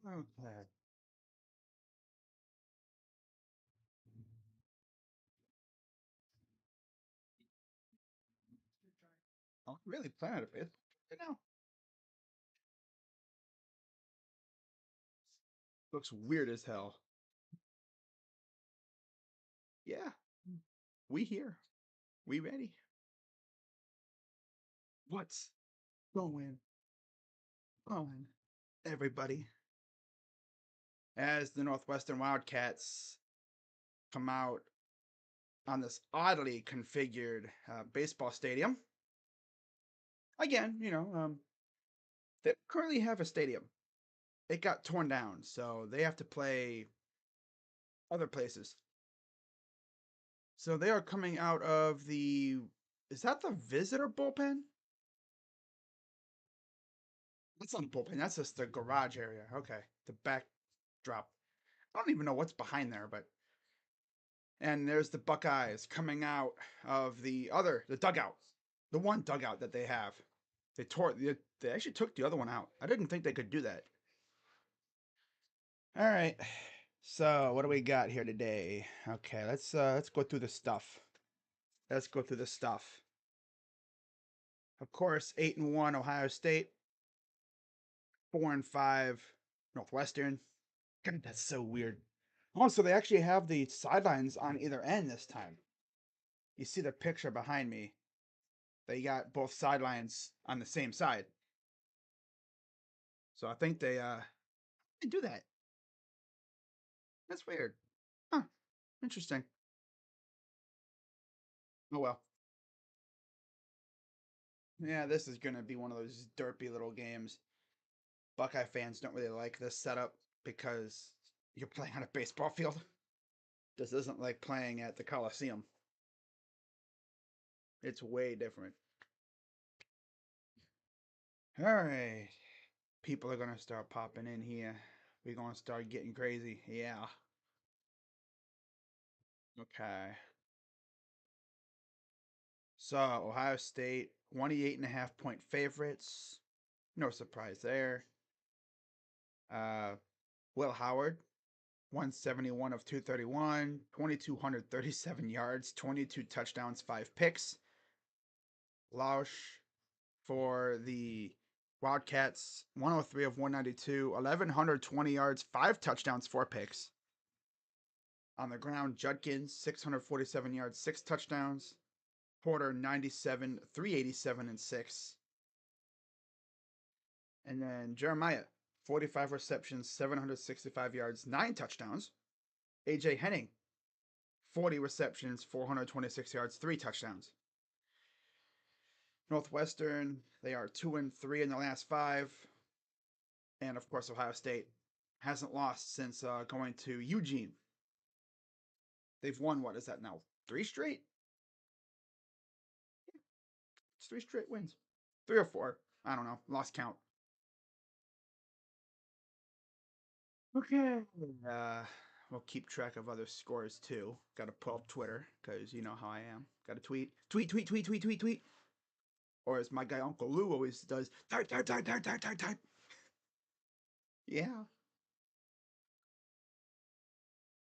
Okay. I'm really planning to it. You know, looks weird as hell. Yeah, we here. We ready. What's going on, everybody? As the Northwestern Wildcats come out on this oddly configured baseball stadium. Again, they currently have a stadium. It got torn down, so they have to play other places. So they are coming out of the. Is that the visitor bullpen? That's not a bullpen. That's just the garage area. Okay, the backdrop. I don't even know what's behind there, but. And there's the Buckeyes coming out of the dugout, the one dugout that they have. They actually took the other one out. I didn't think they could do that. All right. So what do we got here today? Okay, let's go through the stuff. Let's go through the stuff. Of course, 8-1 Ohio State, 4-5 Northwestern. God, that's so weird. Oh, so they actually have the sidelines on either end this time. You see the picture behind me. They got both sidelines on the same side. So I think they do that. That's weird. Huh. Interesting. Oh well. Yeah, this is gonna be one of those derpy little games. Buckeye fans don't really like this setup because you're playing on a baseball field. This isn't like playing at the Coliseum. It's way different. All right. People are gonna start popping in here. We're gonna start getting crazy. Yeah. Okay. So Ohio State, 28.5 point favorites. No surprise there. Uh, Will Howard, 171 of 231, 2,237 yards, 22 touchdowns, 5 picks. Lausch for the Wildcats, 103 of 192, 1,120 yards, 5 touchdowns, 4 picks. On the ground, Judkins, 647 yards, 6 touchdowns. Porter, 97, 387, and 6. And then Jeremiah, 45 receptions, 765 yards, 9 touchdowns. AJ Henning, 40 receptions, 426 yards, 3 touchdowns. Northwestern, they are 2-3 in the last 5. And of course, Ohio State hasn't lost since going to Eugene. They've won, what is that now? 3 straight? It's 3 straight wins. 3 or 4. I don't know. Lost count. Okay. We'll keep track of other scores too. Got to pull up Twitter because you know how I am. Got to tweet. Tweet, tweet, tweet, tweet, tweet, tweet. Or as my guy Uncle Lou always does, type, type, type, type, type, type, type. Yeah.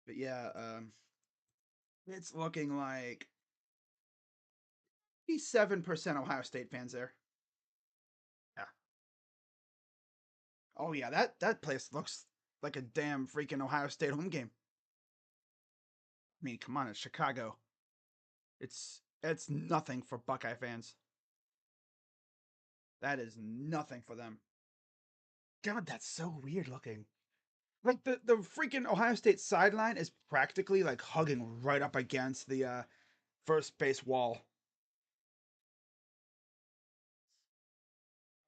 But yeah, it's looking like 87% Ohio State fans there. Yeah. Oh yeah, that place looks like a damn freaking Ohio State home game. I mean, come on, it's Chicago. It's nothing for Buckeye fans. That is nothing for them. God, that's so weird looking. Like the freaking Ohio State sideline is practically like hugging right up against the first base wall.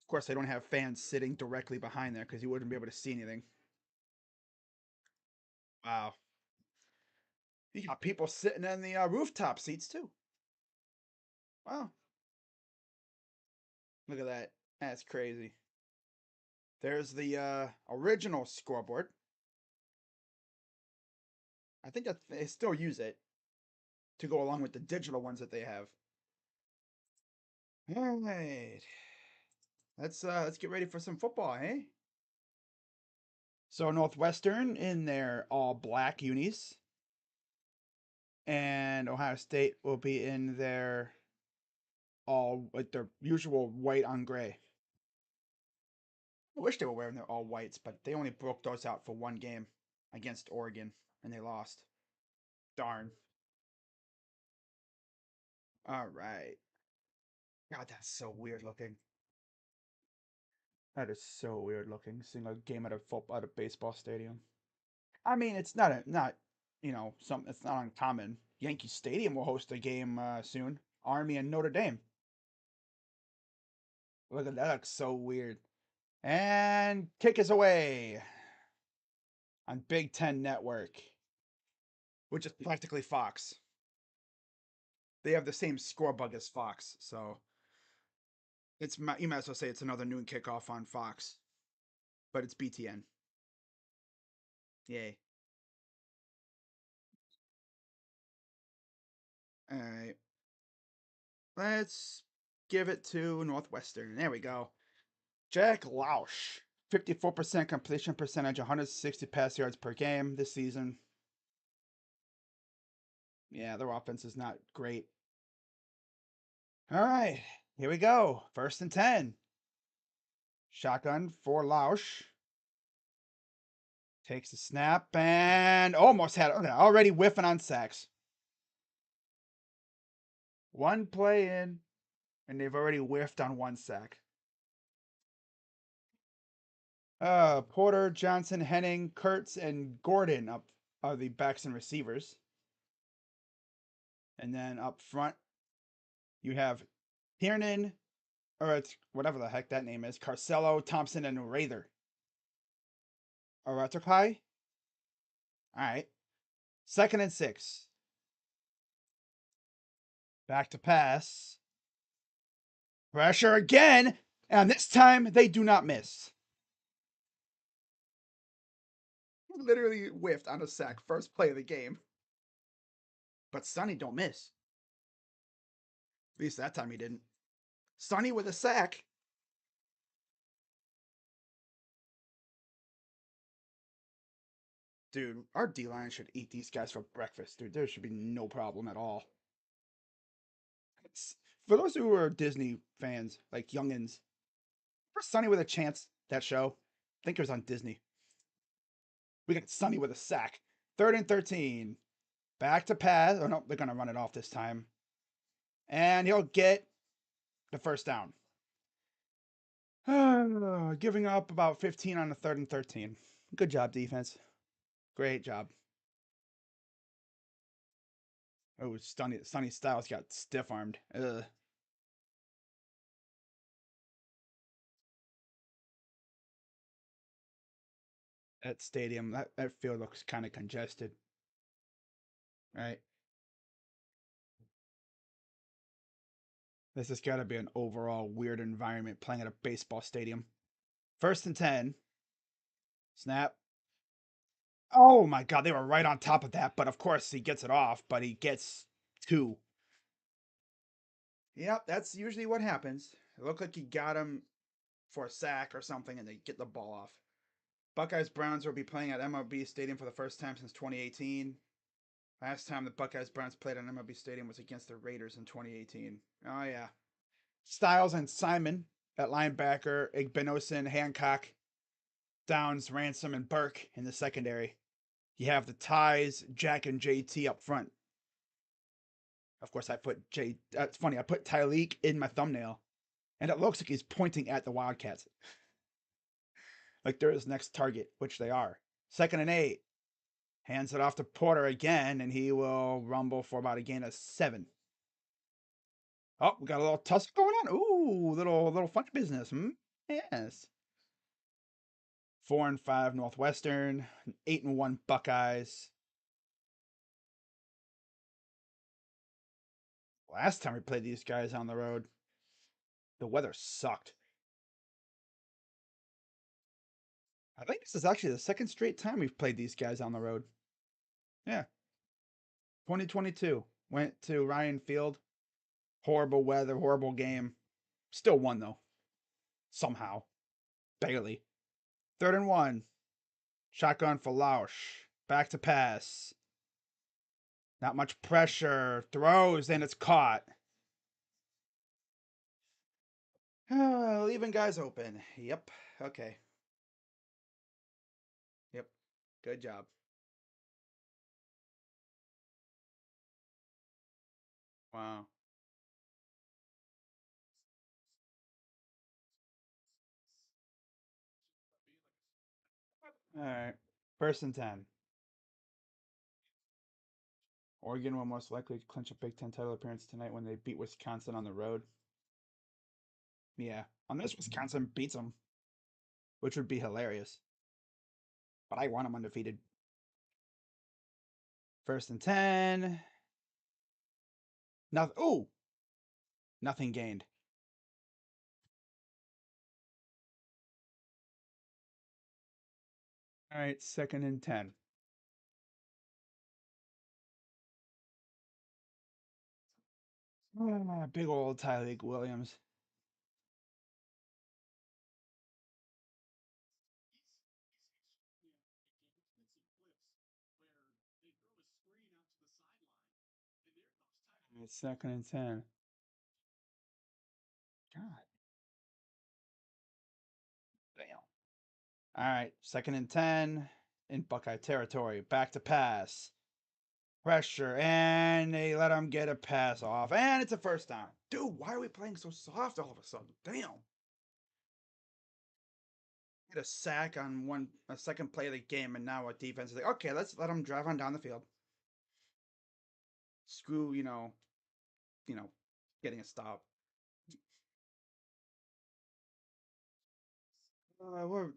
Of course, they don't have fans sitting directly behind there because you wouldn't be able to see anything. Wow. You got people sitting in the rooftop seats too. Wow. Look at that. That's crazy. There's the original scoreboard. I think that they still use it to go along with the digital ones that they have. All right, let's get ready for some football, eh? So Northwestern in their all black unis, and Ohio State will be in their all with their usual white on gray. I wish they were wearing their all whites, but they only broke those out for one game against Oregon, and they lost. Darn. All right. God, that's so weird looking. That is so weird looking. Seeing a game at a football at a baseball stadium. I mean, it's not something. It's not uncommon. Yankee Stadium will host a game soon. Army and Notre Dame. Look at that. That looks so weird. And kick us away on Big Ten Network, which is practically Fox. They have the same score bug as Fox, so you might as well say it's another noon kickoff on Fox, but it's BTN. Yay! All right, let's give it to Northwestern. There we go. Jack Lausch, 54% completion percentage, 160 pass yards per game this season. Yeah, their offense is not great. All right, here we go. 1st and 10. Shotgun for Lausch. Takes the snap and almost had it. Already whiffing on sacks. One play in, and they've already whiffed on one sack. Porter, Johnson, Henning, Kurtz, and Gordon up are the backs and receivers. And then up front, you have Tiernan, or it's whatever the heck that name is, Carcello, Thompson, and Rather. Aratakai? All right. 2nd and 6. Back to pass. Pressure again, and this time they do not miss. Literally whiffed on a sack, first play of the game. But Sonny don't miss. At least that time he didn't. Sonny with a sack. Dude, our D-line should eat these guys for breakfast, dude. There should be no problem at all. For those who are Disney fans, like youngins, for Sonny with a Chance, that show, I think it was on Disney. We got Sonny with a sack. 3rd and 13. Back to pass. Oh, no, they're going to run it off this time. And he'll get the first down. Giving up about 15 on the 3rd and 13. Good job, defense. Great job. Oh, Sonny Styles got stiff-armed. Ugh. That stadium, that field looks kind of congested. Right? This has got to be an overall weird environment playing at a baseball stadium. 1st and 10. Snap. Oh my God, they were right on top of that. But of course, he gets it off, but he gets 2. Yep, that's usually what happens. It looked like he got him for a sack or something, and they get the ball off. Buckeyes Browns will be playing at MLB Stadium for the first time since 2018. Last time the Buckeyes Browns played at MLB Stadium was against the Raiders in 2018. Oh, yeah. Styles and Simon at linebacker, Igbenosin, Hancock, Downs, Ransom, and Burke in the secondary. You have the ties, Jack and JT up front. Of course, I put That's funny. I put Tyleek in my thumbnail, and it looks like he's pointing at the Wildcats. Like they're his next target, which they are. 2nd and 8. Hands it off to Porter again, and he will rumble for about a gain of 7. Oh, we got a little tussle going on. Ooh, little fun business. Yes. 4 and 5 Northwestern, 8 and 1 Buckeyes. Last time we played these guys on the road, the weather sucked. I think this is actually the 2nd straight time we've played these guys on the road. Yeah. 2022. Went to Ryan Field. Horrible weather, horrible game. Still won though. Somehow. Barely. 3rd and 1. Shotgun for Lausch. Back to pass. Not much pressure. Throws and it's caught. Leaving guys open. Yep. Okay. Yep. Good job. Wow. All right. 1st and 10. Oregon will most likely clinch a Big Ten title appearance tonight when they beat Wisconsin on the road. Yeah. Unless Wisconsin beats them, which would be hilarious. But I want them undefeated. 1st and 10. Nothing. Ooh. Nothing gained. All right. 2nd and 10. Big old Tyreek Williams. All right, 2nd and 10. God damn. All right. 2nd and 10 in Buckeye territory. Back to pass. Pressure. And they let him get a pass off. And it's a 1st down. Dude, why are we playing so soft all of a sudden? Damn. Get a sack on a second play of the game, and now our defense is like, okay, let's let them drive on down the field. Screw, getting a stop.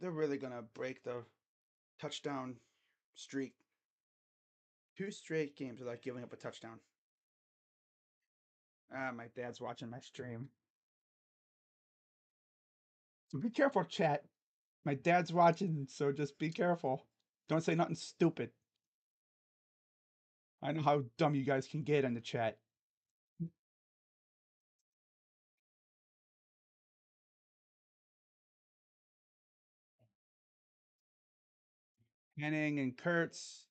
They're really gonna break the touchdown streak. 2 straight games without giving up a touchdown. My dad's watching my stream. So be careful, chat. My dad's watching, so just be careful. Don't say nothing stupid. I know how dumb you guys can get in the chat. Henning and Kurtz,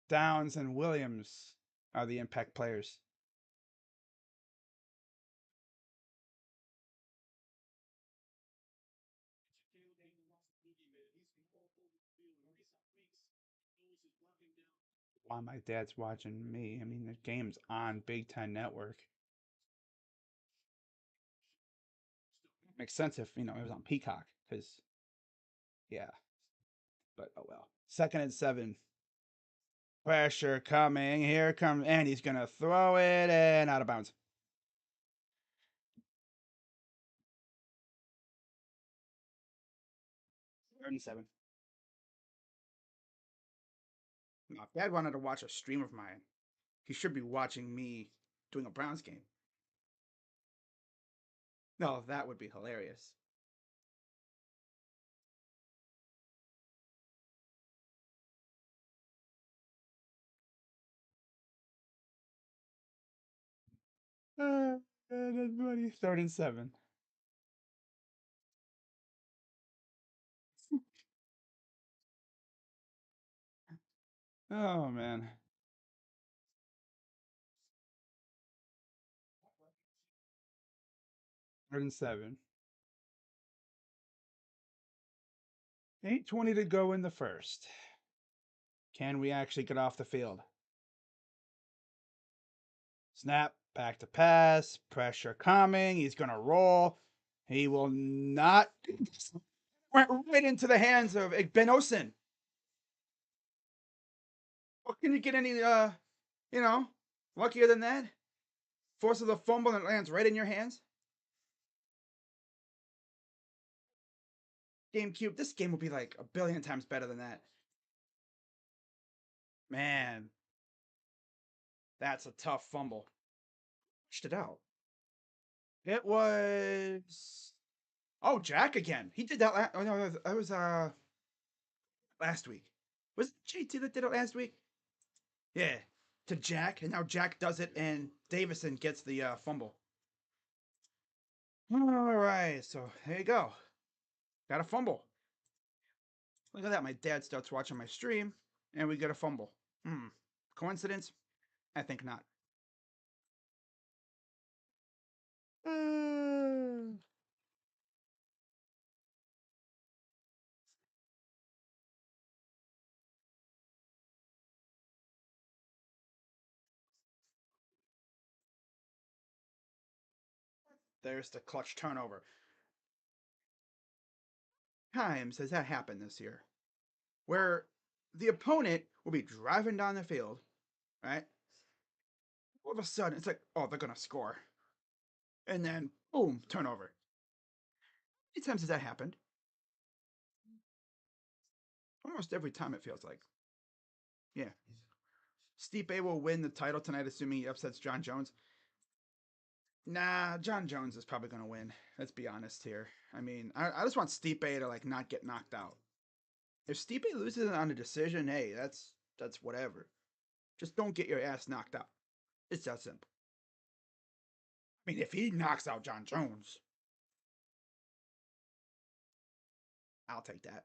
Downs and Williams are the impact players. While my dad's watching me, I mean, the game's on Big Ten Network. Makes sense if, it was on Peacock, because, yeah. But, oh well. 2nd and 7. Pressure coming. Here comes, and he's going to throw it and out of bounds. 3rd and 7. Now, if Dad wanted to watch a stream of mine, he should be watching me doing a Browns game. No, that would be hilarious. That's funny. 3rd and 7. Oh man. 3rd and 7. 8:20 to go in the first. Can we actually get off the field? Snap, back to pass, pressure coming. He's going to roll. He will not. Went right into the hands of Igbenosin. What can you get any, luckier than that? Forces a fumble and it lands right in your hands. GameCube, this game will be like a billion times better than that. Man, that's a tough fumble. Pushed it out. It was. Oh, Jack again. He did that. Oh no, that was last week. Was it JT that did it last week? Yeah. to Jack, and now Jack does it, and Davison gets the fumble. All right, so there you go. Got a fumble. Look at that. My dad starts watching my stream, and we get a fumble. Hmm. Coincidence? I think not. There's the clutch turnover. Times has that happened this year? Where the opponent will be driving down the field, right? All of a sudden, it's like, oh, they're gonna score, and then boom, turnover. How many times has that happened? Almost every time it feels like. Yeah. Stipe will win the title tonight, assuming he upsets John Jones. Nah, John Jones is probably gonna win. Let's be honest here. I mean, I just want Stipe to like not get knocked out. If Stipe loses on a decision, hey, that's whatever. Just don't get your ass knocked out. It's that simple. I mean, if he knocks out John Jones, I'll take that.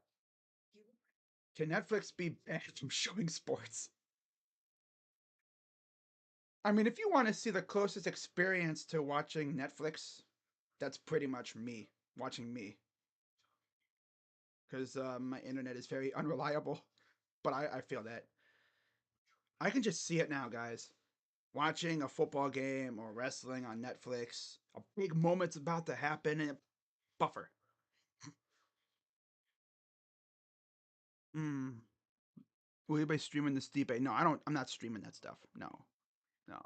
Can Netflix be banned from showing sports? I mean, if you want to see the closest experience to watching Netflix, that's pretty much me watching me. Because my internet is very unreliable. But I feel that. I can just see it now, guys. Watching a football game or wrestling on Netflix, a big moment's about to happen, and buffer. Hmm. Will anybody streaming this deep? No, I don't. I'm not streaming that stuff. No, no.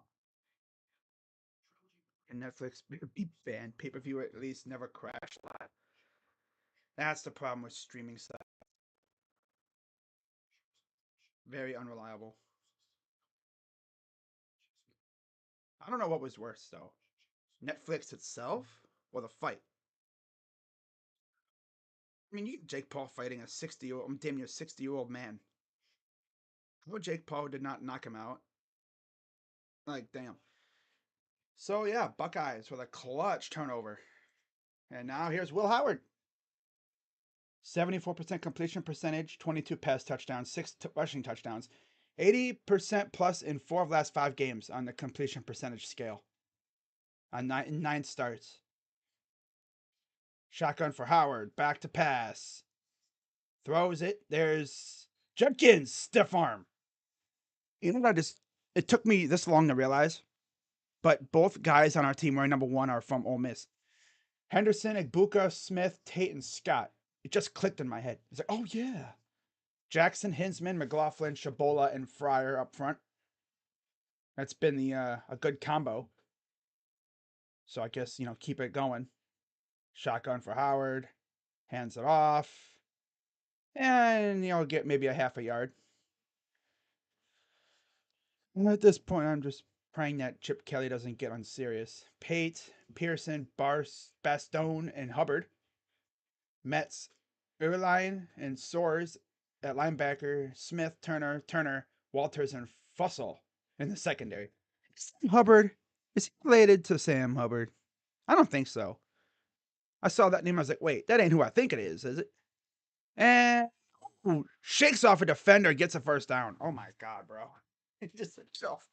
And Netflix be banned. Pay per view at least never crash live. That's the problem with streaming stuff. Very unreliable. I don't know what was worse though. Netflix itself or the fight. I mean, you Jake Paul fighting a 60-year-old, I'm damn near 60-year-old man. How Jake Paul did not knock him out? Like, damn. So yeah, Buckeyes with a clutch turnover. And now here's Will Howard. 74% completion percentage, 22 pass touchdowns, 6 rushing touchdowns, 80% plus in 4 of the last 5 games on the completion percentage scale. On 9 starts. Shotgun for Howard, back to pass. Throws it. There's Judkins, stiff arm. You know what it took me this long to realize, but both guys on our team wearing number 1 are from Ole Miss. Henderson, Egbuka, Smith, Tate, and Scott. It just clicked in my head. It's like, oh yeah. Jackson, Hinsman, McLaughlin, Shabola, and Fryer up front. That's been the a good combo. So I guess, keep it going. Shotgun for Howard. Hands it off. And, get maybe a half a yard. And at this point, I'm just praying that Chip Kelly doesn't get unserious. Pate, Pearson, Bastone, and Hubbard. Metz, Erline, and Soares at linebacker. Smith, Turner, Walters, and Fussell in the secondary. Sam Hubbard, is he related to Sam Hubbard? I don't think so. I saw that name. I was like, wait, that ain't who I think it is it? And shakes off a defender, gets a first down. Oh my God, bro. It just itself.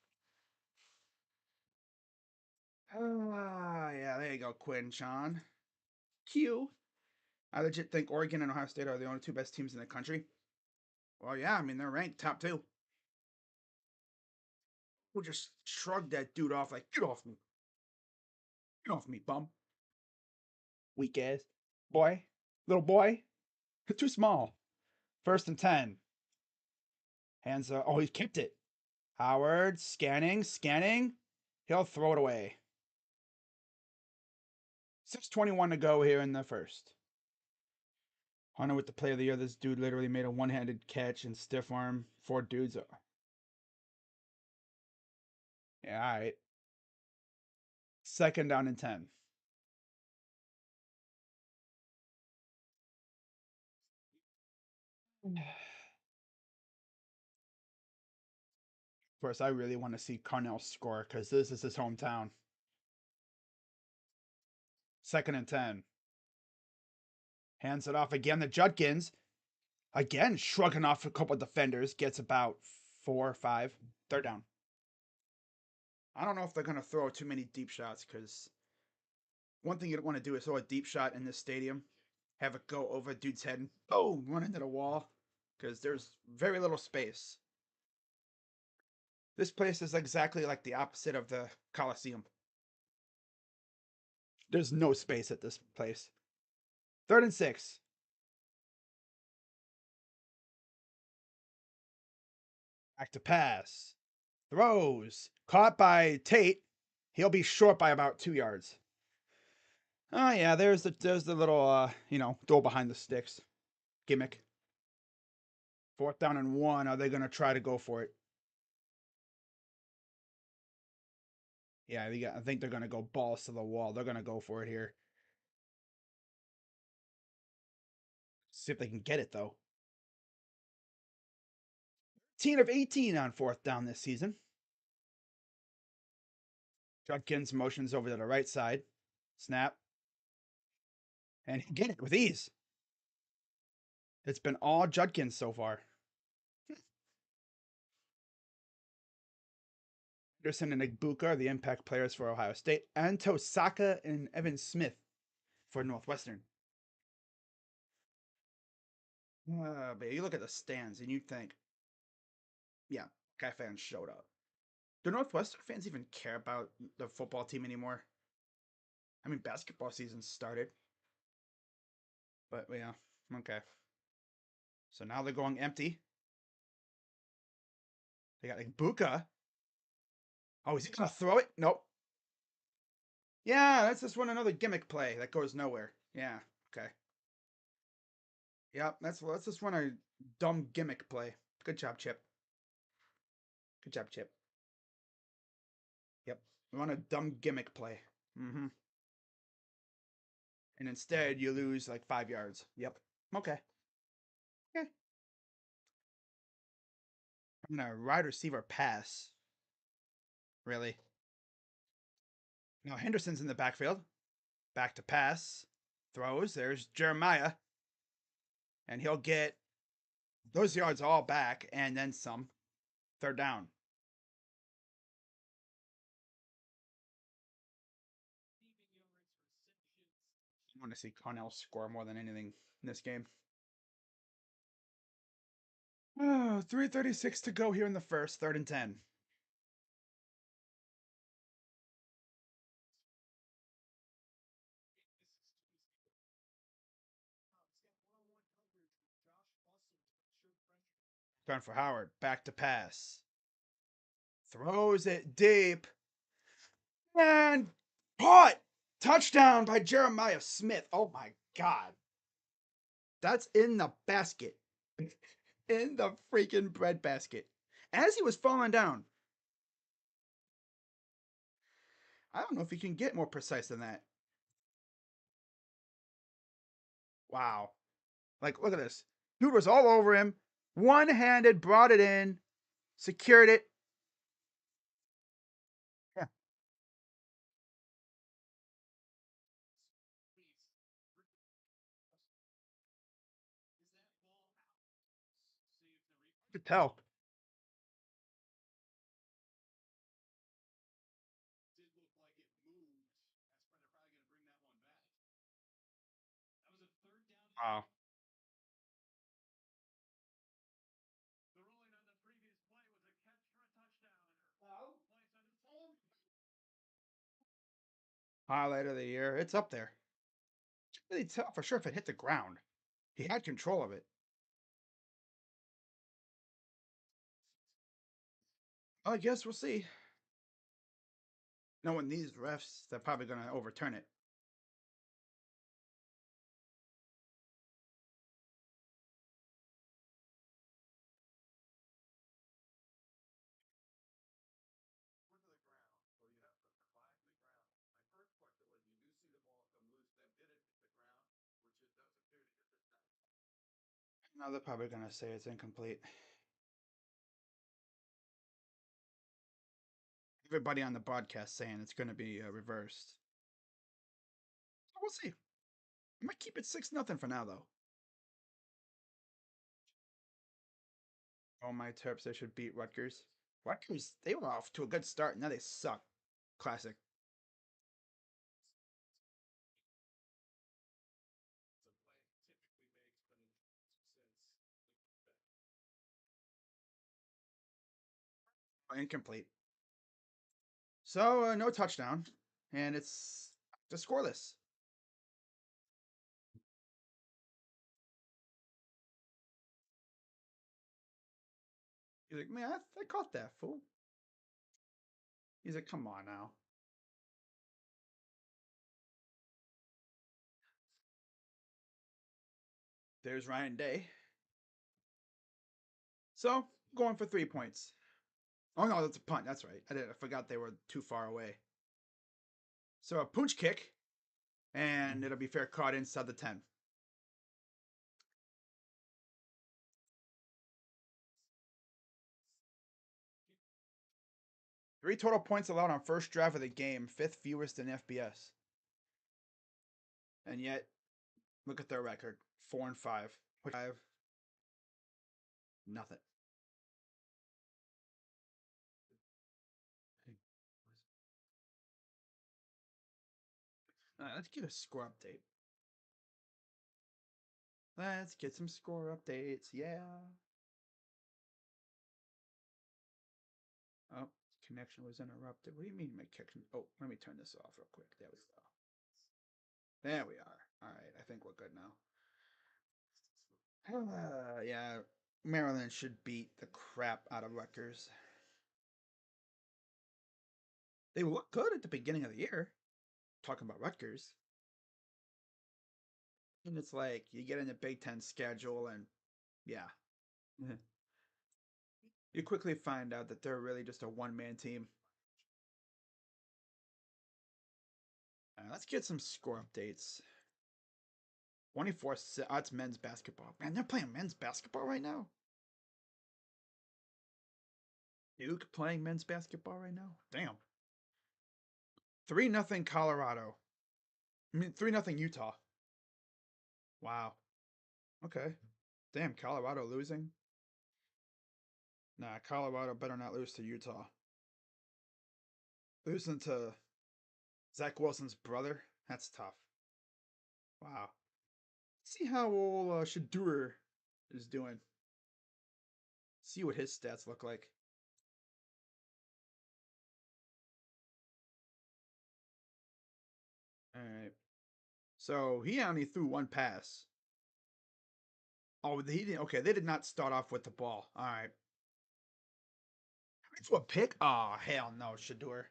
Yeah, there you go, Quinn, Sean. Q. I legit think Oregon and Ohio State are the only 2 best teams in the country. Well, yeah, I mean, they're ranked top 2. We'll just shrug that dude off like, get off me. Get off me, bum. Weak ass. Boy. Little boy. Too small. 1st and 10. Hands up. Oh, he kicked it. Howard, scanning. He'll throw it away. 6:21 to go here in the first. Hunter with the play of the year. This dude literally made a one-handed catch and stiff arm 4 dudes. Yeah, all right. 2nd down and 10. First, I really want to see Carnell score because this is his hometown. 2nd and 10. Hands it off again to Judkins. Again, shrugging off a couple of defenders. Gets about 4 or 5. 3rd down. I don't know if they're going to throw too many deep shots because one thing you don't want to do is throw a deep shot in this stadium, have it go over a dude's head, and boom, run into the wall because there's very little space. This place is exactly like the opposite of the Coliseum. There's no space at this place. 3rd and 6. Back to pass. Throws. Caught by Tate. He'll be short by about 2 yards. Oh yeah, there's the little throw behind the sticks gimmick. 4th down and 1. Are they gonna try to go for it? Yeah, I think they're gonna go balls to the wall. They're gonna go for it here. See if they can get it though. 18 of 18 on 4th down this season. Judkins motions over to the right side. Snap. And he get it with ease. It's been all Judkins so far. Anderson and Igbuka are the impact players for Ohio State, and Tosaka and Evan Smith for Northwestern. But you look at the stands and you think, yeah, Buckeye fans showed up. Do Northwestern fans even care about the football team anymore? I mean, basketball season started. But yeah, okay. So now they're going empty. They got Igbuka. Oh, is he going to throw it? Nope. Yeah, that's just another gimmick play that goes nowhere. Yeah, okay. Yep, let's just run a dumb gimmick play. Good job, Chip. Good job, Chip. Yep. We want a dumb gimmick play. Mm-hmm. And instead you lose like 5 yards. Yep. Okay. Okay. I'm gonna wide receiver pass. Really? Now Henderson's in the backfield. Back to pass. Throws. There's Jeremiah. And he'll get those yards all back and then some. 3rd down. I want to see Connell score more than anything in this game. 3:36 to go here in the first. 3rd and 10. Going for Howard. Back to pass. Throws it deep. And caught. Touchdown by Jeremiah Smith. Oh my God. That's in the basket. In the freaking breadbasket. As he was falling down. I don't know if you can get more precise than that. Wow. Like, look at this. Dude was all over him. One-handed, brought it in, secured it. Yeah. You could tell. Wow. Highlight of the year. It's up there. Can't really tell for sure if it hit the ground. He had control of it. I guess we'll see. Knowing these refs, they're probably going to overturn it. Now they're probably going to say it's incomplete. Everybody on the podcast saying it's going to be reversed. We'll see. I might keep it 6-0 for now, though. All my Terps, they should beat Rutgers. Rutgers, they were off to a good start. Now they suck. Classic. Incomplete. So, no touchdown. And it's just scoreless. He's like, man, I caught that, fool. He's like, come on now. There's Ryan Day. So, going for 3 points. Oh, no, that's a punt. That's right. I forgot they were too far away. So, a punch kick, and it'll be fair caught inside the 10. Three total points allowed on first drive of the game, fifth fewest in FBS. And yet, look at their record: 4-5. 5, nothing. All right, let's get a score update. Let's get some score updates. Yeah. Oh, connection was interrupted. What do you mean my connection? Oh, let me turn this off real quick. There we go. There we are. All right, I think we're good now. Yeah, Maryland should beat the crap out of Rutgers. They look good at the beginning of the year. Talking about Rutgers. And it's like you get in the Big Ten schedule, and yeah. You quickly find out that they're really just a one-man team. Let's get some score updates. 24. It's men's basketball. Man, they're playing men's basketball right now. Duke playing men's basketball right now. Damn. 3-0 Colorado. I mean 3-0 Utah. Wow. Okay. Damn, Colorado losing. Nah, Colorado better not lose to Utah. Losing to Zach Wilson's brother. That's tough. Wow. Let's see how old Shadur is doing. See what his stats look like. All right. So he only threw one pass. Oh, he didn't. Okay, they did not start off with the ball. All right. It's a pick. Oh hell no, Shadur.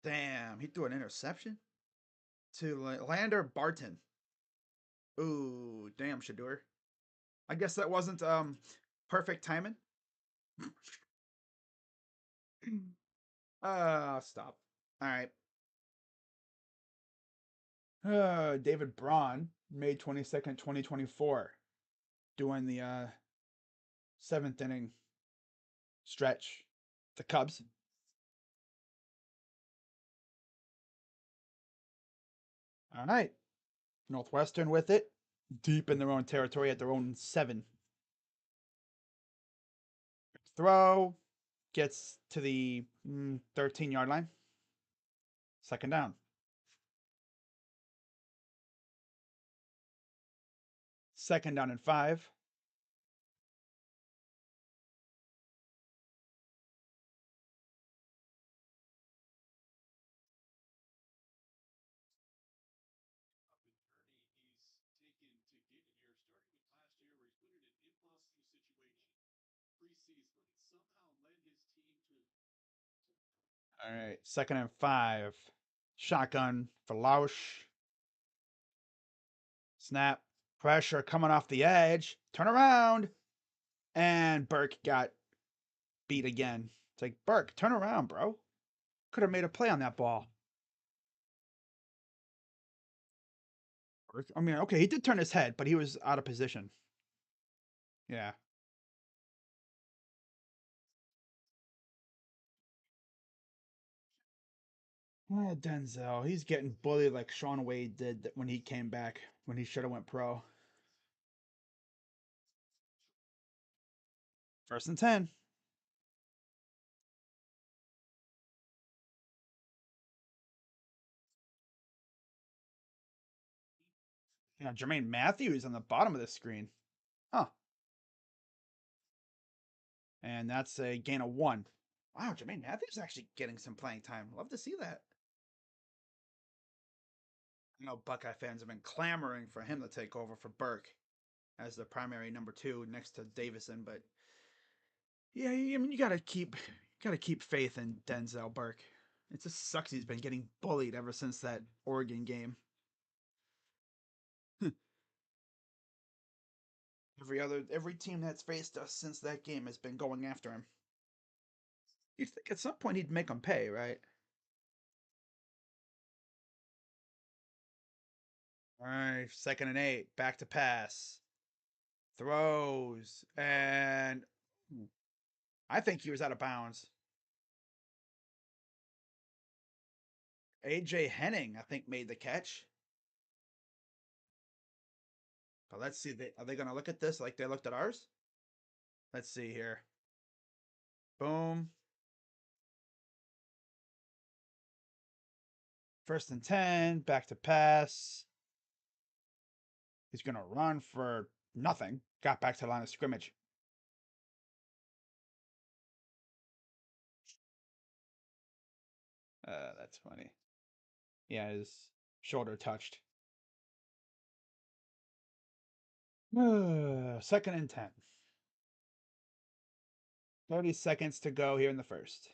Damn, he threw an interception to Lander Barton. Ooh, damn, Shadur. I guess that wasn't perfect timing. Stop. All right. David Braun, May 22nd, 2024, doing the seventh inning stretch. The Cubs. All right. Northwestern with it, deep in their own territory at their own 7. Throw gets to the 13-yard line. Second down. Second down and 5. All right, second and 5. Shotgun for Lausch. Snap. Pressure coming off the edge. Turn around. And Burke got beat again. It's like, Burke, turn around, bro. Could have made a play on that ball. I mean, okay, he did turn his head, but he was out of position. Yeah. Denzel, he's getting bullied like Sean Wade did when he came back when he should have went pro. 1st and 10. Jermaine Matthews on the bottom of the screen. Huh. And that's a gain of 1. Wow, Jermaine Matthews is actually getting some playing time. Love to see that. I know Buckeye fans have been clamoring for him to take over for Burke as the primary number 2 next to Davison, but yeah, I mean you gotta keep faith in Denzel Burke. It just sucks he's been getting bullied ever since that Oregon game. Every team that's faced us since that game has been going after him. You'd think at some point he'd make them pay, right? All right, 2nd and 8, back to pass, throws, and I think he was out of bounds. AJ Henning, I think, made the catch. But let's see, are they going to look at this like they looked at ours? Let's see here. Boom. 1st and 10, back to pass. He's going to run for nothing. Got back to the line of scrimmage. That's funny. Yeah, his shoulder touched. 2nd and 10. 30 seconds to go here in the first.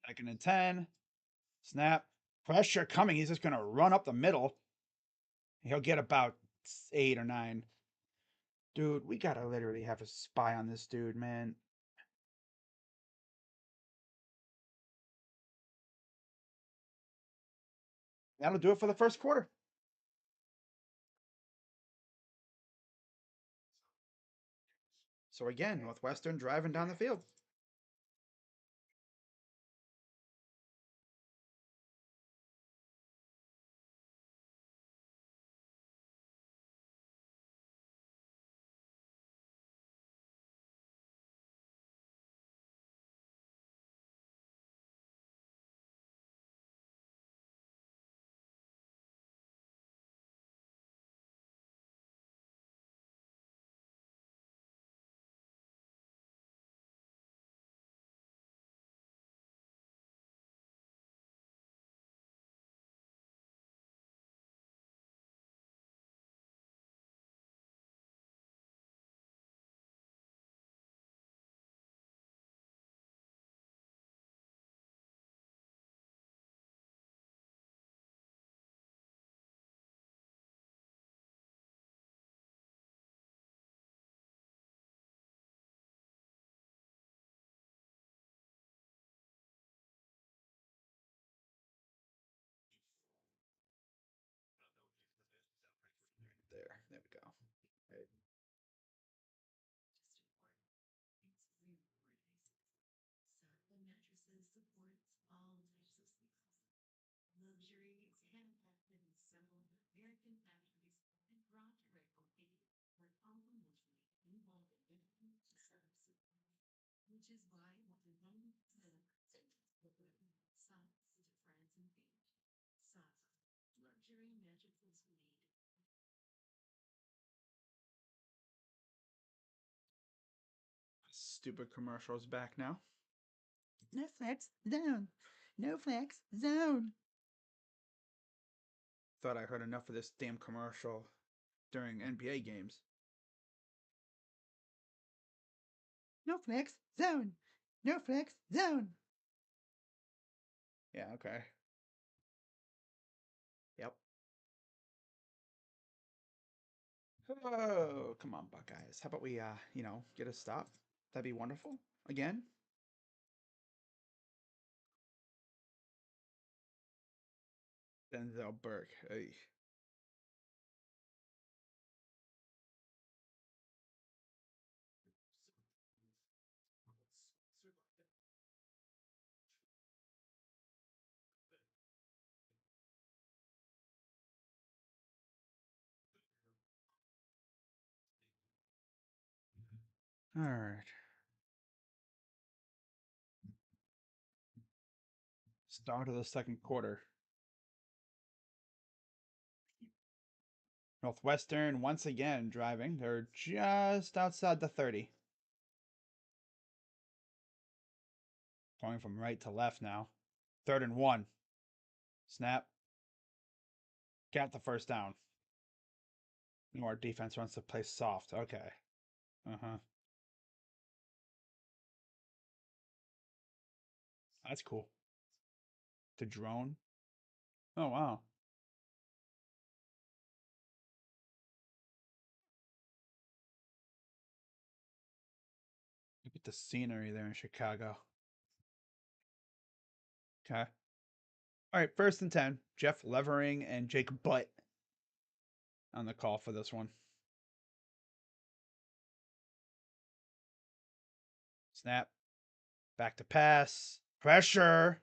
Second and 10. Snap. Pressure coming. He's just going to run up the middle. He'll get about 8 or 9. Dude, we got to literally have a spy on this dude, man. That'll do it for the first quarter. So again, Northwestern driving down the field. There we go. Right. Stupid commercials back now. No flex zone. No flex zone. Thought I heard enough of this damn commercial during NBA games. No flex zone. No flex zone. Yeah, okay. Yep. Oh, come on, Buckeyes. How about we, get a stop? That'd be wonderful. Again. Denzel Burke. Ay. All right. Start of the second quarter. Northwestern once again driving. They're just outside the 30. Going from right to left now. 3rd and 1. Snap. Got the first down. Our defense wants to play soft. Okay. Uh-huh. That's cool. The drone. Oh, wow. Look at the scenery there in Chicago. Okay. All right, 1st and 10. Jeff Levering and Jake Butt on the call for this one. Snap. Back to pass. Pressure.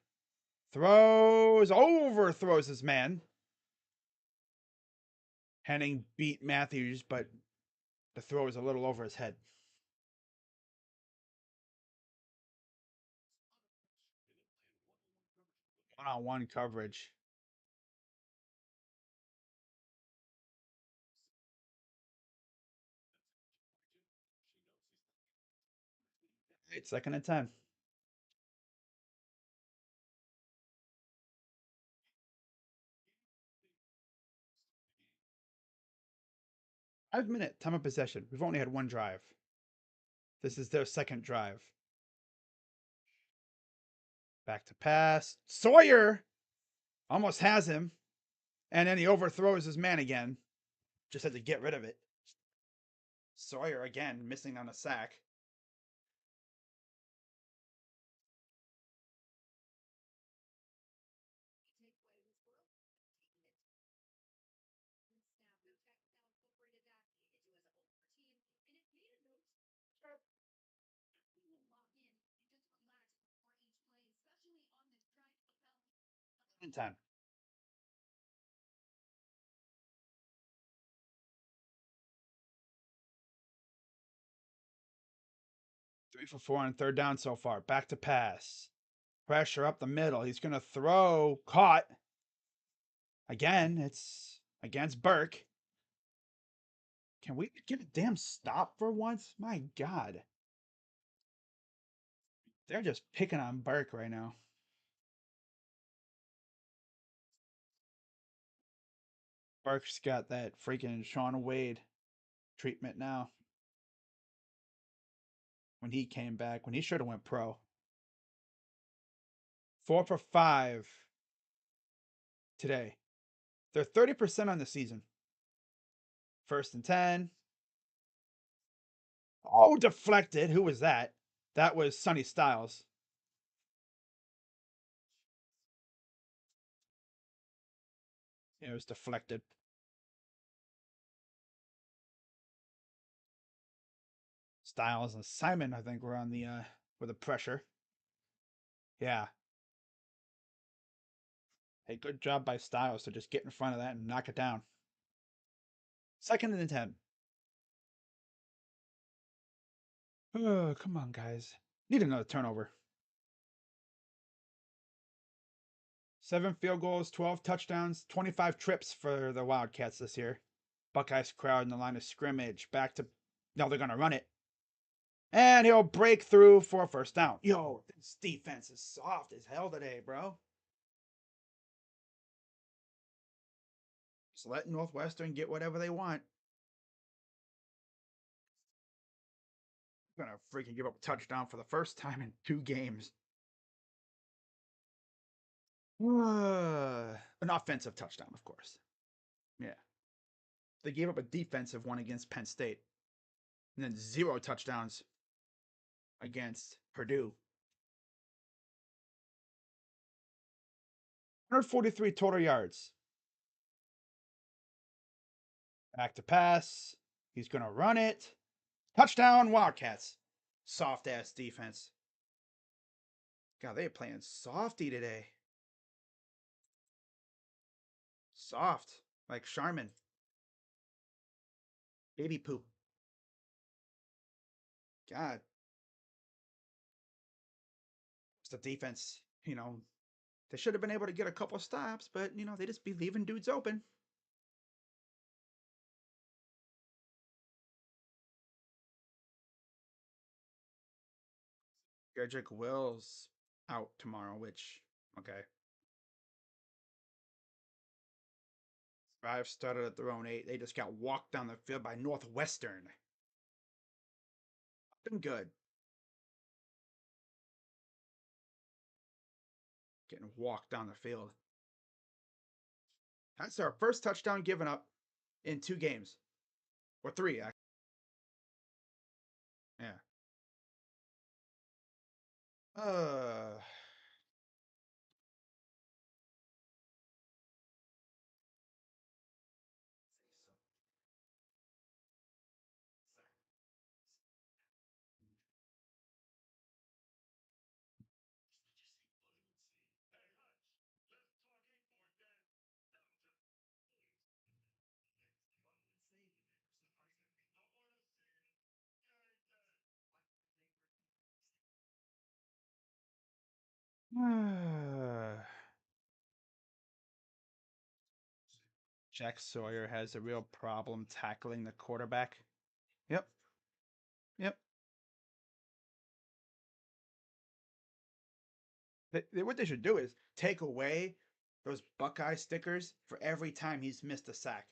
Throws. Overthrows his man. Henning beat Matthews, but the throw is a little over his head. One-on-one coverage. It's 2nd and 10. Five-minute time of possession. We've only had one drive. This is their second drive. Back to pass. Sawyer almost has him. And then he overthrows his man again. Just had to get rid of it. Sawyer again missing on a sack. And 10. 3 for 4 on 3rd down so far. Back to pass. Pressure up the middle. He's going to throw. Caught. Again, it's against Burke. Can we get a damn stop for once? My God. They're just picking on Burke right now. Burke's got that freaking Sean Wade treatment now. When he came back, when he should have went pro. 4 for 5 today. They're 30% on the season. 1st and 10. Oh, deflected. Who was that? That was Sonny Styles. It was deflected. Styles and Simon, I think, were on the with the pressure. Yeah. Hey, good job by Styles to just get in front of that and knock it down. 2nd and 10. Oh, come on, guys. Need another turnover. 7 field goals, 12 touchdowns, 25 trips for the Wildcats this year. Buckeyes crowd in the line of scrimmage. Back to... No, they're going to run it. And he'll break through for a 1st down. Yo, this defense is soft as hell today, bro. Just let Northwestern get whatever they want. Gonna freaking give up a touchdown for the first time in 2 games. An offensive touchdown, of course. Yeah. They gave up a defensive one against Penn State. And then 0 touchdowns against Purdue. 143 total yards. Back to pass. He's going to run it. Touchdown, Wildcats. Soft ass defense. God, they're playing softy today. Soft. Like Charmin. Baby poop. God. It's the defense. They should have been able to get a couple stops, but, they just be leaving dudes open. Jedrick Wills out tomorrow, which, okay. Five started at their own 8. They just got walked down the field by Northwestern. Been good. Getting walked down the field. That's our first touchdown given up in 2 games. Or 3, actually. Yeah. Uh, Jack Sawyer has a real problem tackling the quarterback. Yep. Yep. What they should do is take away those Buckeye stickers for every time he's missed a sack.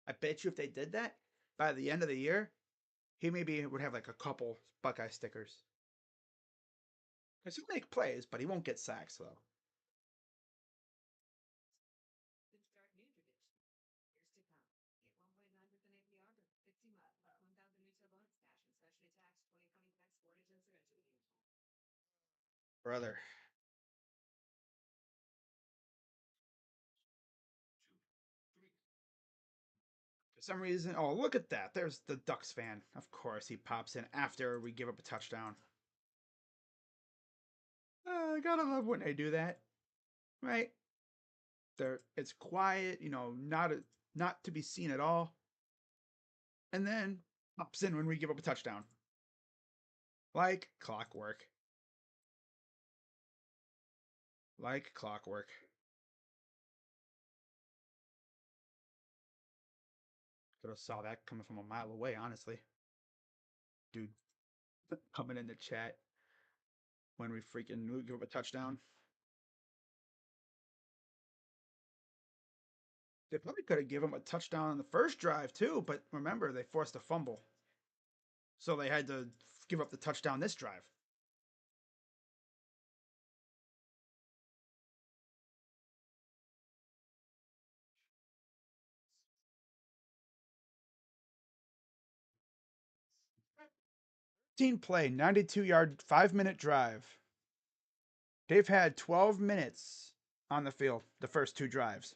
I bet you if they did that, by the end of the year, he maybe would have like a couple Buckeye stickers. Because he'll make plays, but he won't get sacks, though. Brother. For some reason, oh, look at that. There's the Ducks fan. Of course, he pops in after we give up a touchdown. I gotta love when they do that, right? It's quiet, not to be seen at all, and then pops in when we give up a touchdown, like clockwork. Like clockwork. Could have saw that coming from a mile away, honestly. Dude, coming in the chat when we freaking give up a touchdown. They probably could have given him a touchdown on the first drive too, but remember they forced a fumble, so they had to give up the touchdown this drive. Team play, 92-yard, 5-minute drive. They've had 12 minutes on the field the first 2 drives.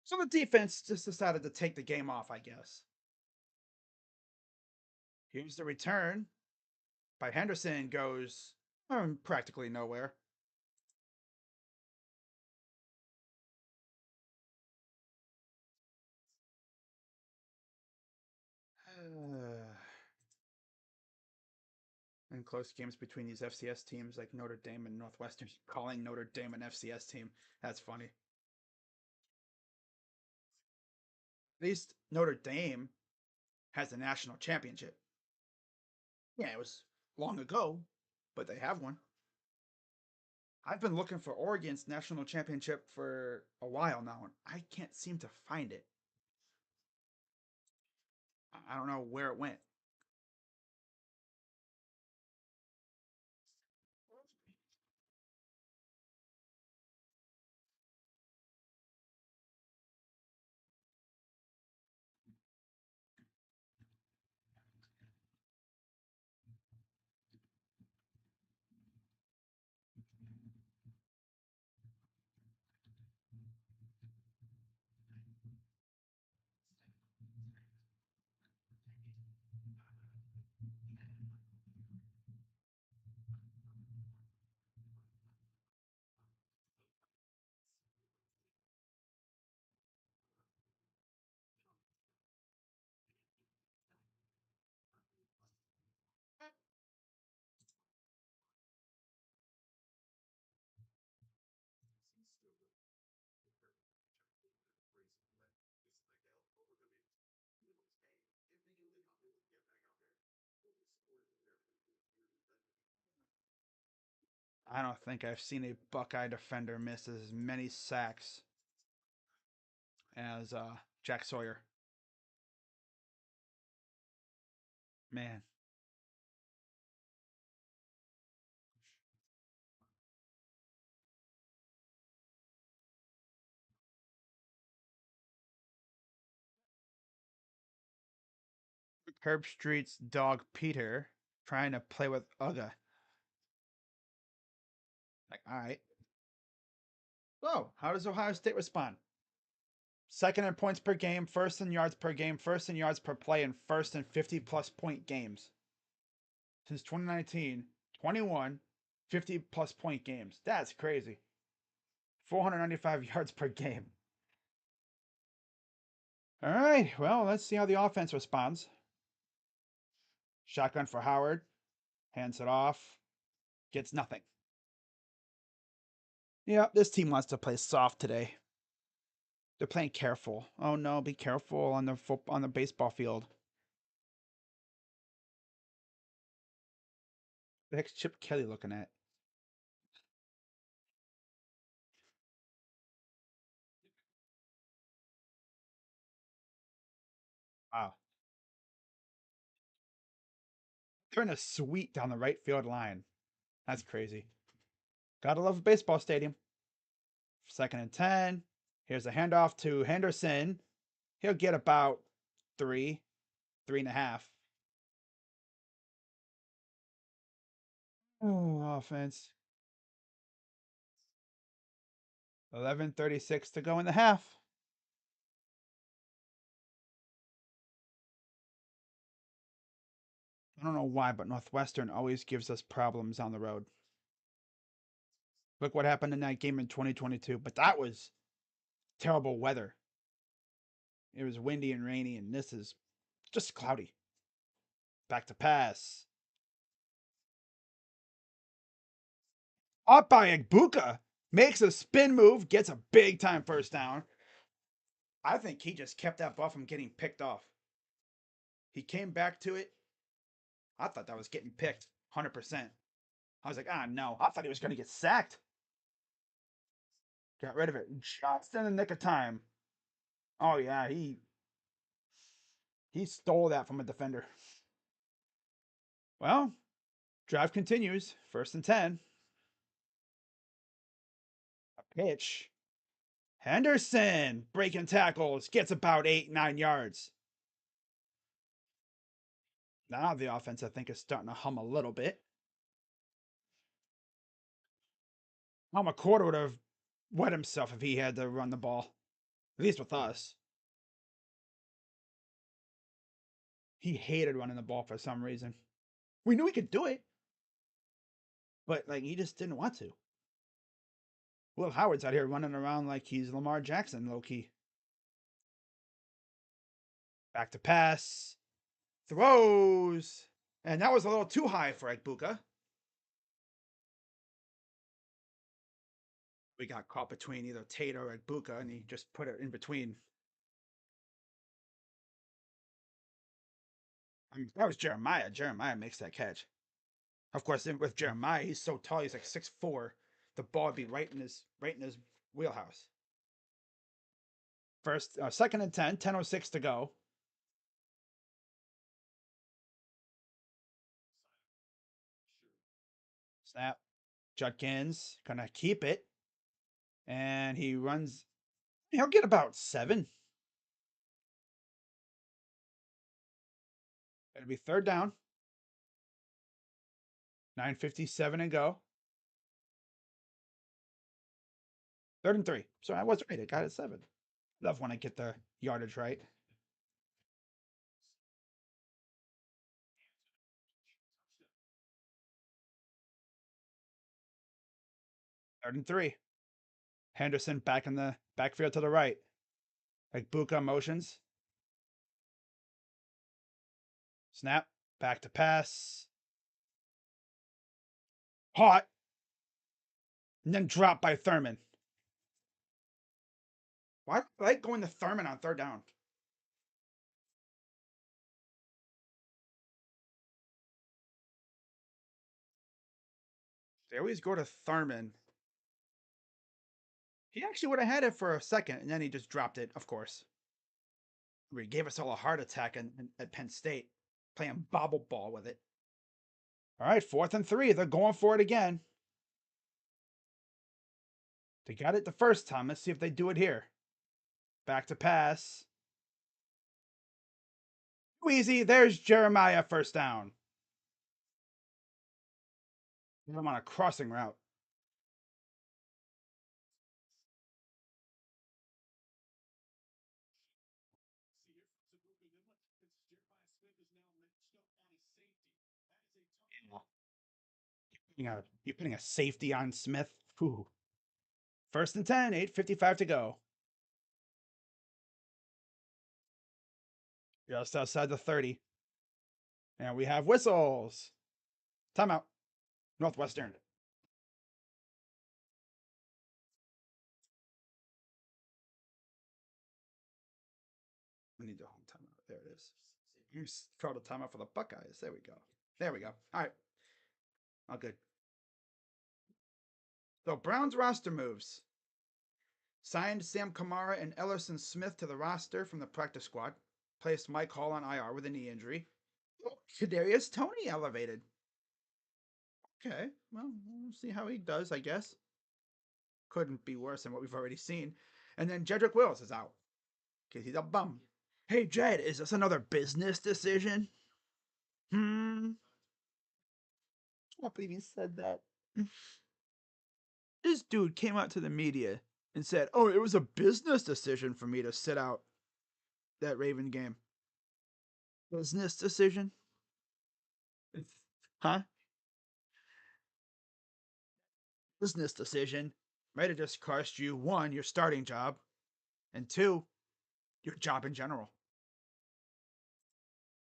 So the defense just decided to take the game off, I guess. Here's the return by Henderson, goes practically nowhere. And close games between these FCS teams like Notre Dame and Northwestern, calling Notre Dame an FCS team. That's funny. At least Notre Dame has a national championship. Yeah, it was long ago, but they have one. I've been looking for Oregon's national championship for a while now, and I can't seem to find it. I don't know where it went. I don't think I've seen a Buckeye defender miss as many sacks as Jack Sawyer. Man, Herb Street's dog Peter trying to play with Uga. Like, all right. Oh, how does Ohio State respond? Second in points per game, first in yards per game, first in yards per play, and first in 50 plus point games. Since 2019, 21 50 plus point games. That's crazy. 495 yards per game. All right, well, let's see how the offense responds. Shotgun for Howard. Hands it off. Gets nothing. Yeah, this team wants to play soft today. They're playing careful. Oh no, be careful on the baseball field. The heck's Chip Kelly looking at? Wow. They're in a suite down the right field line. That's crazy. Gotta love a baseball stadium. Second and 10. Here's a handoff to Henderson. He'll get about 3.5. Oh, offense. 11:36 to go in the half. I don't know why, but Northwestern always gives us problems on the road. Look what happened in that game in 2022. But that was terrible weather. It was windy and rainy, and this is just cloudy. Back to pass. Up by Igbuka. Makes a spin move, gets a big time first down. I think he just kept that ball from getting picked off. He came back to it. I thought that was getting picked 100%. I was like, ah, no. I thought he was going to get sacked. Got rid of it just in the nick of time. Oh, yeah. He stole that from a defender. Well, drive continues. First and 10. A pitch. Henderson breaking tackles. Gets about 8-9 yards. Now the offense, I think, is starting to hum a little bit. Well, McCord would have wet himself if he had to run the ball. At least with us. He hated running the ball for some reason. We knew he could do it, but like he just didn't want to. Will Howard's out here running around like he's Lamar Jackson, low key. Back to pass. Throws. And that was a little too high for Egbuka. We got caught between either Tate or Egbuka, and he just put it in between. I mean, that was Jeremiah. Jeremiah makes that catch. Of course, with Jeremiah, he's so tall, he's like 6'4". The ball would be right in his wheelhouse. Second and 10, 10:06 to go. Snap. Judkins gonna keep it. And he runs. He'll get about 7. It'll be third down. 9:57 and go. Third and 3. So I was right. I got it 7. Love when I get the yardage right. Third and 3. Henderson back in the backfield to the right. Like Buka motions. Snap. Back to pass. Caught. And then dropped by Thurman. Why do I like going to Thurman on third down? They always go to Thurman. He actually would have had it for a second, and then he just dropped it, of course. Where he gave us all a heart attack at Penn State, playing bobble ball with it. All right, 4th and 3. They're going for it again. They got it the first time. Let's see if they do it here. Back to pass. Easy. There's Jeremiah, first down. I'm on a crossing route. You're putting a safety on Smith. Ooh. 1st and 10, 8:55 to go. Just outside the 30. And we have whistles. Timeout. Northwestern. We need the home timeout. There it is. You called a timeout for the Buckeyes. There we go. There we go. All right. All good. So Browns roster moves. Signed Sam Kamara and Ellerson Smith to the roster from the practice squad. Placed Mike Hall on IR with a knee injury. Kadarius Toney elevated. Okay, well, we'll see how he does, I guess. Couldn't be worse than what we've already seen. And then Jedrick Wills is out because he's a bum. Hey, Jed, is this another business decision? I can't believe he said that. This dude came out to the media and said, "Oh, it was a business decision for me to sit out that Raven game." Business decision? Huh? Business decision. Might have just cost you, 1, your starting job, and 2, your job in general.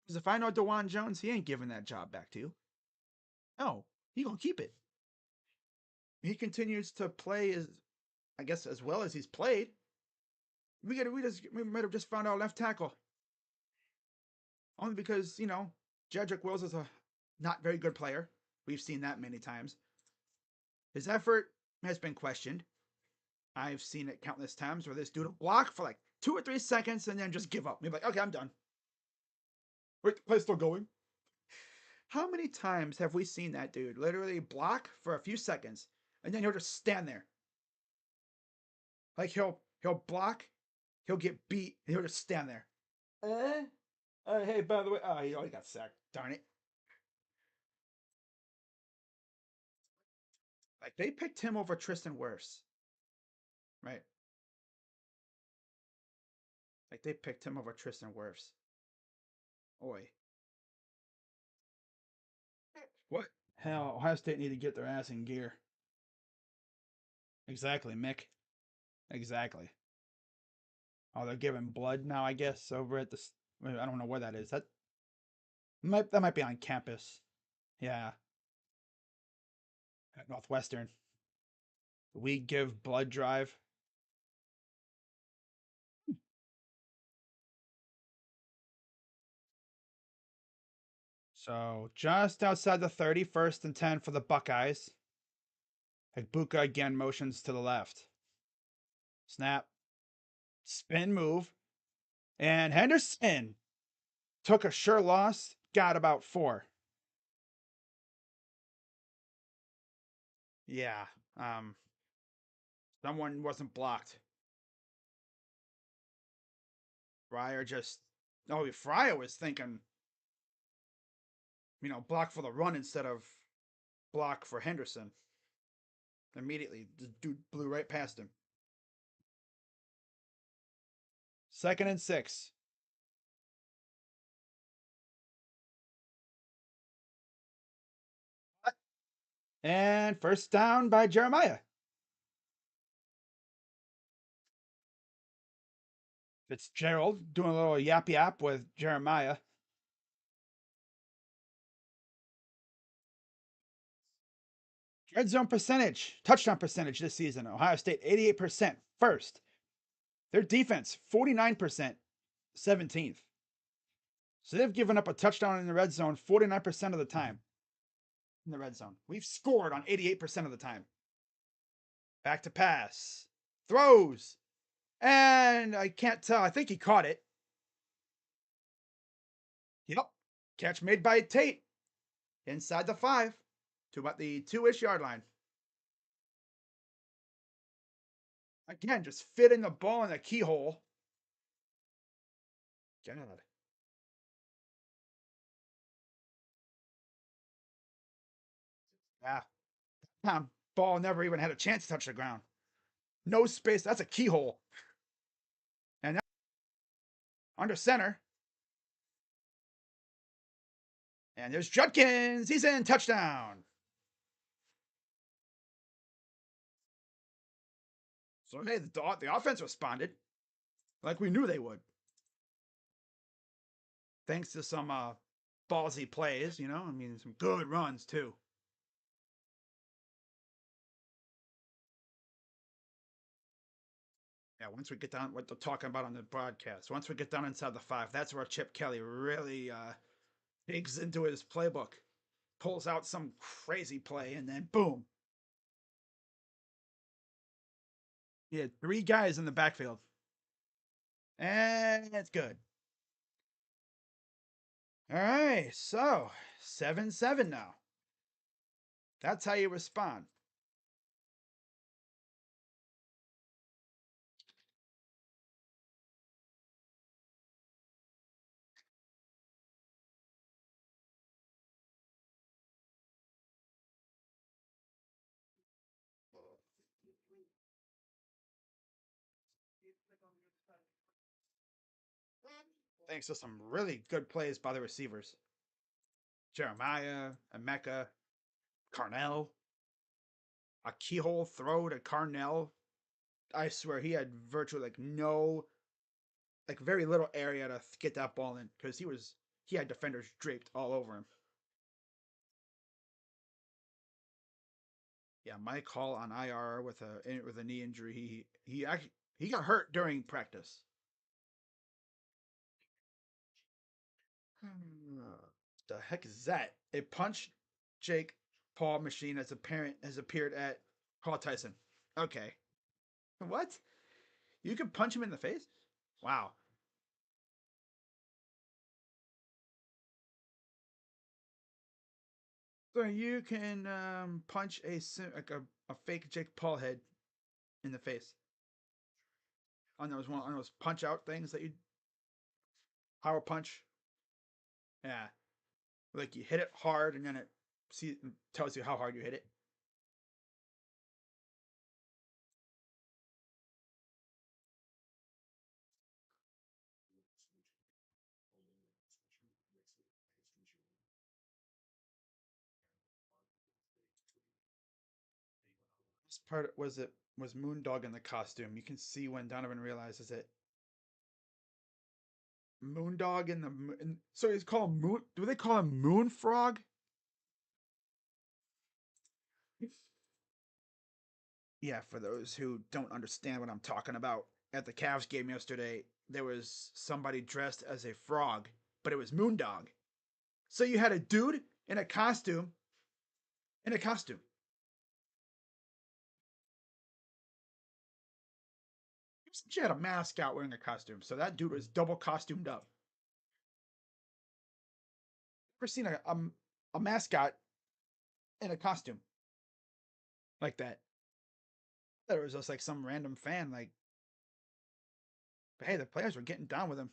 Because if I know DeJuan Jones, he ain't giving that job back to you. No, he gonna keep it. He continues to play as well as he's played. We might have just found our left tackle. Only because, Jedrick Wills is a not very good player. We've seen that many times. His effort has been questioned. I've seen it countless times where this dude will block for like 2 or 3 seconds and then just give up. Maybe like, okay, I'm done. Wait, the play's still going. How many times have we seen that dude literally block for a few seconds and then he'll just stand there? Like he'll block, he'll get beat, and he'll just stand there. Hey, by the way, he already got sacked. Darn it. Like they picked him over Tristan Wirfs. Right? Like they picked him over Tristan Wirfs. Oi. What? Hell, Ohio State need to get their ass in gear. Exactly, Mick. Exactly. Oh, they're giving blood now, I guess, over at the. I don't know where that is. That might be on campus. Yeah. At Northwestern. We give blood drive. So just outside the 30, 1st and 10 for the Buckeyes. Hagbuka again motions to the left. Snap. Spin move. And Henderson took a sure loss, got about 4. Yeah. Someone wasn't blocked. Fryer just. Oh, Fryer was thinking, block for the run instead of block for Henderson. Immediately, the dude blew right past him. 2nd and 6. And first down by Jeremiah. Fitzgerald doing a little yap yap with Jeremiah. Red zone percentage, touchdown percentage this season. Ohio State 88%, first. Their defense 49%, 17th. So they've given up a touchdown in the red zone 49% of the time. in the red zone. We've scored on 88% of the time. Back to pass. Throws. And I can't tell. I think he caught it. Yep. Catch made by Tate. Inside the 5 to about the 2-ish yard line. Again, just fitting the ball in the keyhole. God. Yeah. Ball never even had a chance to touch the ground. No space. That's a keyhole. And under center. And there's Judkins. He's in. Touchdown. So, hey, the offense responded like we knew they would. Thanks to some ballsy plays, you know? I mean, some good runs, too. Yeah, once we get down, what they're talking about on the broadcast, once we get down inside the 5, that's where Chip Kelly really digs into his playbook, pulls out some crazy play, and then boom. He had 3 guys in the backfield. And it's good. All right, so 7-7 now. That's how you respond. Thanks to some really good plays by the receivers. Jeremiah, Emeka, Carnell. A keyhole throw to Carnell. I swear he had virtually very little area to get that ball in because he had defenders draped all over him. Yeah, Mike Hall on IR with a knee injury. He got hurt during practice. The heck is that? A punch Jake Paul machine has appeared at Paul Tyson. Okay. What? You can punch him in the face? Wow. So you can punch a fake Jake Paul head in the face on those punch out things that you power punch. Yeah, like you hit it hard and then it tells you how hard you hit it. This part was Moondog in the costume. You can see when Donovan realizes it. Moondog so he's called Moon. Do they call him Moon Frog? Yeah, for those who don't understand what I'm talking about, at the Cavs game yesterday, there was somebody dressed as a frog, but it was Moondog. So you had a dude in a costume. In a costume. She had a mask out wearing a costume, so that dude was double costumed up. Ever seen a mascot in a costume like that? That was just like some random fan, like, but hey, the players were getting down with him.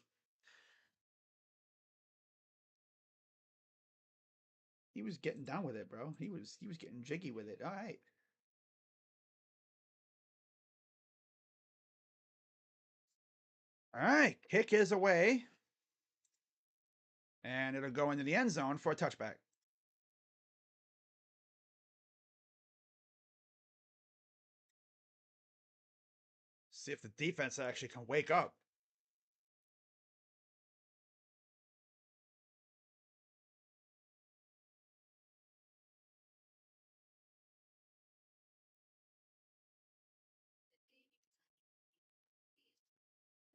He was getting down with it, bro. He was getting jiggy with it. All right. All right. Kick is away. And it'll go into the end zone for a touchback. See if the defense actually can wake up.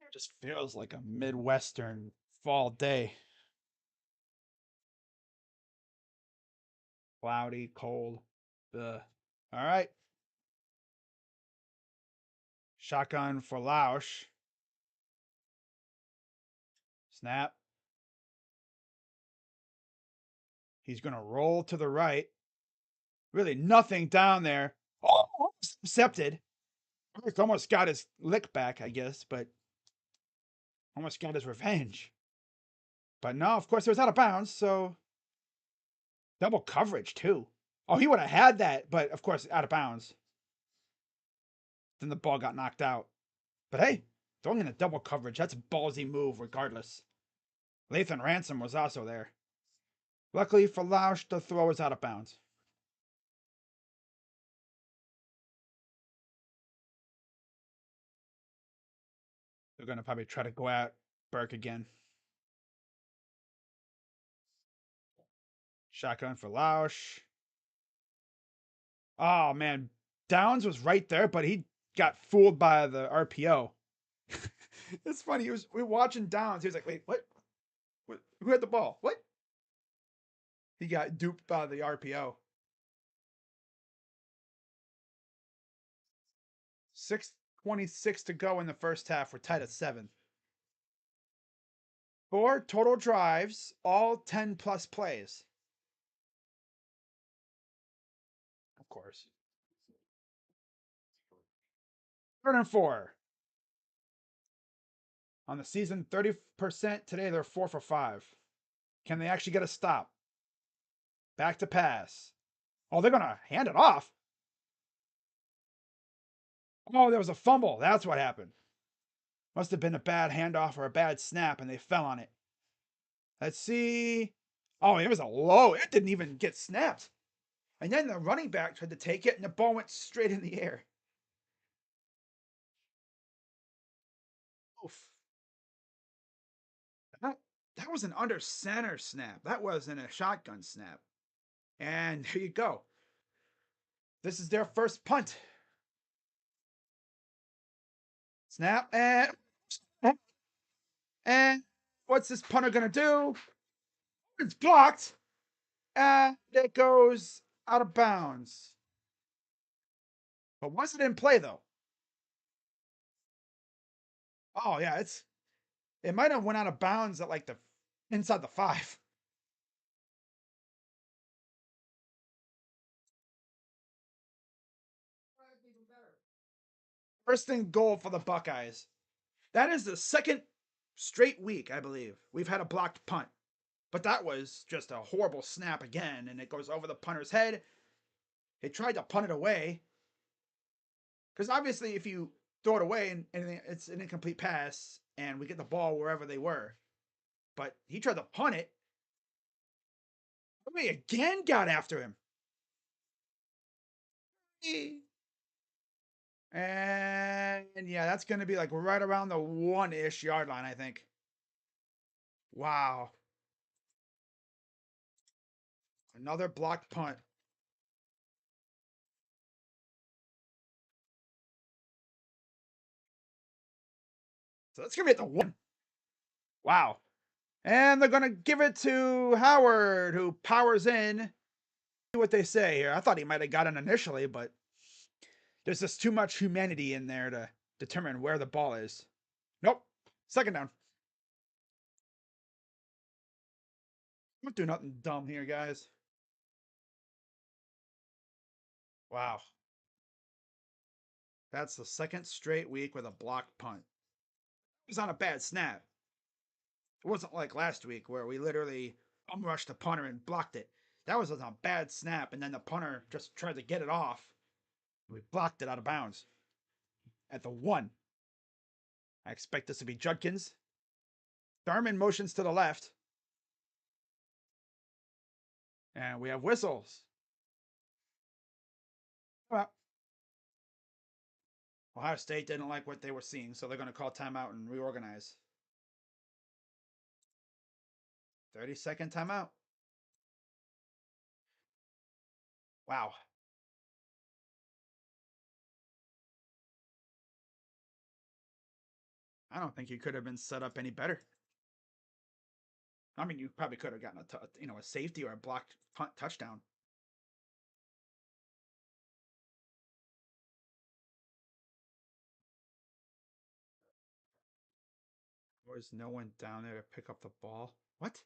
It just feels like a Midwestern fall day. Cloudy, cold. Ugh. All right. Shotgun for Lausch. Snap. He's going to roll to the right. Really nothing down there. Oh, intercepted. Almost got his lick back, I guess, but almost got his revenge. But no, of course, it was out of bounds, so double coverage, too. Oh, he would have had that, but of course, out of bounds. Then the ball got knocked out. But hey, throwing in a double coverage, that's a ballsy move regardless. Lathan Ransom was also there. Luckily for Lausch, the throw was out of bounds. They're going to probably try to go at Burke again. Shotgun for Lausch. Oh, man. Downs was right there, but he got fooled by the RPO. It's funny. We were watching Downs. He was like, wait, what? Who had the ball? What? He got duped by the RPO. 6:26 to go in the first half. We're tied at 7. 4 total drives, all 10 plus plays. Of course. 3rd and 4. On the season, 30%. Today, they're 4 for 5. Can they actually get a stop? Back to pass. Oh, they're going to hand it off. Oh, there was a fumble. That's what happened. Must have been a bad handoff or a bad snap, and they fell on it. Let's see. Oh, it was a low. It didn't even get snapped. And then the running back tried to take it, and the ball went straight in the air. Oof. That was an under center snap. That wasn't a shotgun snap. And there you go. This is their first punt. Snap and what's this punter gonna do? It's blocked. And it goes out of bounds. But was it in play though? Oh yeah, it might have went out of bounds at like the inside the 5. First and goal for the Buckeyes. That is the second straight week, I believe, we've had a blocked punt. But that was just a horrible snap again, and it goes over the punter's head. He tried to punt it away. Because obviously, if you throw it away and it's an incomplete pass, and we get the ball wherever they were. But he tried to punt it. We again got after him. And yeah, that's going to be like right around the 1-ish yard line, I think. Wow. Another blocked punt. So that's going to be at the 1. Wow. And they're going to give it to Howard, who powers in. See what they say here. I thought he might have got it initially, but there's just too much humanity in there to determine where the ball is. Nope. 2nd down. Don't do nothing dumb here, guys. Wow. That's the 2nd straight week with a blocked punt. It was on a bad snap. It wasn't like last week where we literally rushed the punter and blocked it. That was on a bad snap, and then the punter just tried to get it off. We blocked it out of bounds at the 1. I expect this to be Judkins. Thurman motions to the left. And we have whistles. Well, Ohio State didn't like what they were seeing, so they're going to call timeout and reorganize. 30-second timeout. Wow. I don't think you could have been set up any better. I mean, you probably could have gotten a safety or a blocked punt touchdown. was no one down there to pick up the ball. What? There's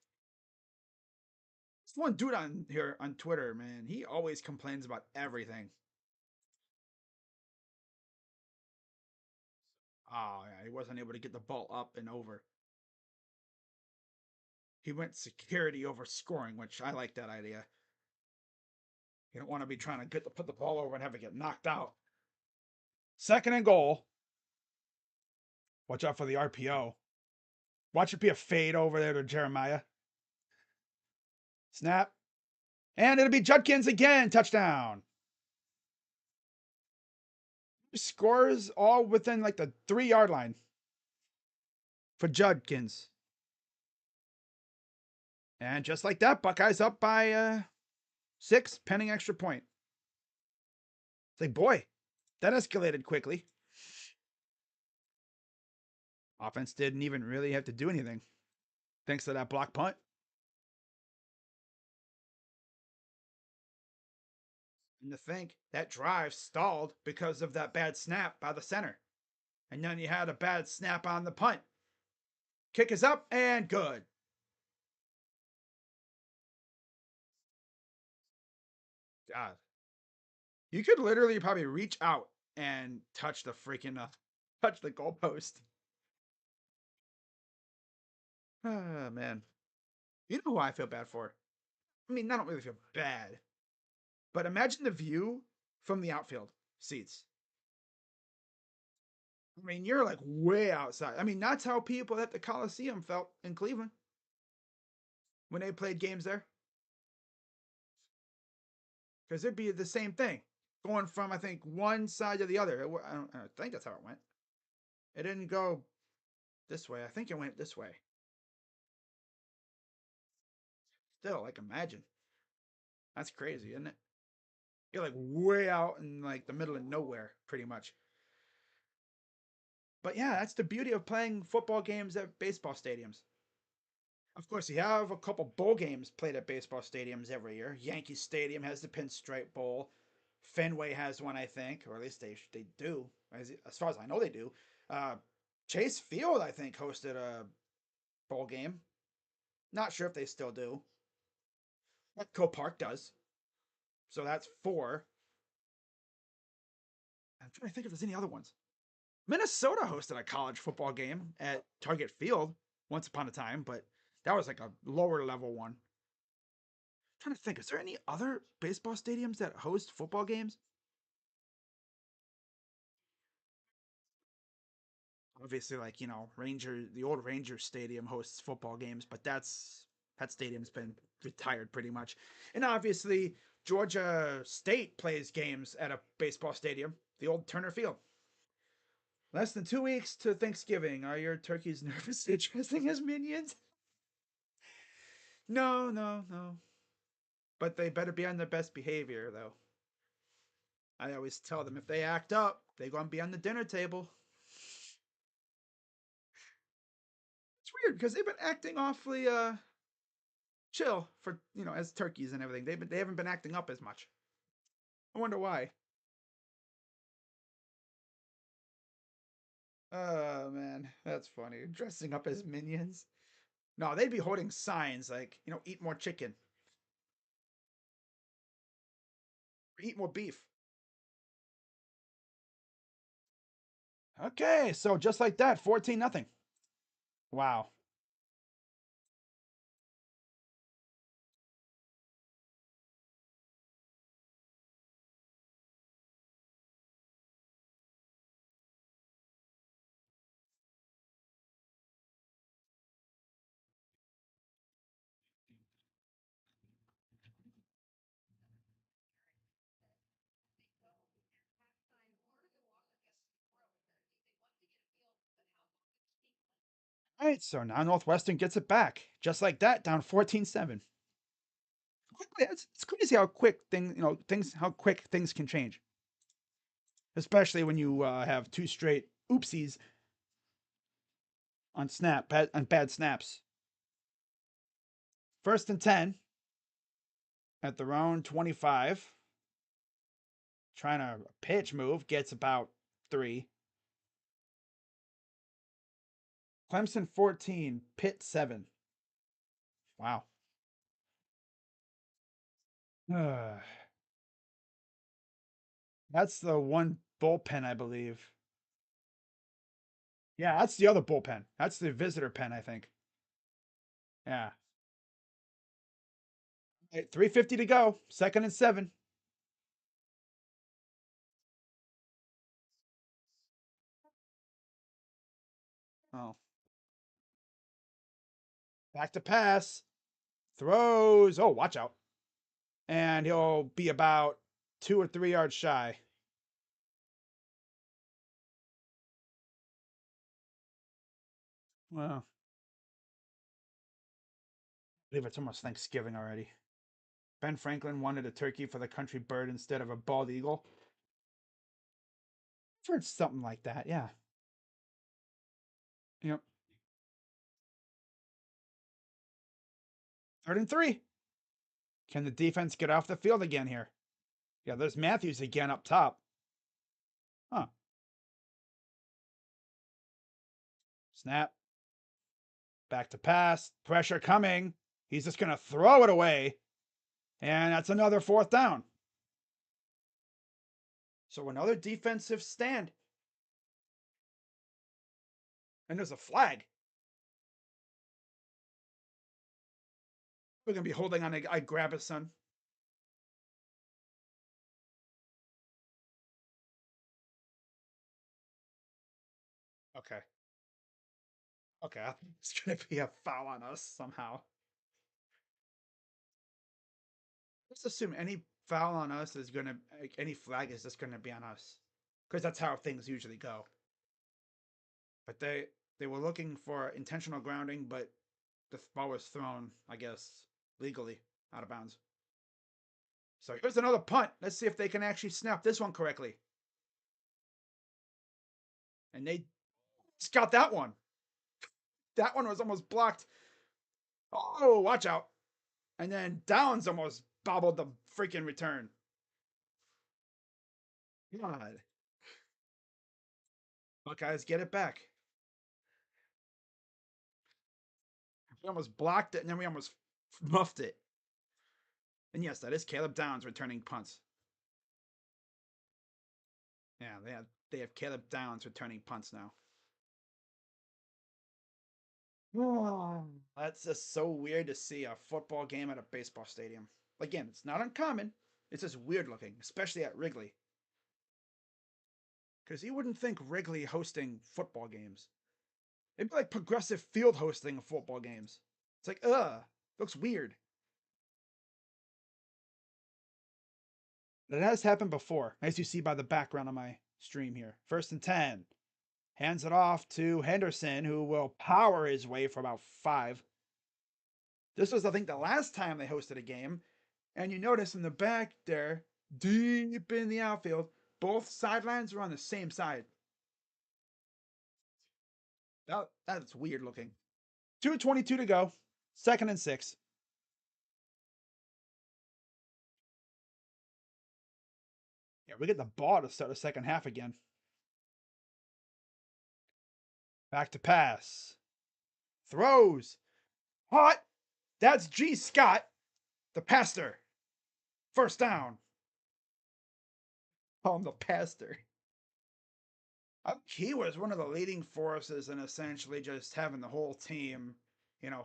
one dude on here on Twitter, man. He always complains about everything. Oh, yeah, he wasn't able to get the ball up and over. He went security over scoring, which I like that idea. You don't want to be trying to put the ball over and have it get knocked out. Second and goal. Watch out for the RPO. Watch it be a fade over there to Jeremiah. Snap. And it'll be Judkins again. Touchdown. Scores all within like the 3-yard line for Judkins. And just like that, Buckeyes up by 6, pending extra point. It's like, boy, that escalated quickly. Offense didn't even really have to do anything. Thanks to that block punt. And to think that drive stalled because of that bad snap by the center. And then you had a bad snap on the punt. Kick is up and good. God. You could literally probably reach out and touch the touch the goalpost. Oh, man. You know who I feel bad for? I mean, I don't really feel bad. But imagine the view from the outfield seats. I mean, you're like way outside. I mean, that's how people at the Coliseum felt in Cleveland when they played games there. Because it'd be the same thing. Going from, I think, one side to the other. I don't think that's how it went. It didn't go this way. I think it went this way. Still, like, imagine. That's crazy, isn't it? You're like way out in like the middle of nowhere, pretty much. But yeah, that's the beauty of playing football games at baseball stadiums. Of course, you have a couple bowl games played at baseball stadiums every year. Yankee Stadium has the Pinstripe Bowl. Fenway has one, I think, or at least they do. As far as I know, they do. Uh, Chase Field, I think, hosted a bowl game. Not sure if they still do. Petco Park does. So that's 4. I'm trying to think if there's any other ones. Minnesota hosted a college football game at Target Field once upon a time, but that was like a lower level one. I'm trying to think, is there any other baseball stadiums that host football games? Obviously, like, the old Ranger Stadium hosts football games, but that stadium's been retired pretty much. And obviously, Georgia State plays games at a baseball stadium, the old Turner Field. Less than 2 weeks to Thanksgiving. Are your turkeys nervous dressing as minions? No, no, no. But they better be on their best behavior, though. I always tell them if they act up, they're going to be on the dinner table. It's weird because they've been acting awfully chill for, as turkeys and everything. They haven't been acting up as much. I wonder why. Oh man, that's funny. Dressing up as minions. No, they'd be holding signs like, eat more chicken. Or eat more beef. Okay, so just like that, 14-0. Wow. All right, so now Northwestern gets it back. Just like that, down 14-7. Quickly, it's crazy how quick how quick things can change. Especially when you have 2 straight oopsies on bad snaps. 1st and 10 at their own 25. Trying to pitch move, gets about 3. Clemson 14, Pitt 7. Wow. That's the one bullpen, I believe. Yeah, that's the other bullpen. That's the visitor pen, I think. Yeah. 350 to go. Second and 7. Oh. Back to pass. Throws. Oh, watch out. And he'll be about 2 or 3 yards shy. Well, I believe it's almost Thanksgiving already. Ben Franklin wanted a turkey for the country bird instead of a bald eagle. I've heard something like that, yeah. Yep. 3rd and 3. Can the defense get off the field again here? Yeah, there's Matthews again up top. Huh. Snap. Back to pass. Pressure coming. He's just going to throw it away. And that's another 4th down. So another defensive stand. And there's a flag. We're going to be holding on. I grab it, son. Okay. Okay. I think it's going to be a foul on us somehow. Let's assume any foul on us is going to, any flag is just going to be on us. Because that's how things usually go. But they were looking for intentional grounding, but the ball was thrown, I guess, legally out of bounds. So here's another punt. Let's see if they can actually snap this one correctly. And they just got that one. That one was almost blocked. Oh, watch out. And then Downs almost bobbled the freaking return. God. Buckeyes get it back. We almost blocked it and then we almost muffed it. And yes, that is Caleb Downs returning punts. Yeah, they have Caleb Downs returning punts now. Oh, that's just so weird to see a football game at a baseball stadium. Again, it's not uncommon. It's just weird looking, especially at Wrigley. Because you wouldn't think Wrigley hosting football games. It'd be like Progressive Field hosting football games. It's like, looks weird. That has happened before, as you see by the background of my stream here. 1st and 10. Hands it off to Henderson, who will power his way for about 5. This was, I think, the last time they hosted a game. And you notice in the back there, deep in the outfield, both sidelines are on the same side. That's weird looking. 2:22 to go. 2nd and 6. Yeah, we get the ball to start the second half again. Back to pass. Throws. Hot. That's G. Scott, the pastor. 1st down. Call him the pastor. I think he was one of the leading forces in essentially just having the whole team,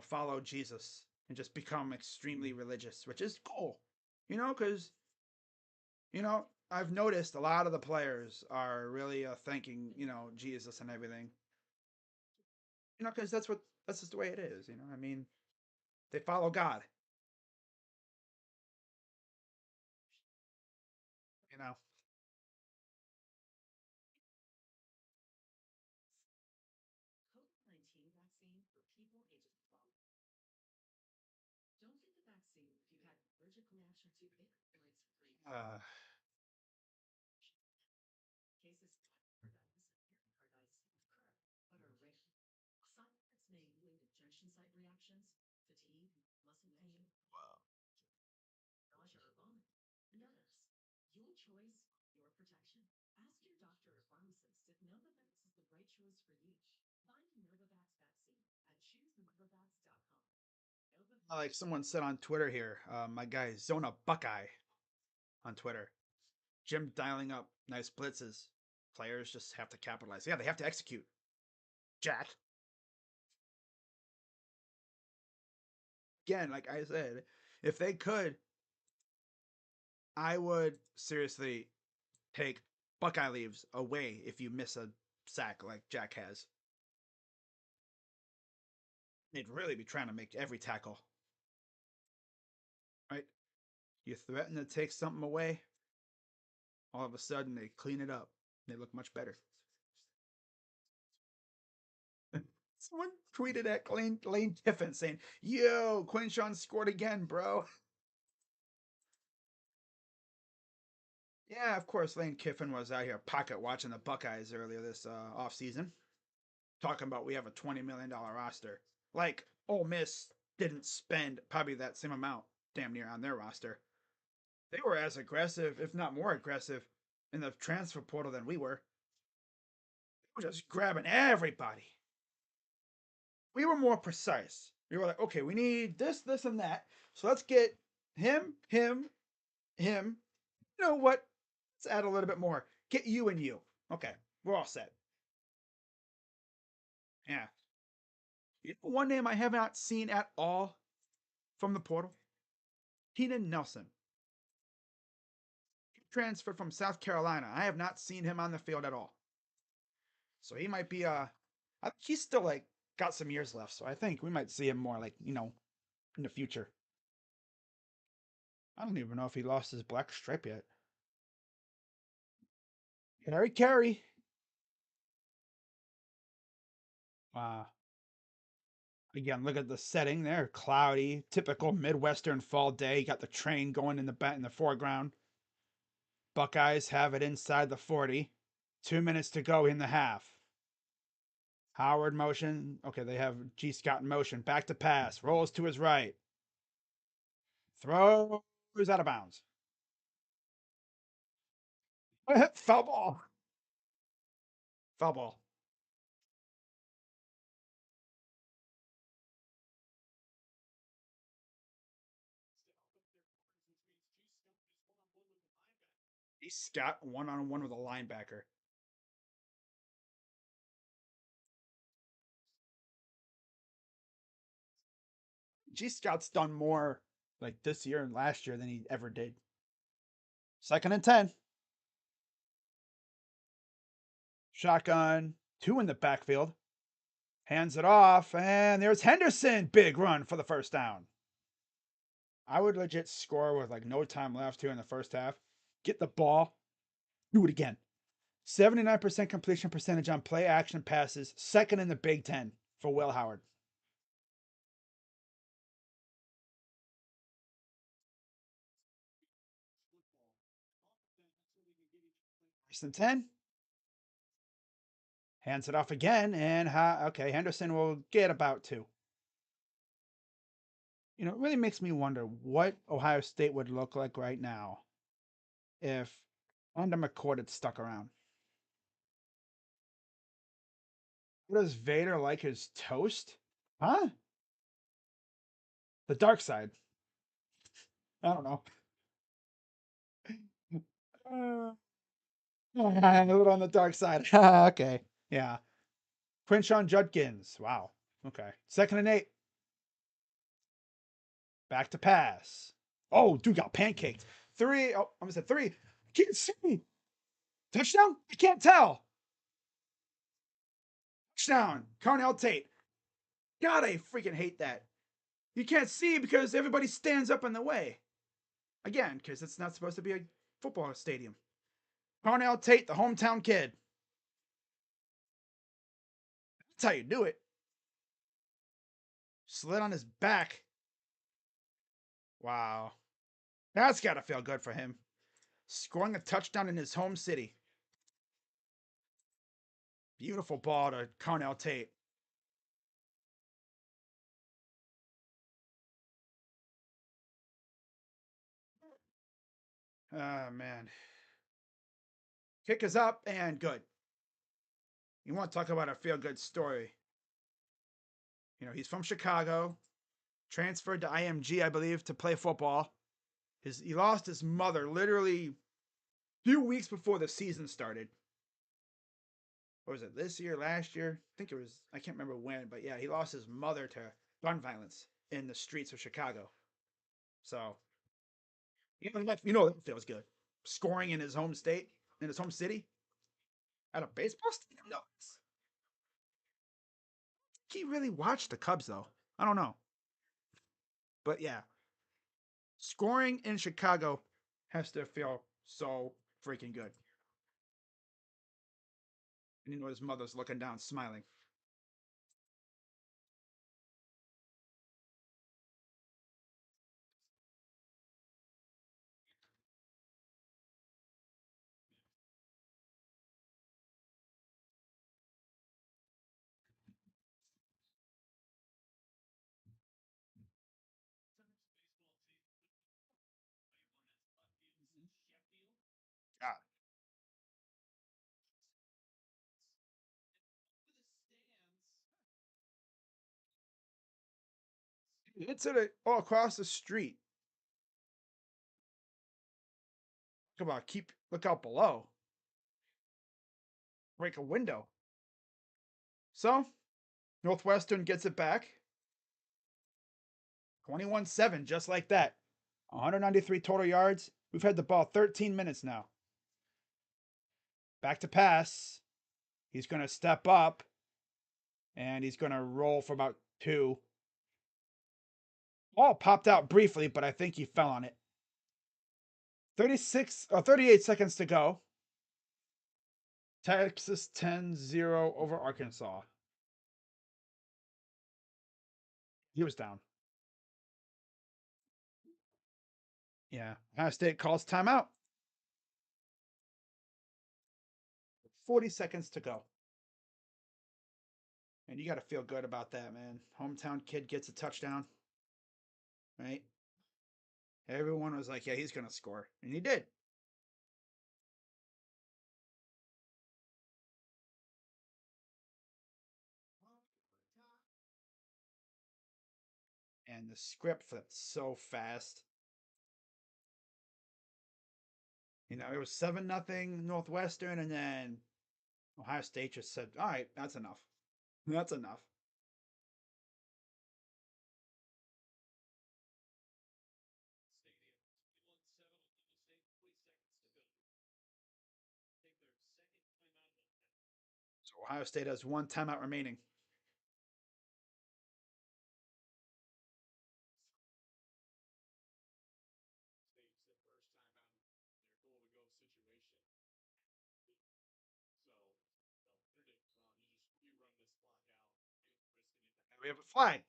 follow Jesus and just become extremely religious, which is cool, because, I've noticed a lot of the players are really thanking, Jesus and everything, because that's just the way it is, I mean, they follow God, you know. Uh, Like someone said on Twitter here, my guy Zona Buckeye on Twitter. Jim dialing up nice blitzes. Players just have to capitalize. Yeah, they have to execute. Jack. Again, like I said, if they could, I would seriously take Buckeye leaves away if you miss a sack like Jack has. They'd really be trying to make every tackle. Right? You threaten to take something away, all of a sudden they clean it up. They look much better. Someone tweeted at Lane Kiffin saying, "Yo, Quinshawn scored again, bro." Yeah, of course, Lane Kiffin was out here pocket watching the Buckeyes earlier this offseason, talking about we have a $20 million roster. Like, Ole Miss didn't spend probably that same amount damn near on their roster. They were as aggressive, if not more aggressive, in the transfer portal than we were. They were just grabbing everybody. We were more precise. We were like, okay, we need this, this, and that. So let's get him. You know what? Let's add a little bit more. Get you and you. Okay, we're all set. Yeah. One name I have not seen at all from the portal, Keenan Nelson. He transferred from South Carolina. I have not seen him on the field at all. So he might be he's still like got some years left. So I think we might see him more like, in the future. I don't even know if he lost his black stripe yet. Carry. Wow. Again, look at the setting there. Cloudy, typical Midwestern fall day. You got the train going in the foreground. Buckeyes have it inside the 40. 2 minutes to go in the half. Howard motion. Okay, they have G. Scott in motion. Back to pass. Rolls to his right. Throws out of bounds. Foul ball. Foul ball. G. Scott one-on-one with a linebacker. G. Scott's done more like this year and last year than he ever did. 2nd and 10. Shotgun. 2 in the backfield. Hands it off, and there's Henderson. Big run for the first down. I would legit score with like no time left here in the first half. Get the ball. Do it again. 79% completion percentage on play action passes. Second in the Big Ten for Will Howard. 1st and 10. Hands it off again, and okay, Henderson will get about 2. It really makes me wonder what Ohio State would look like right now if Under McCord had stuck around. Does Vader like his toast? Huh? The dark side. I don't know. A little on the dark side. Okay. Yeah. Quinshawn Judkins. Wow. Okay. 2nd and 8. Back to pass. Oh, dude got pancaked. 3. Oh, I almost said 3. Can't see. Touchdown? I can't tell. Touchdown. Carnell Tate. God, I freaking hate that. You can't see because everybody stands up in the way. Again, because it's not supposed to be a football stadium. Carnell Tate, the hometown kid. That's how you do it. Slid on his back. Wow. That's got to feel good for him. Scoring a touchdown in his home city. Beautiful ball to Carnell Tate. Oh, man. Kick is up and good. You want to talk about a feel good story? He's from Chicago, transferred to IMG, I believe, to play football. He lost his mother literally a few weeks before the season started. Or was it this year, last year? I think it was, I can't remember when, but yeah, he lost his mother to gun violence in the streets of Chicago. So, that feels good. Scoring in his home state, in his home city, at a baseball stadium? No. He really watched the Cubs, though. I don't know. But yeah, scoring in Chicago has to feel so freaking good. And his mother's looking down, smiling. God. It's at all across the street. Look out below. Break a window. So, Northwestern gets it back. 21-7, just like that. 193 total yards. We've had the ball 13 minutes now. Back to pass. He's going to step up. And he's going to roll for about 2. Ball popped out briefly, but I think he fell on it. 38 seconds to go. Texas 10-0 over Arkansas. He was down. Yeah. Ohio State calls timeout. 40 seconds to go. And you got to feel good about that, man. Hometown kid gets a touchdown. Right? Everyone was like, yeah, he's going to score. And he did. And the script flipped so fast. It was 7-0 Northwestern, and then Ohio State just said, all right, that's enough. That's enough. So Ohio State has 1 timeout remaining. We have a flag.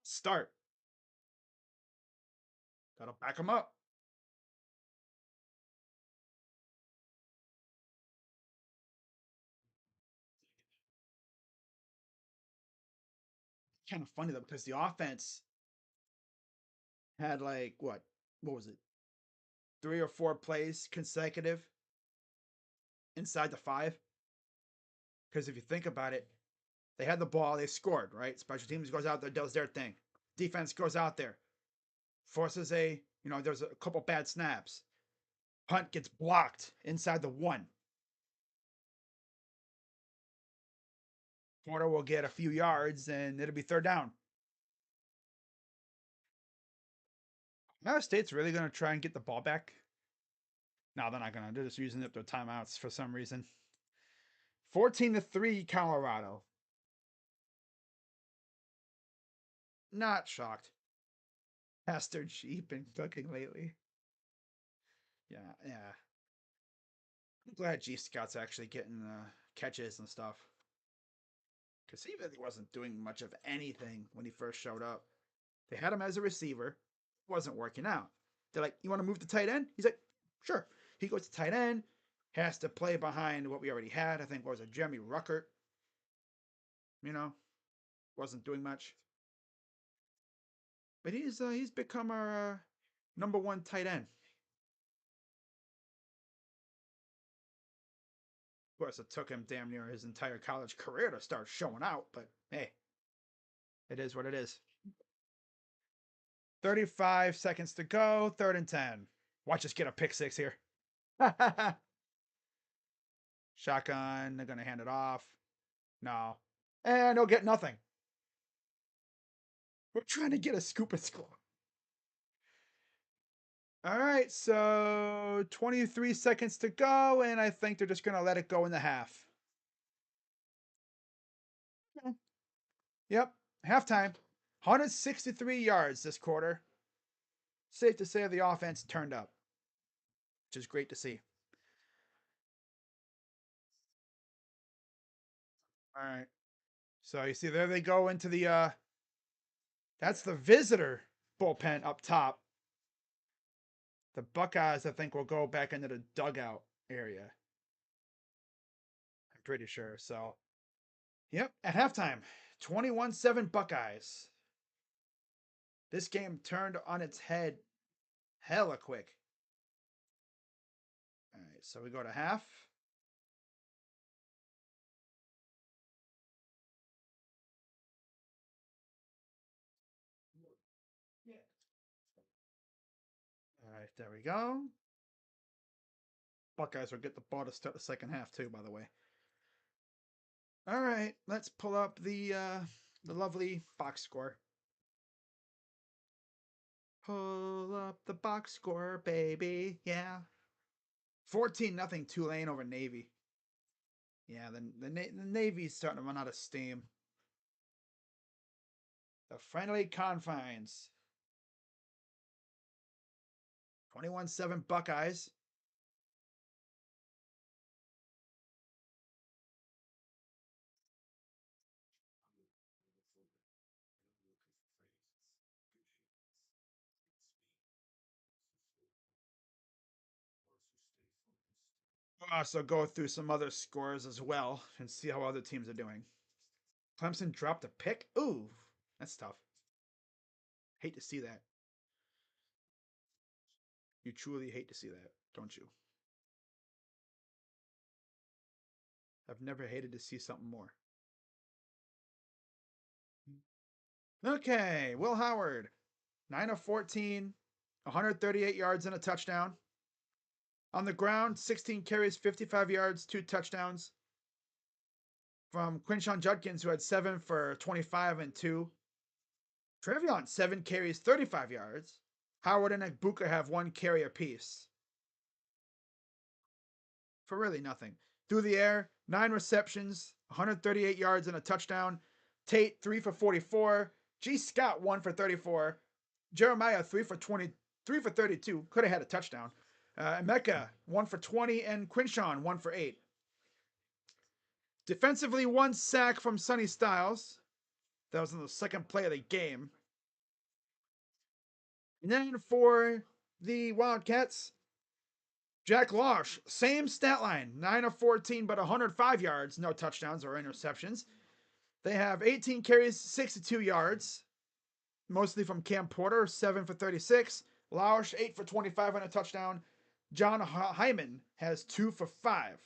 Start. That'll back them up. Kind of funny though, because the offense had like what was it? 3 or 4 plays consecutive inside the 5. Because if you think about it, they had the ball, they scored, right? Special teams goes out there, does their thing. Defense goes out there, forces there's a couple bad snaps. Punt gets blocked inside the 1. Florida will get a few yards and it'll be 3rd down. Ohio State's really going to try and get the ball back. No, they're not going to. They're just using up their timeouts for some reason. 14-3 Colorado. Not shocked. Pastor G been cooking lately. Yeah. I'm glad G Scott's actually getting catches and stuff. Because he really wasn't doing much of anything when he first showed up. They had him as a receiver. Wasn't working out. They're like, you want to move to tight end? He's like, sure. He goes to tight end. Has to play behind what we already had. I think was a Jeremy Ruckert. Wasn't doing much. But he's become our number 1 tight end. Of course, it took him damn near his entire college career to start showing out, but hey. It is what it is. 35 seconds to go. 3rd and 10. Watch us get a pick six here. Shotgun. They're going to hand it off. No. And they'll get nothing. We're trying to get a scoop of score. All right, so 23 seconds to go, and I think they're just going to let it go in the half. Yep, halftime. 163 yards this quarter. Safe to say the offense turned up, which is great to see. All right. So you see there they go into the that's the visitor bullpen up top. The Buckeyes, I think, will go back into the dugout area. I'm pretty sure. So, yep, at halftime, 21-7 Buckeyes. This game turned on its head hella quick. All right, so we go to half. All right, there we go. Buckeyes will get the ball to start the second half too, by the way. All right, let's pull up the lovely box score. Pull up the box score, baby. Yeah. 14-0 Tulane over Navy. Yeah, the Navy's starting to run out of steam. The friendly confines. 21-7 Buckeyes. We'll also go through some other scores as well and see how other teams are doing. Clemson dropped a pick. Ooh, that's tough. Hate to see that. You truly hate to see that, don't you? I've never hated to see something more. Okay, Will Howard, 9 of 14, 138 yards and a touchdown. On the ground, 16 carries, 55 yards, 2 touchdowns. From Quinshon Judkins, who had 7 for 25 and 2. Trevion, 7 carries, 35 yards. Howard and Egbuka have 1 carry apiece. For really nothing. Through the air, 9 receptions, 138 yards and a touchdown. Tate, 3 for 44. G. Scott, 1 for 34. Jeremiah, 3 for 20, 3 for 32. Could have had a touchdown. Emeka, 1 for 20. And Quinshon, 1 for 8. Defensively, 1 sack from Sonny Styles. That was in the second play of the game. And then for the Wildcats, Jack Losh, same stat line, 9 of 14, but 105 yards, no touchdowns or interceptions. They have 18 carries, 62 yards, mostly from Cam Porter, 7 for 36. Losh, 8 for 25 and a touchdown. John Hyman has 2 for 5.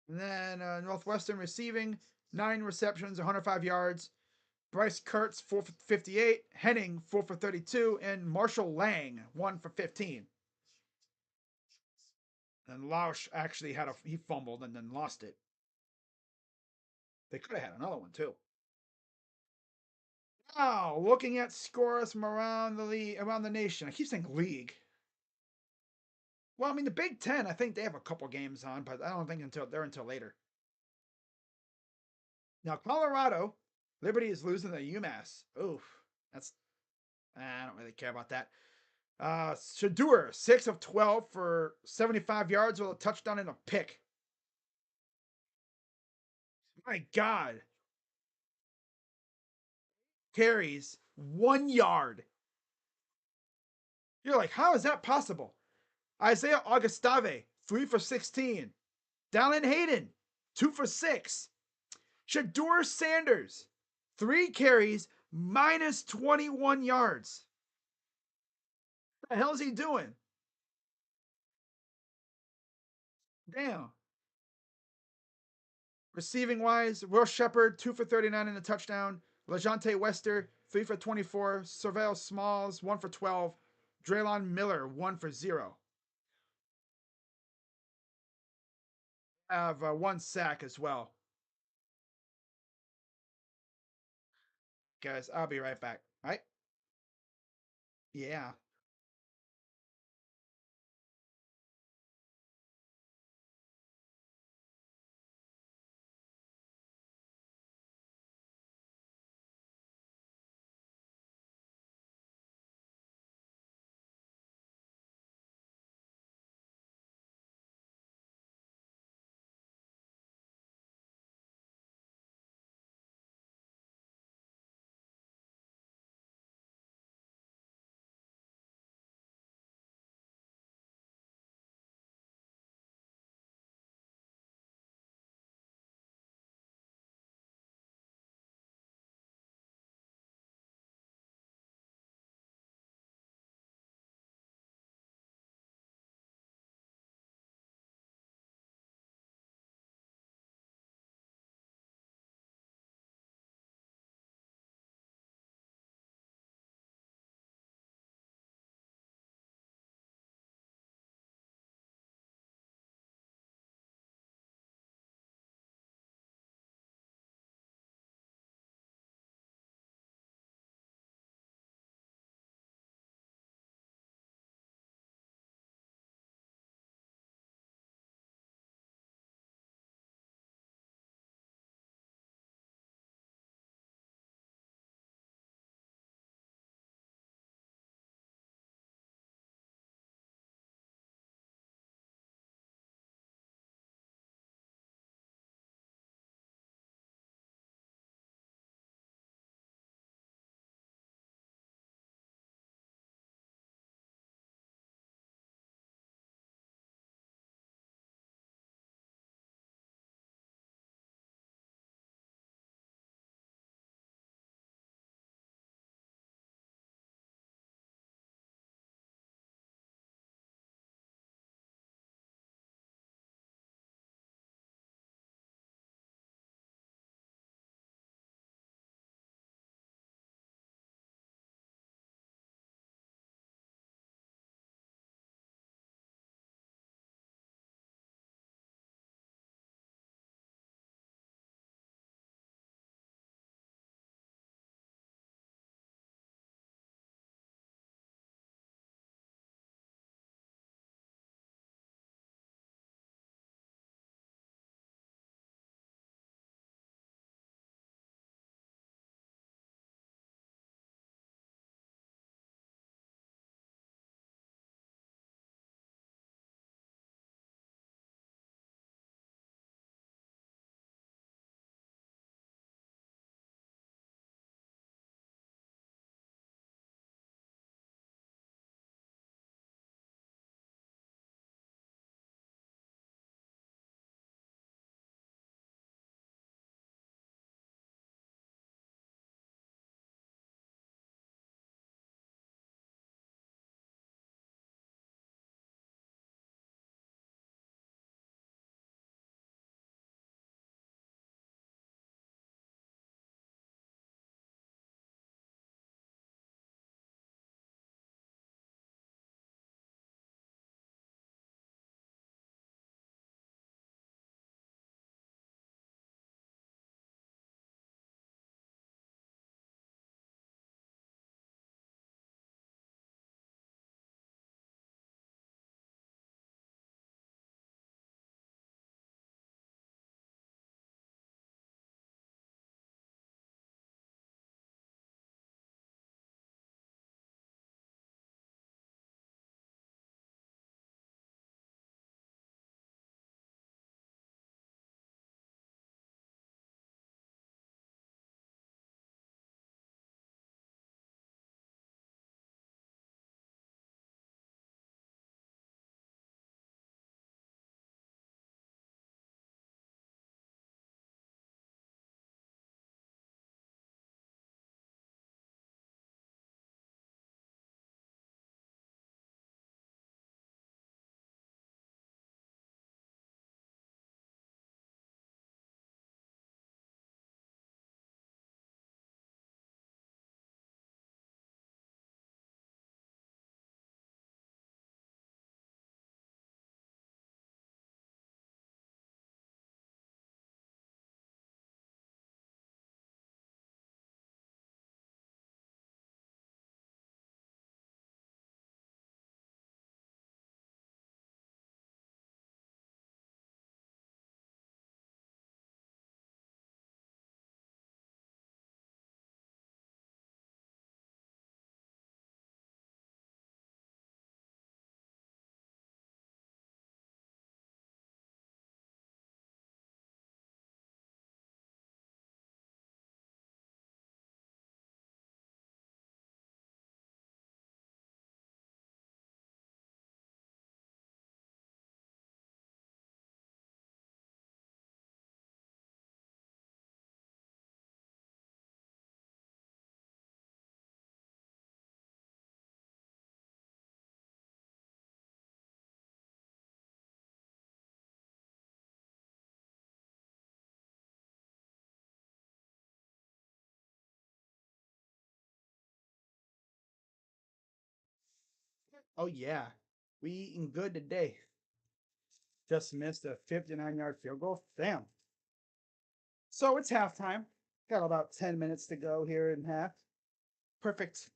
And then Northwestern receiving, 9 receptions, 105 yards. Bryce Kurtz, 4 for 58. Henning, 4 for 32. And Marshall Lang, 1 for 15. And Lausch actually he fumbled and then lost it. They could have had another one too. Now, looking at scores from around the nation. I keep saying league. Well, I mean the Big Ten. I think they have a couple games on, but I don't think until later. Now, Colorado, Liberty is losing to UMass. Oof, I don't really care about that. Shadur, 6 of 12 for 75 yards with a touchdown and a pick. My God. Carries 1 yard. You're like, how is that possible? Isaiah Augustave, 3 for 16. Dallin Hayden, 2 for 6. Shadur Sanders, 3 carries, minus 21 yards. What the hell is he doing? Damn. Receiving wise, Will Shepard 2 for 39 in a touchdown. LeJontay Wester 3 for 24. Surveil Smalls 1 for 12. Draylon Miller 1 for 0. Have one sack as well. Guys, I'll be right back. All right? Yeah. Oh yeah, we eating good today. Just missed a 59-yard field goal. Damn. So it's halftime. Got about 10 minutes to go here in half. Perfect.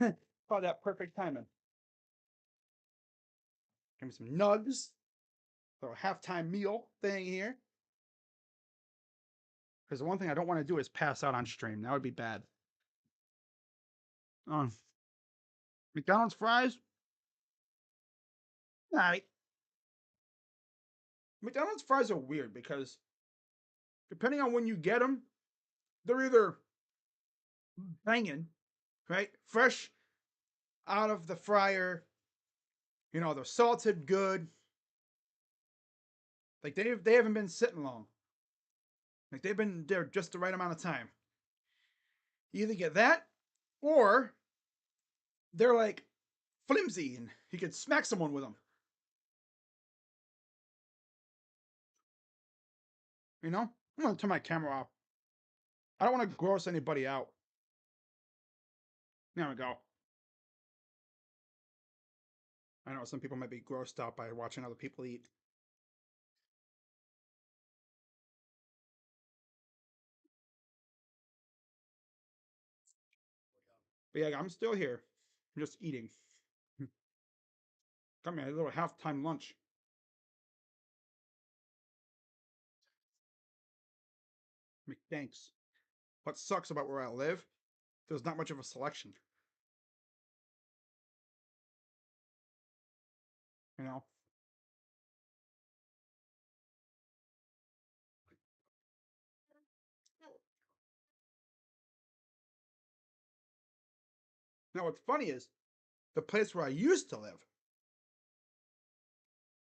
Call that perfect timing. Give me some nugs. Little halftime meal thing here. Because the one thing I don't want to do is pass out on stream. That would be bad. McDonald's fries. Nah, McDonald's fries are weird because depending on when you get them, they're either banging, right? Fresh out of the fryer, they're salted good. Like they haven't been sitting long. Like they've been there just the right amount of time. You either get that, or they're like flimsy and you could smack someone with them. I'm gonna turn my camera off. I don't want to gross anybody out. There we go. I know some people might be grossed out by watching other people eat. But yeah, I'm still here. I'm just eating. Got me a little halftime lunch. Thanks. What sucks about where I live, there's not much of a selection. You know? Now, what's funny is the place where I used to live,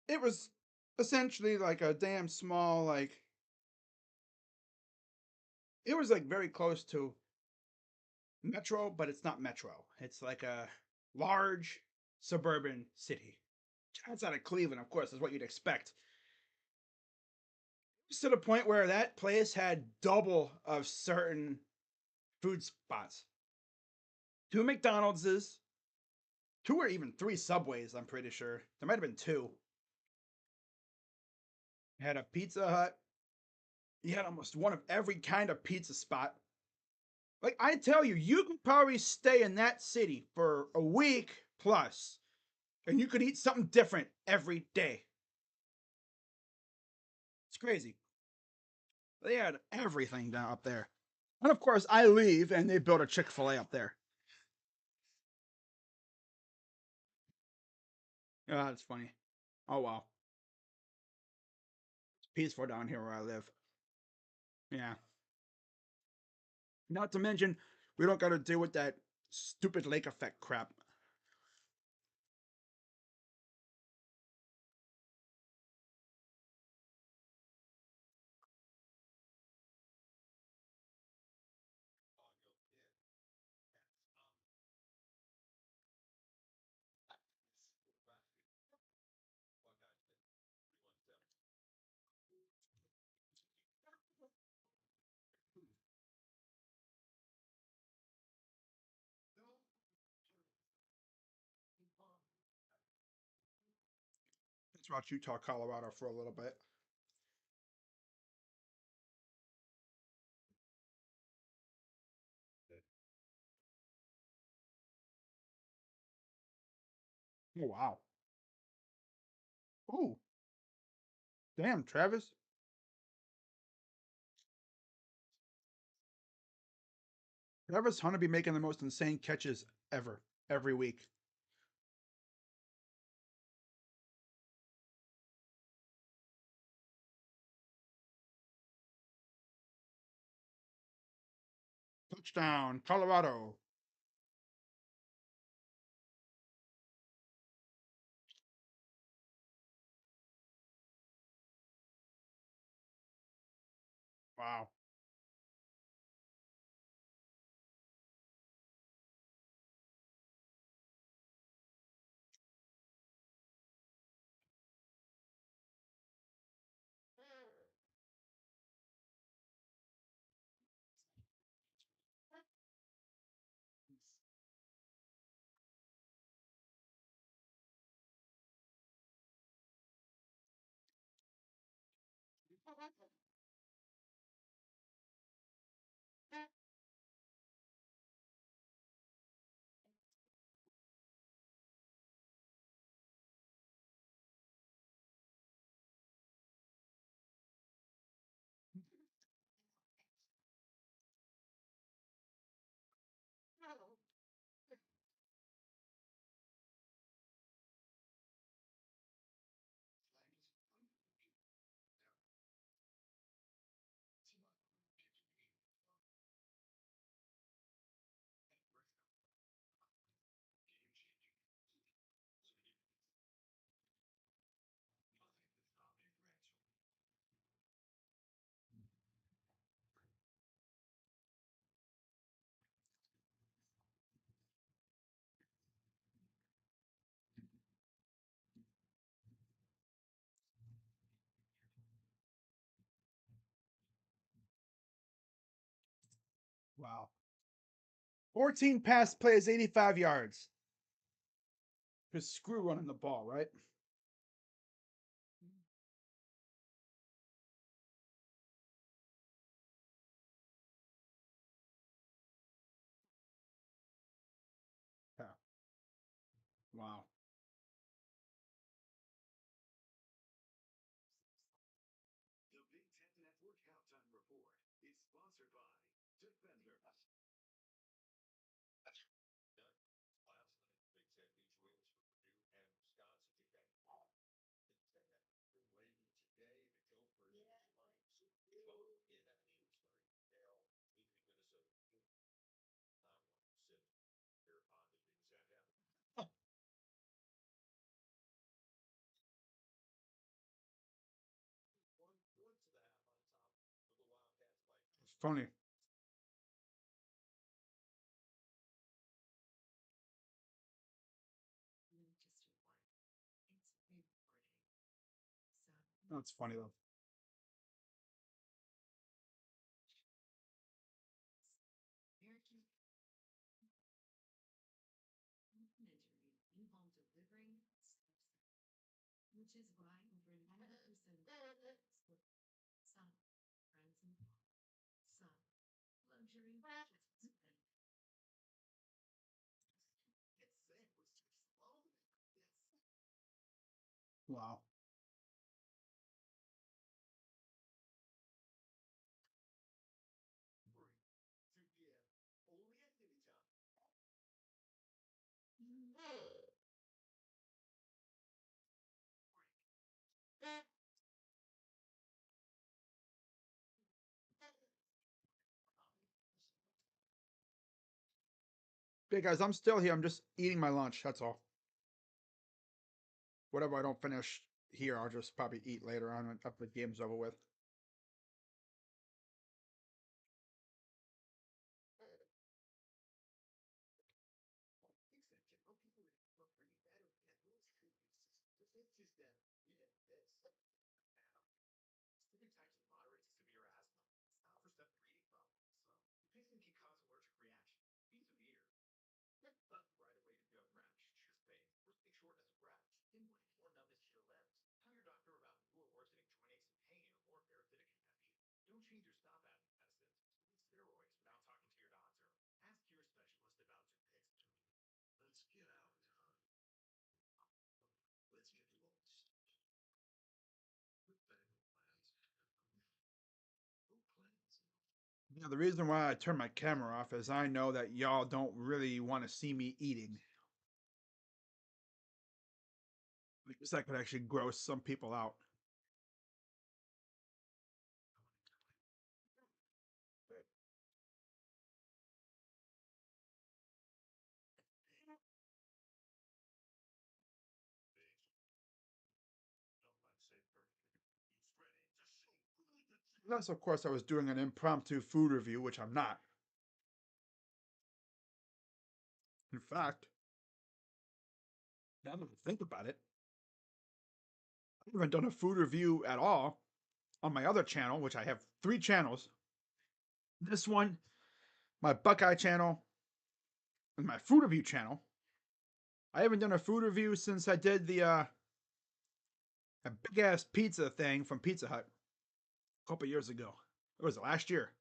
it was essentially like a damn small, it was like very close to Metro, but it's not Metro. It's like a large suburban city. Outside of Cleveland, of course, is what you'd expect. It's to the point where that place had double of certain food spots. Two McDonald's's, two or even three Subways, I'm pretty sure. There might have been two. You had a Pizza Hut. You had almost one of every kind of pizza spot. Like I tell you, you could probably stay in that city for a week plus, and you could eat something different every day. It's crazy. They had everything down up there. And of course, I leave and they built a Chick-fil-A up there. Oh, that's funny. Oh, wow. It's peaceful down here where I live. Yeah. Not to mention, we don't got to deal with that stupid lake effect crap. Let's watch Utah, Colorado for a little bit. Oh, wow. Oh, damn, Travis. Travis Hunter be making the most insane catches ever, every week. Touchdown, Colorado. Wow. Wow. 14 pass plays, 85 yards. Just screw running the ball, right? Yeah. Wow. It's funny. That's funny though. Wow. Hey guys, I'm still here. I'm just eating my lunch. That's all. Whatever I don't finish here, I'll just probably eat later on after the game's over with. The reason why I turn my camera off is I know that y'all don't really want to see me eating. Because that could actually gross some people out. Unless, of course, I was doing an impromptu food review, which I'm not. In fact, now that I think about it, I haven't done a food review at all on my other channel, which I have 3 channels. This one, my Buckeye channel, and my food review channel. I haven't done a food review since I did the a big ass pizza thing from Pizza Hut. couple years ago. It was last year.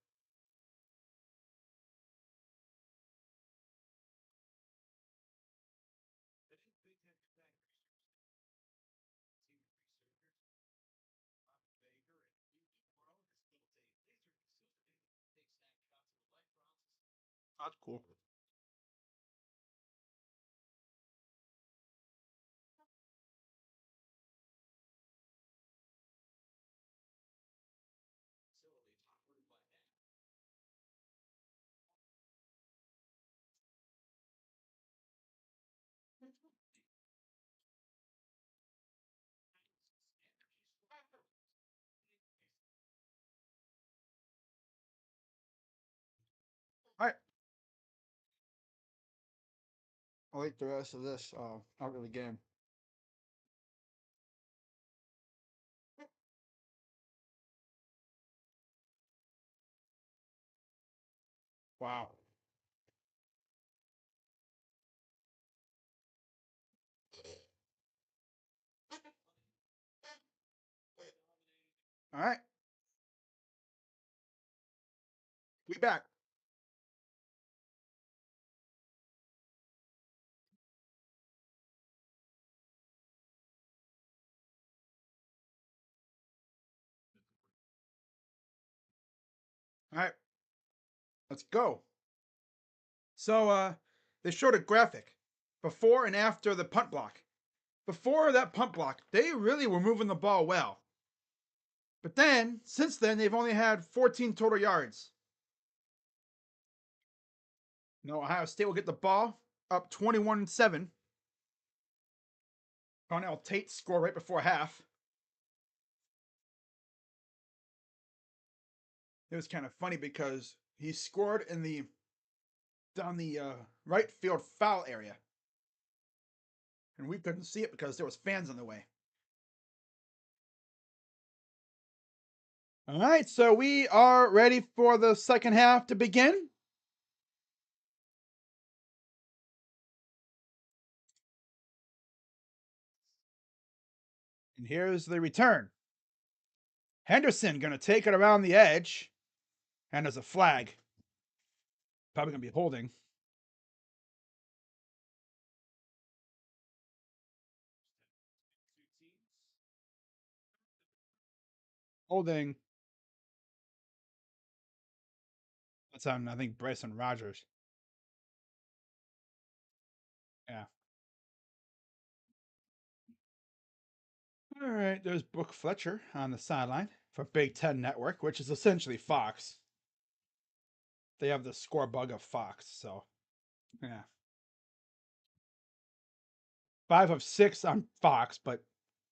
That's cool. All right. I'll eat the rest of this out of the game. Wow. All right. We back. All right. Let's go. So they showed a graphic before and after the punt block. Before that punt block, they really were moving the ball well. But then, since then, they've only had 14 total yards. No, Ohio State will get the ball up 21-7. Connell Tate scored right before half. It was kind of funny because he scored down the right field foul area, and we couldn't see it because there was fans in the way. All right, so we are ready for the second half to begin. And here's the return. Henderson going to take it around the edge, and there's a flag. Probably going to be holding. Holding. That's on, I think, Bryson Rogers. Yeah. All right, there's Brooke Fletcher on the sideline for Big Ten Network, which is essentially Fox. They have the score bug of Fox, so yeah. 5 of 6 on Fox, but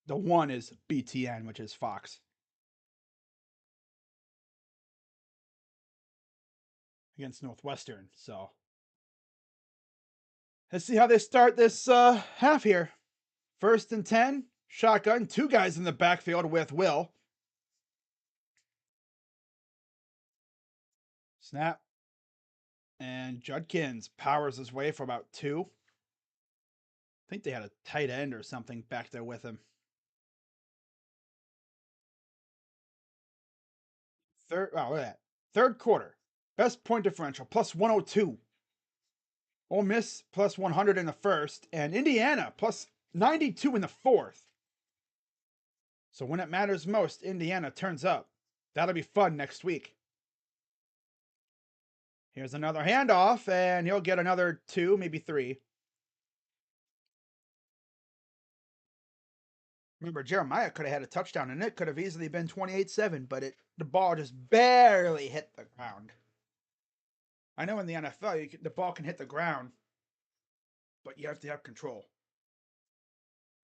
the one is BTN, which is Fox. Against Northwestern, so let's see how they start this half here. 1st and 10, shotgun, 2 guys in the backfield with Will. Snap. And Judkins powers his way for about 2. I think they had a tight end or something back there with him. Look at that. 3rd quarter. Best point differential, plus 102. Ole Miss plus 100 in the 1st, and Indiana plus 92 in the 4th. So when it matters most, Indiana turns up. That'll be fun next week. Here's another handoff, and he'll get another 2, maybe 3. Remember, Jeremiah could have had a touchdown, and it could have easily been 28-7, but the ball just barely hit the ground. I know in the NFL, the ball can hit the ground, but you have to have control.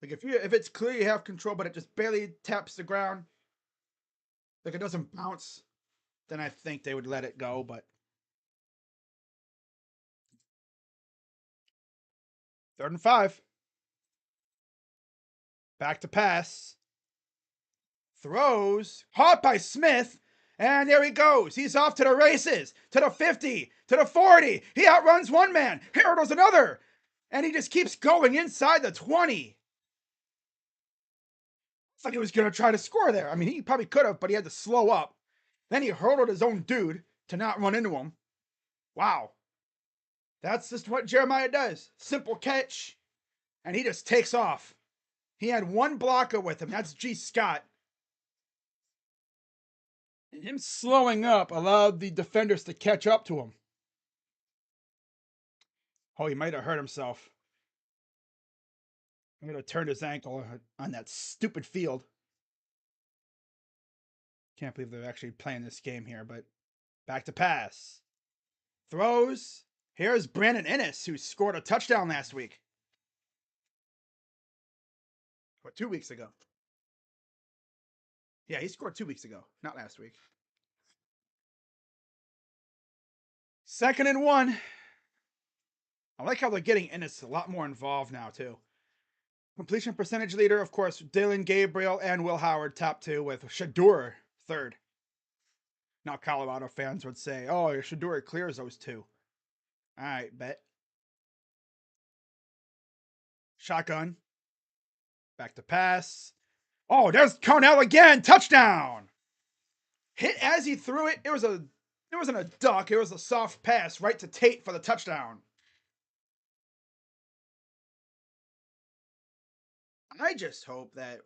Like if it's clear you have control, but it just barely taps the ground, like it doesn't bounce, then I think they would let it go. But 3rd and 5. Back to pass. Throws. Caught by Smith. And there he goes. He's off to the races. To the 50. To the 40. He outruns one man. Here goes another. And he just keeps going inside the 20. It's like he was going to try to score there. I mean, he probably could have, but he had to slow up. Then he hurdled his own dude to not run into him. Wow. That's just what Jeremiah does. Simple catch, and he just takes off. He had one blocker with him. That's G. Scott. And him slowing up allowed the defenders to catch up to him. Oh, he might have hurt himself. He might have turned his ankle on that stupid field. Can't believe they're actually playing this game here, but back to pass. Throws. Here's Brandon Ennis, who scored a touchdown last week. Or 2 weeks ago. Yeah, he scored 2 weeks ago, not last week. 2nd and 1. I like how they're getting Ennis a lot more involved now, too. Completion percentage leader, of course, Dylan Gabriel and Will Howard, top 2, with Shadur, 3rd. Now Colorado fans would say, oh, Shadur clears those 2. All right, bet. Shotgun. Back to pass. Oh, there's Carnell again. Touchdown. Hit as he threw it. It wasn't a duck. It was a soft pass right to Tate for the touchdown. I just hope that,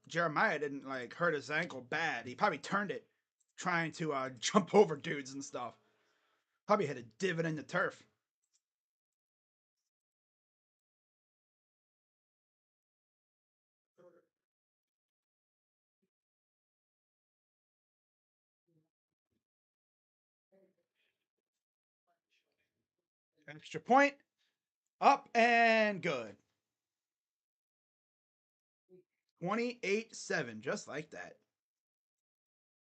Jeremiah didn't hurt his ankle bad. He probably turned it trying to jump over dudes and stuff. Probably hit a divot in the turf. Extra point. Up and good. 28-7, just like that.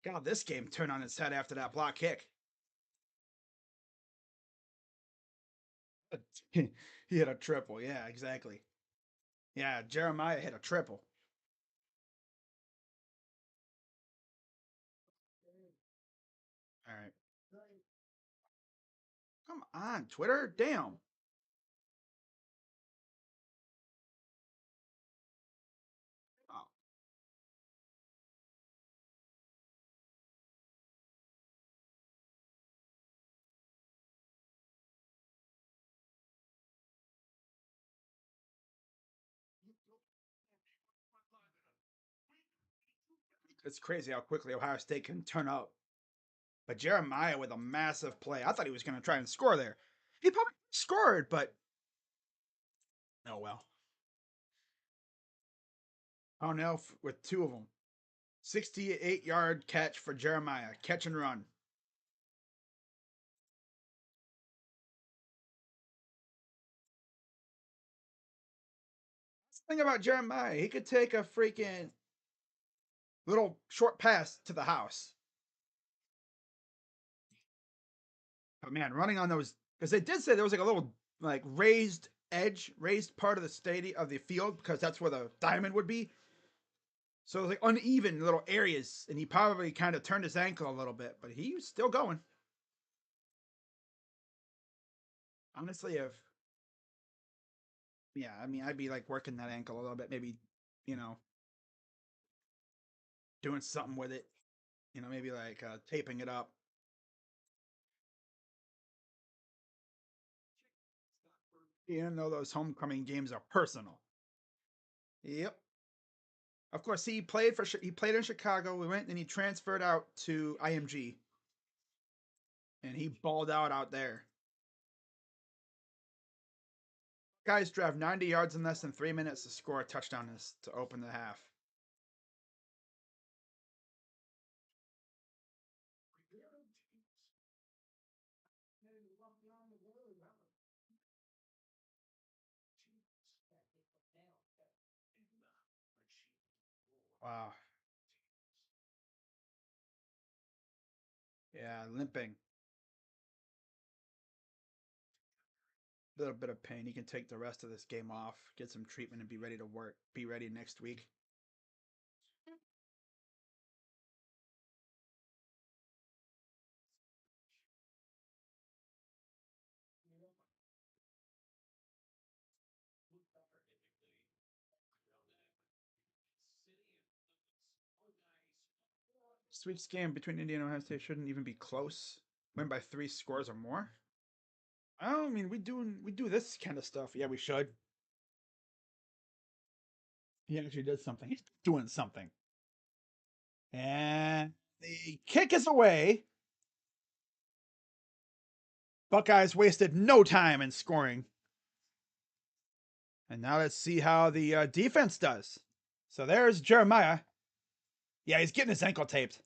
God, this game turned on its head after that block kick. He hit a triple. Yeah, exactly. Yeah, Jeremiah hit a triple. All right. Come on, Twitter. Damn. Oh. It's crazy how quickly Ohio State can turn up. But Jeremiah with a massive play. I thought he was going to try and score there. He probably scored, but oh well. Oh no, with 2 of them. 68-yard catch for Jeremiah. Catch and run. Thing about Jeremiah, he could take a freaking little short pass to the house. But man, running on those, because they did say there was a little raised edge, raised part of the stadium of the field, because that's where the diamond would be. So it was uneven little areas, and he probably kind of turned his ankle a little bit, but he was still going. Honestly, I'd be working that ankle a little bit, maybe, you know, doing something with it, maybe taping it up. You know, those homecoming games are personal. Yep. Of course, he played in Chicago. We went and he transferred out to IMG, and he balled out there. Guys drive 90 yards in less than 3 minutes to score a touchdown to open the half. Wow. Yeah, limping. A little bit of pain. He can take the rest of this game off, get some treatment, and be ready to work. Be ready next week. Sweeps game between Indiana and Ohio State shouldn't even be close. Win by 3 scores or more. I mean, we do this kind of stuff. Yeah, we should. He actually did something. He's doing something. And the kick is away. Buckeyes wasted no time in scoring. And now let's see how the defense does. So there's Jeremiah. Yeah, he's getting his ankle taped.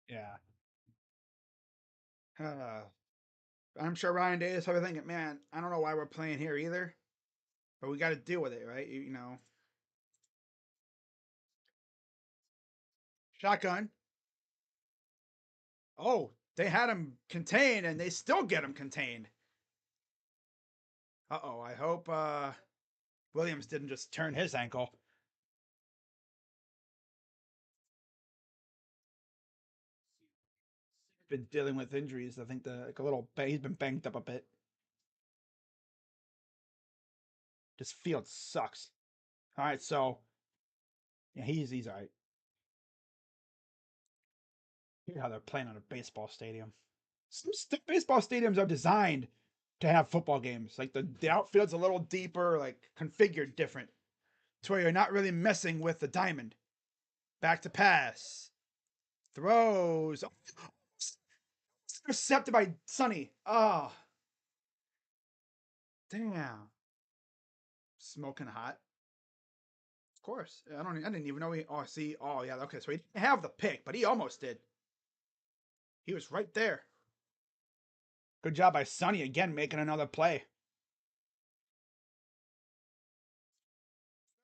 Yeah. I'm sure Ryan Day is probably thinking, man, I don't know why we're playing here either, but we got to deal with it, right? You know, shotgun. Oh, they had him contained, and they still get him contained. Uh-oh, I hope Williams didn't just turn his ankle. Been dealing with injuries. I think he's been banged up a bit. This field sucks. All right, so yeah, he's all right. Here's how they're playing on a baseball stadium. Some baseball stadiums are designed to have football games. Like the outfield's a little deeper, like configured different, to where you're not really messing with the diamond. Back to pass, throws, intercepted by Sonny. Oh, damn, smoking hot. Of course, I didn't even know he. Oh, see, oh yeah, okay, so he didn't have the pick, but he almost did. He was right there. Good job by Sonny again, making another play.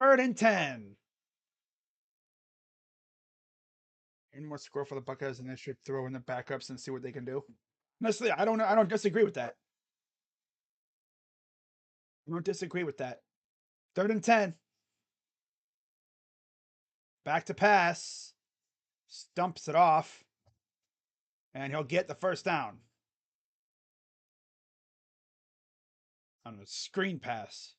3rd and 10. Any more score for the Buckeyes, and they should throw in the backups and see what they can do. Honestly, I don't know. I don't disagree with that. I don't disagree with that. 3rd and 10. Back to pass. Stumps it off. And he'll get the first down. On a screen pass.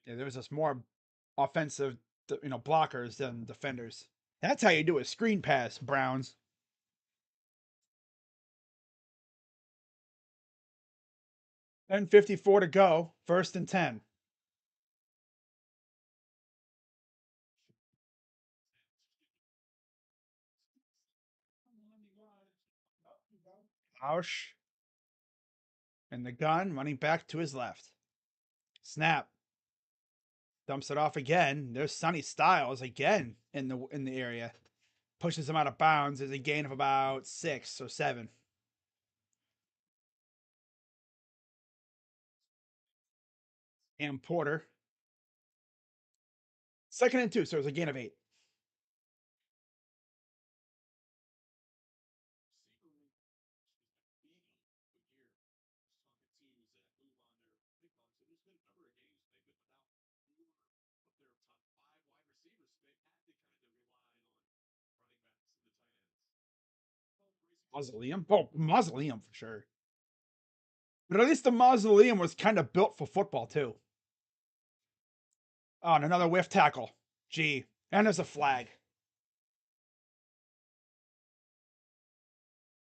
Yeah, there was just more offensive, blockers than defenders. That's how you do a screen pass, Browns. 10:54 to go. 1st and 10. Lausch and the gun running back to his left. Snap. Dumps it off again. There's Sonny Styles again in the area. Pushes him out of bounds. There's a gain of about 6 or 7. And Porter. 2nd and 2, so it was a gain of 8. Mausoleum? Oh, mausoleum for sure. But at least the mausoleum was kind of built for football too. Oh, and another whiff tackle. Gee. And there's a flag.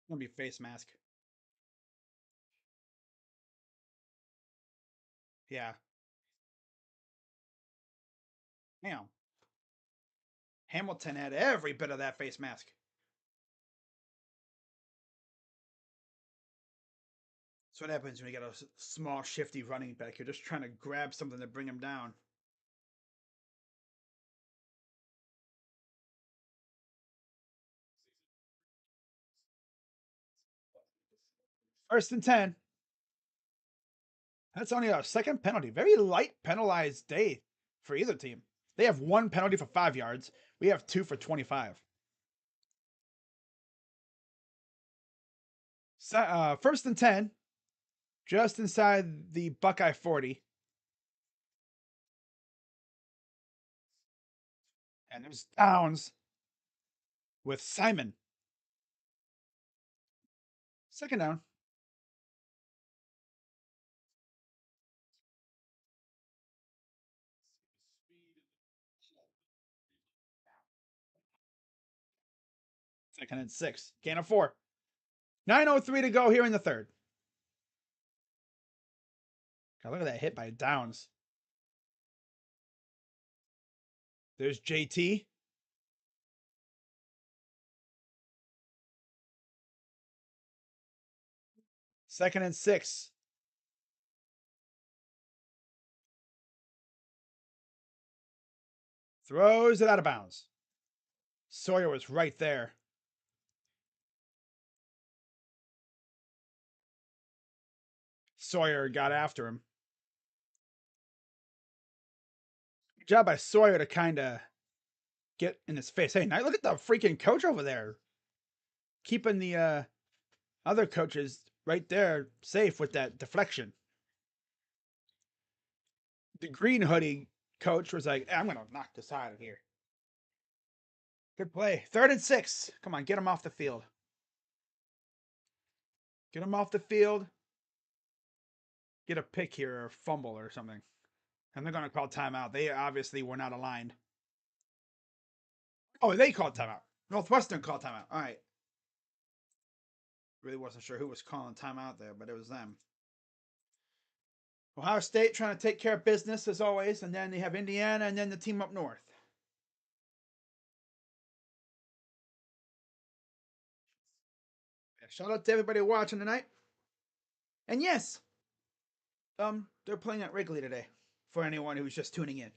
Gonna be face mask. Yeah. Damn. Hamilton had every bit of that face mask. That's what happens when you get a small, shifty running back. You're just trying to grab something to bring him down. First and 10. That's only our second penalty. Very light penalized day for either team. They have 1 penalty for 5 yards. We have 2 for 25. 1st and 10. Just inside the Buckeye 40. And there's downs with Simon. Second down. Second and 6. Gain of 4. 9:03 to go here in the third. God, look at that hit by Downs. There's JT. Second and 6. Throws it out of bounds. Sawyer was right there. Sawyer got after him. Good job by Sawyer to kind of get in his face. Hey, now look at the freaking coach over there. Keeping the other coaches right there safe with that deflection. The green hoodie coach was like, I'm going to knock this out of here. Good play. Third and 6. Come on, get him off the field. Get him off the field. Get a pick here or a fumble or something. And they're going to call timeout. They obviously were not aligned. Oh, they called timeout. Northwestern called timeout. All right. Really wasn't sure who was calling timeout there, but it was them. Ohio State trying to take care of business as always, and then they have Indiana and then the team up north. Shout out to everybody watching tonight. And yes, they're playing at Wrigley today for anyone who's just tuning in.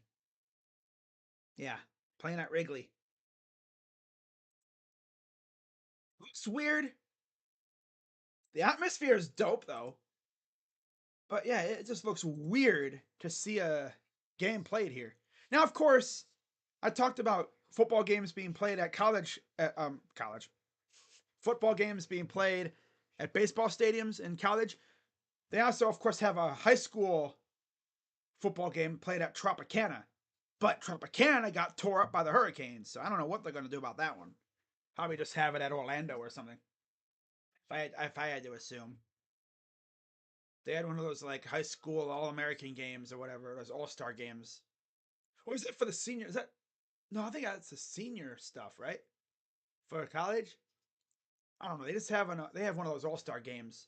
Yeah, playing at Wrigley. Looks weird. The atmosphere is dope though. But yeah, it just looks weird to see a game played here. Now, of course, I talked about football games being played at college football games being played at baseball stadiums in college. They also, of course, have a high school football game played at Tropicana. But Tropicana got tore up by the Hurricanes, so I don't know what they're going to do about that one. Probably just have it at Orlando or something. If I had to assume. They had one of those like high school All-American games or whatever, those All-Star games. Or is it for the senior? Is that no? I think that's the senior stuff, right? For college. I don't know. They just have they have one of those All-Star games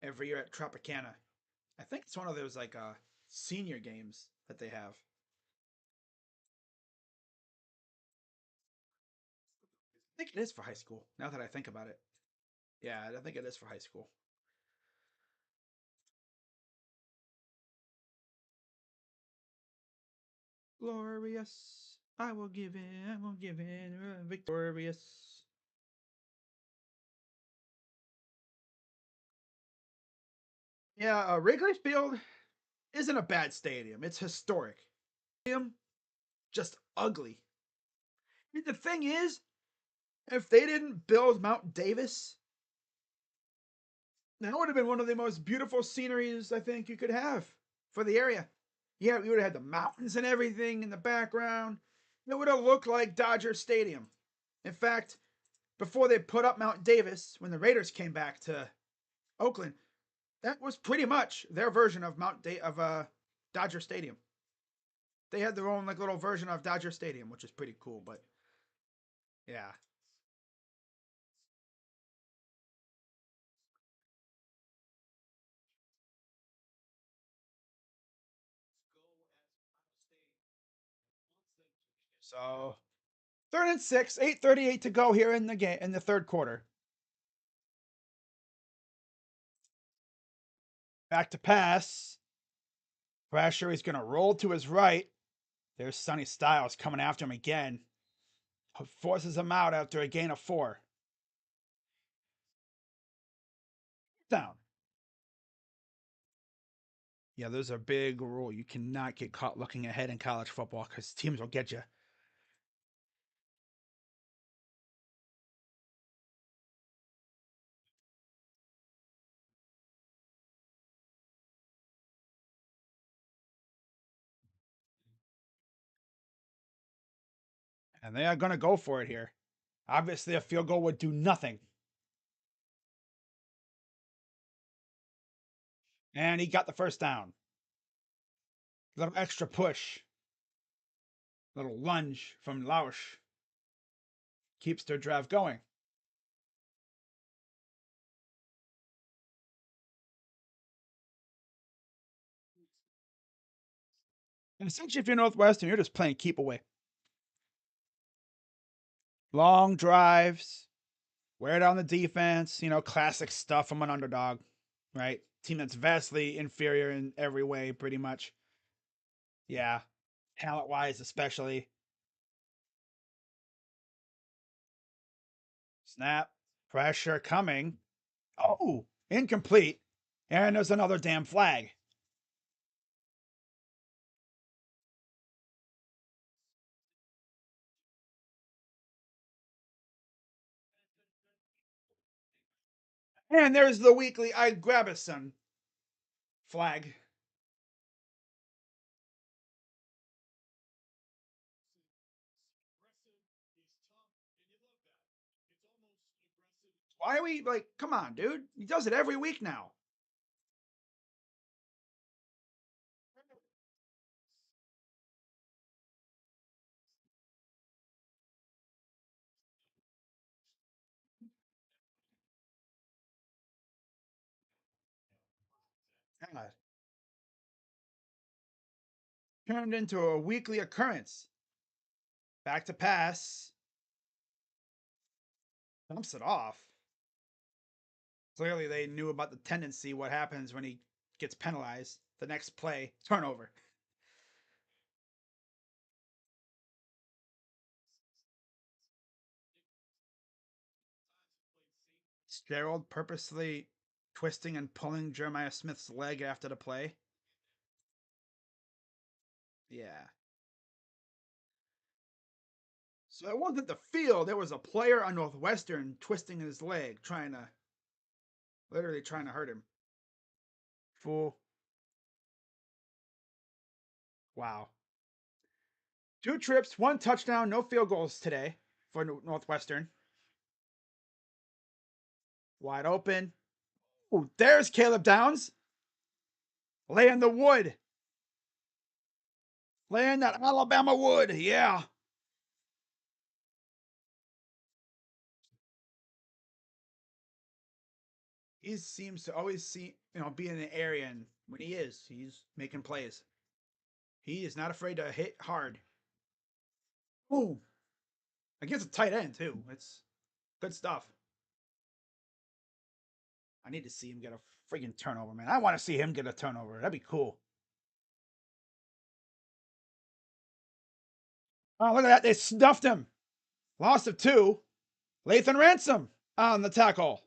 every year at Tropicana. I think it's one of those like senior games that they have. I think it is for high school. Now that I think about it, yeah, I think it is for high school. Glorious, I will give in, victorious. Yeah, Wrigley Field isn't a bad stadium. It's historic. Stadium, just ugly. The thing is, if they didn't build Mount Davis, that would have been one of the most beautiful sceneries I think you could have for the area. Yeah, we would have had the mountains and everything in the background. It would have looked like Dodger Stadium. In fact, before they put up Mount Davis, when the Raiders came back to Oakland, that was pretty much their version of Dodger Stadium. They had their own like little version of Dodger Stadium, which is pretty cool. But yeah, so third and 6, 8:38 to go here in the game in the third quarter. Back to pass. Pressure. He's going to roll to his right. There's Sonny Styles coming after him again. Forces him out after a gain of 4. Down. Yeah, there's a big rule. You cannot get caught looking ahead in college football because teams will get you. And they are going to go for it here. Obviously, a field goal would do nothing. And he got the first down. Little extra push. Little lunge from Lausch. Keeps their drive going. And essentially, if you're Northwestern, you're just playing keep away. Long drives, wear down the defense, classic stuff from an underdog, right? Team that's vastly inferior in every way, pretty much. Yeah, talent wise, especially. Snap, pressure coming. Oh, incomplete. And there's another damn flag. And there's the weekly I grab a son flag. Why are we like, come on, dude? He does it every week now. God. Turned into a weekly occurrence. Back to pass. Dumps it off. Clearly, they knew about the tendency, what happens when he gets penalized. The next play, turnover. Gerald purposely twisting and pulling Jeremiah Smith's leg after the play. Yeah. So it wasn't the field. There was a player on Northwestern twisting his leg, literally trying to hurt him. Fool. Wow. 2 trips, 1 touchdown, no field goals today for Northwestern. Wide open. Ooh, there's Caleb Downs. Laying the wood. Laying that Alabama wood. Yeah. He seems to always be in the area, and when he's making plays. He is not afraid to hit hard. Ooh, against a tight end too. It's good stuff. I need to see him get a freaking turnover, man. I want to see him get a turnover. That'd be cool. Oh, look at that. They stuffed him. Loss of 2. Lathan Ransom on the tackle.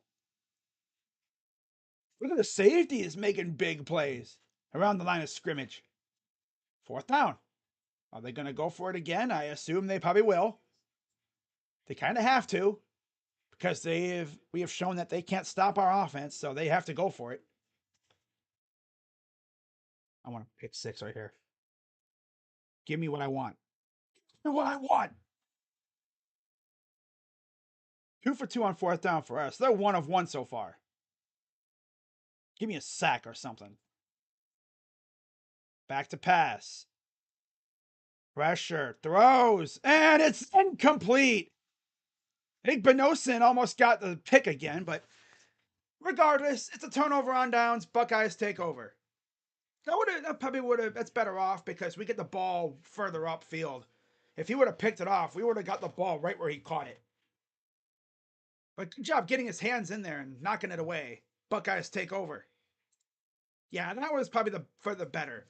Look at the safeties making big plays around the line of scrimmage. 4th down. Are they going to go for it again? I assume they probably will. They kind of have to because we have shown that they can't stop our offense, so they have to go for it. I want to pick 6 right here. Give me what I want. Give me what I want. 2 for 2 on 4th down for us. They're 1 of 1 so far. Give me a sack or something. Back to pass. Pressure. Throws. And it's incomplete. I think Benosin almost got the pick again, but regardless, it's a turnover on downs. Buckeyes take over. That's better off because we get the ball further upfield. If he would have picked it off, we would have got the ball right where he caught it. But good job getting his hands in there and knocking it away. Buckeyes take over. Yeah, that was probably for the better.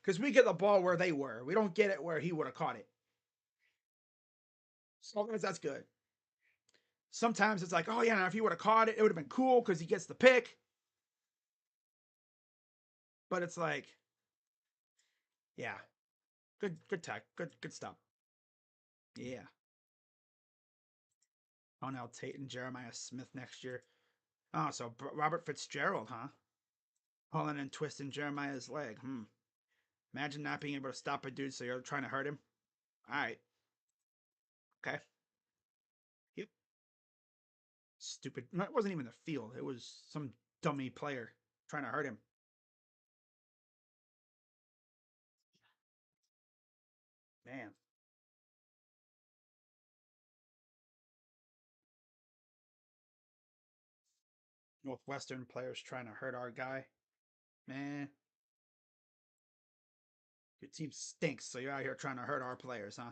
Because we get the ball where they were. We don't get it where he would have caught it. So that's good. Sometimes it's like, oh yeah, if he would have caught it, it would have been cool because he gets the pick. But it's like, yeah, good tech, good stuff. Yeah. Oh, now Tate and Jeremiah Smith next year. Oh, so Robert Fitzgerald, huh? Pulling and twisting Jeremiah's leg. Imagine not being able to stop a dude, so you're trying to hurt him. All right. Okay. Yep. Stupid. No, it wasn't even the field. It was some dummy player trying to hurt him. Man. Northwestern players trying to hurt our guy. Man. Your team stinks, so you're out here trying to hurt our players, huh?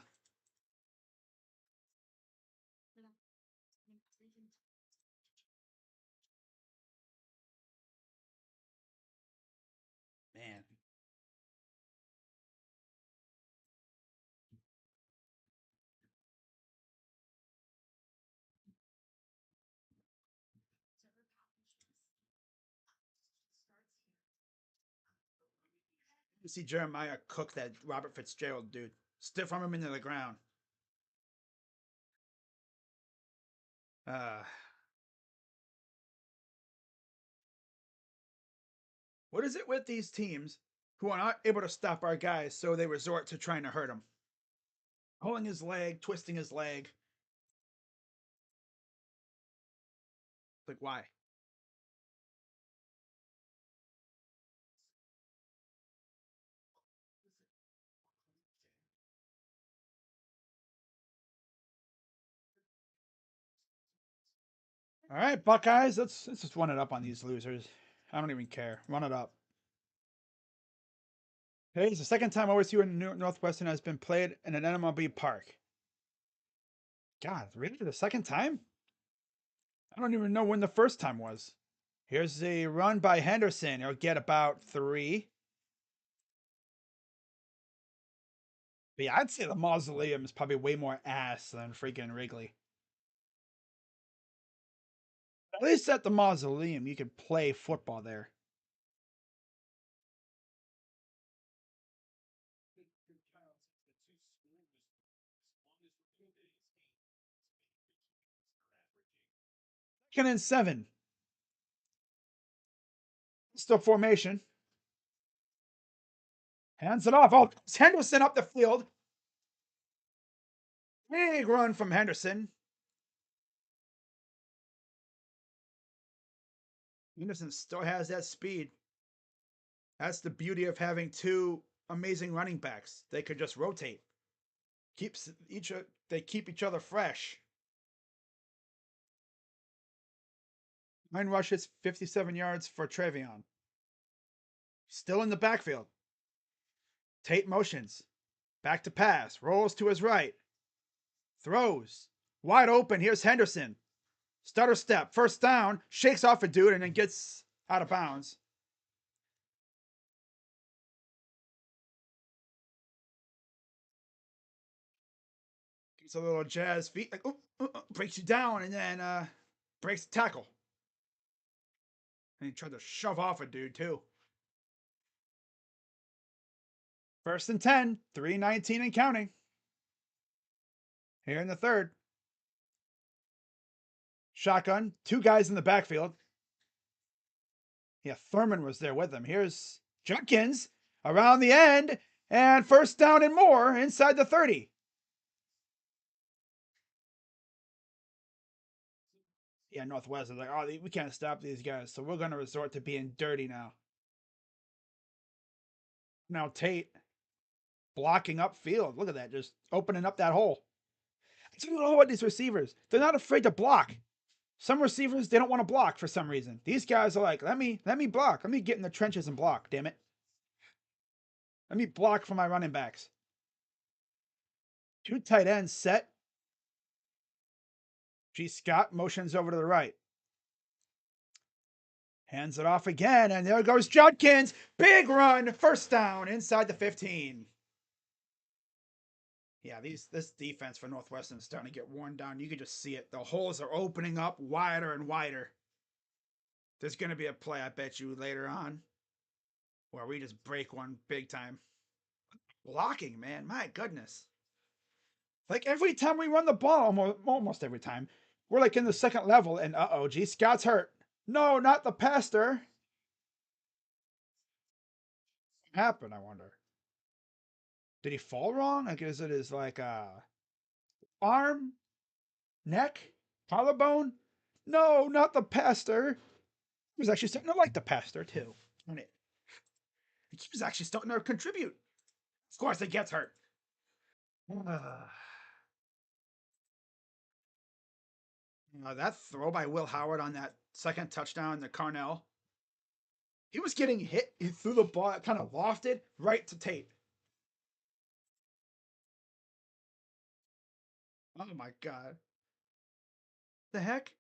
Man. You see Jeremiah cook that Robert Fitzgerald dude. Stiff arm him into the ground. Uh, what is it with these teams who are not able to stop our guys, so they resort to trying to hurt him? Pulling his leg, twisting his leg. Like, why? All right, Buckeyes, let's just run it up on these losers. I don't even care. Run it up. Hey, it's the second time OSU in Northwestern has been played in an MLB park. God, really? The second time? I don't even know when the first time was. Here's a run by Henderson. He'll get about 3. But yeah, I'd say the Mausoleum is probably way more ass than freaking Wrigley. At least at the Mausoleum, you could play football there. Second and 7. Still formation. Hands it off. Oh, it's Henderson up the field. Big run from Henderson. Henderson still has that speed. That's the beauty of having two amazing running backs. They could just rotate. They keep each other fresh. 9 rushes, 57 yards for Trevion. Still in the backfield. Tate motions. Back to pass. Rolls to his right. Throws. Wide open. Here's Henderson. Stutter step. First down. Shakes off a dude and then gets out of bounds. Gets a little jazz feet. Like, breaks you down and then breaks the tackle. And he tried to shove off a dude too. First and 10. 3:19 and counting. Here in the third. Shotgun. 2 guys in the backfield. Yeah, Thurman was there with him. Here's Judkins around the end, and first down and more inside the 30. Yeah, Northwest is like, oh, we can't stop these guys, so we're going to resort to being dirty now. Now Tate blocking upfield. Look at that, just opening up that hole. I don't know what these receivers, they're not afraid to block. Some receivers, they don't want to block for some reason. These guys are like, let me block. Let me get in the trenches and block, damn it. Let me block for my running backs. 2 tight ends set. G. Scott motions over to the right. Hands it off again, and there goes Judkins. Big run, first down inside the 15. Yeah, this defense for Northwestern is starting to get worn down. You can just see it. The holes are opening up wider and wider. There's going to be a play, I bet you, later on where we just break one big time. Blocking, man, my goodness. Like every time we run the ball, almost every time, we're like in the second level, and G. Scott's hurt. No, not the pastor. What happened, I wonder. Did he fall wrong? Like, is it his like arm, neck, collarbone. No, not the pastor. He was actually starting to like the pastor too. And he was actually starting to contribute. Of course, he gets hurt. That throw by Will Howard on that second touchdown to Carnell. He was getting hit. He threw the ball, kind of lofted right to Tate. Oh my god. The heck?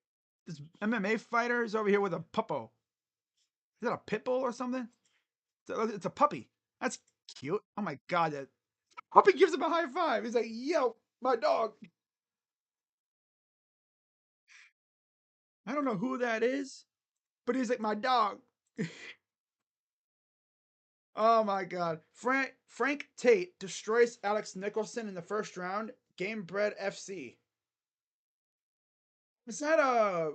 This MMA fighter is over here with a puppo. Is that a pit bull or something? It's a puppy. That's cute. Oh my god. That puppy gives him a high five. He's like, yo, my dog. I don't know who that is, but he's like, my dog. Oh my god. Frank Tate destroys Alex Nicholson in the first round. Game Bred FC. Is that a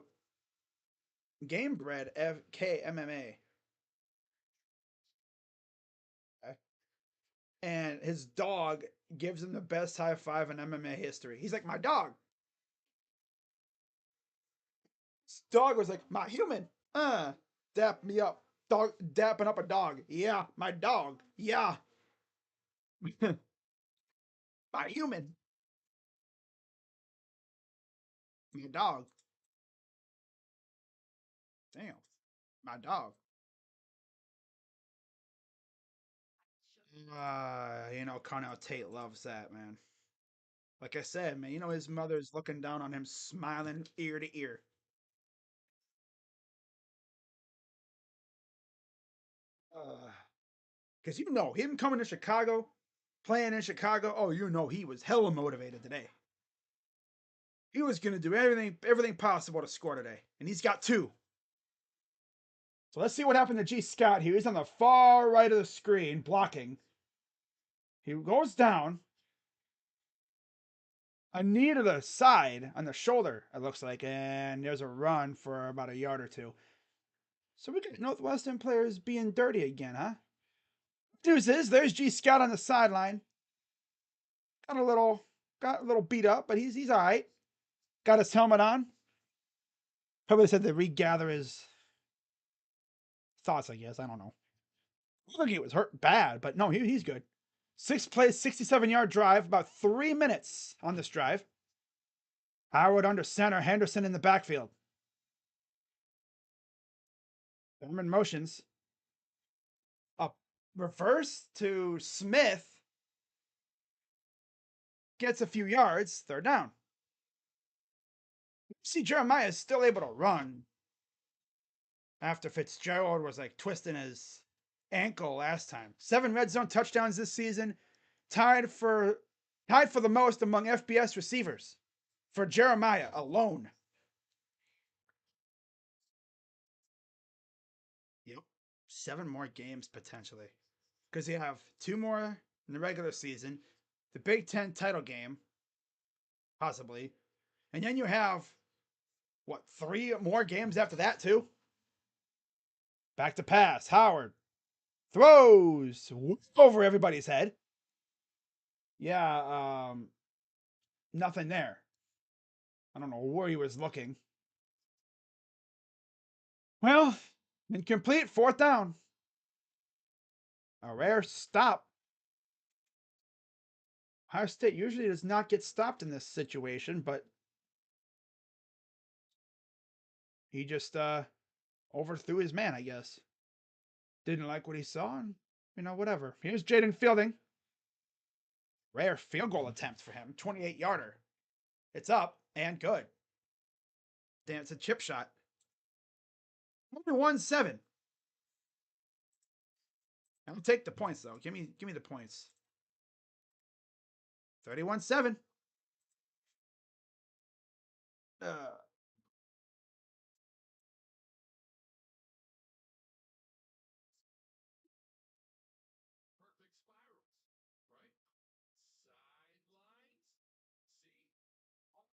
Game Bred FK MMA? And his dog gives him the best high five in MMA history. He's like, my dog. His dog was like, my human. Dap me up. Dog dapping up a dog. Yeah, my dog. Yeah. My human. My dog. Damn. My dog. Carnell Tate loves that, man. Like I said, man, his mother's looking down on him, smiling ear to ear. Because him coming to Chicago, playing in Chicago, oh, he was hella motivated today. He was gonna do everything possible to score today, and he's got two. So let's see what happened to G. Scott here. He's on the far right of the screen, blocking. He goes down. A knee to the side on the shoulder, it looks like, and there's a run for about a yard or two. So we got Northwestern players being dirty again, huh? News is there's G. Scott on the sideline. Got a little beat up, but he's all right. Got his helmet on. Probably said to regather his thoughts, I guess. I don't know. I think he was hurt bad, but no, he's good. 6 plays, 67-yard drive, about 3 minutes on this drive. Howard under center, Henderson in the backfield. Thurman motions. Up reverse to Smith. Gets a few yards, third down. See, Jeremiah is still able to run after Fitzgerald was like twisting his ankle last time. 7 red zone touchdowns this season, tied for the most among FBS receivers for Jeremiah alone. Yep, 7 more games potentially, because you have 2 more in the regular season, the Big Ten title game, possibly, and then you have 3 more games after that too. Back to pass. Howard throws over everybody's head. Yeah, nothing there. I don't know where he was looking. Well, incomplete, 4th down. A rare stop. Ohio State usually does not get stopped in this situation, but he just overthrew his man, I guess. Didn't like what he saw, and whatever. Here's Jaden Fielding. Rare field goal attempt for him, 28-yarder. It's up and good. Damn, it's a chip shot. 1-7. I'll take the points though. Give me the points. 31-7.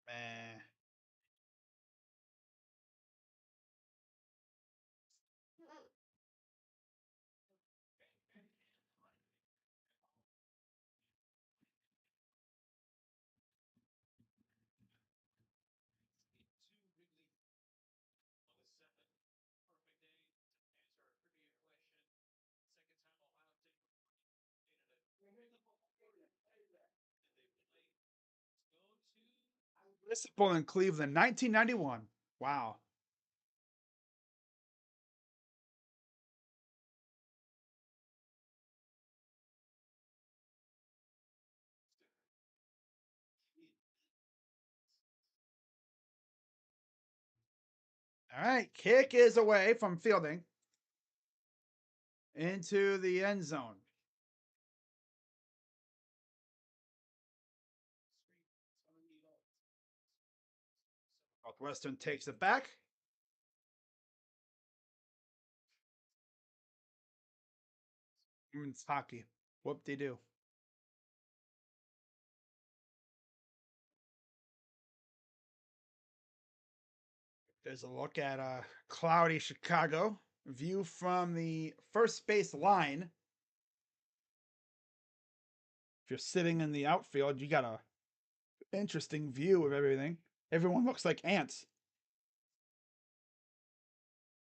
Man. Municipal in Cleveland, 1991. Wow. All right, kick is away from fielding into the end zone. Northwestern takes it back. It's hockey. Whoop de do. There's a look at cloudy Chicago. View from the first base line. If you're sitting in the outfield, you got a interesting view of everything. Everyone looks like ants.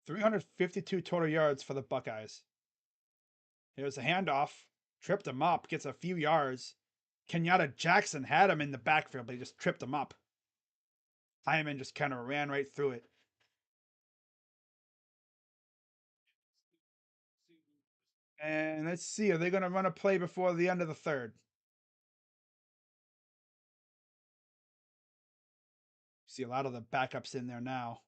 352 total yards for the Buckeyes. Here's a handoff. Tripped him up, gets a few yards. Kenyatta Jackson had him in the backfield, but he just tripped him up. Hyman just kind of ran right through it. And let's see, are they going to run a play before the end of the third? See a lot of the backups in there now.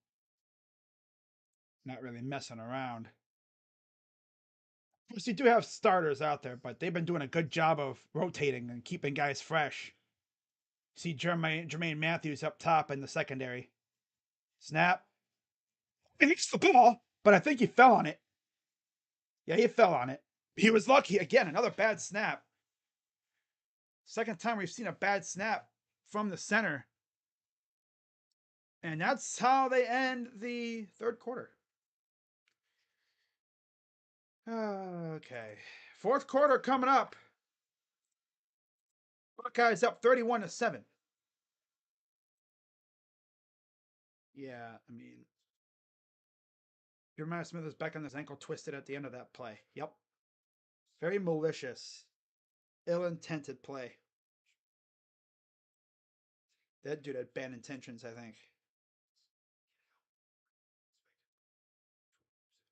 Not really messing around. Of course, you do have starters out there, but they've been doing a good job of rotating and keeping guys fresh. See Jermaine Matthews up top in the secondary. Snap. He hits the ball, but I think he fell on it. Yeah, he fell on it. He was lucky. Again, another bad snap. Second time we've seen a bad snap from the center. And that's how they end the third quarter. Okay. Fourth quarter coming up. Buckeyes up 31-7. Yeah, I mean, Jeremiah Smith is back on his ankle twisted at the end of that play. Yep. Very malicious, ill-intended play. That dude had bad intentions, I think.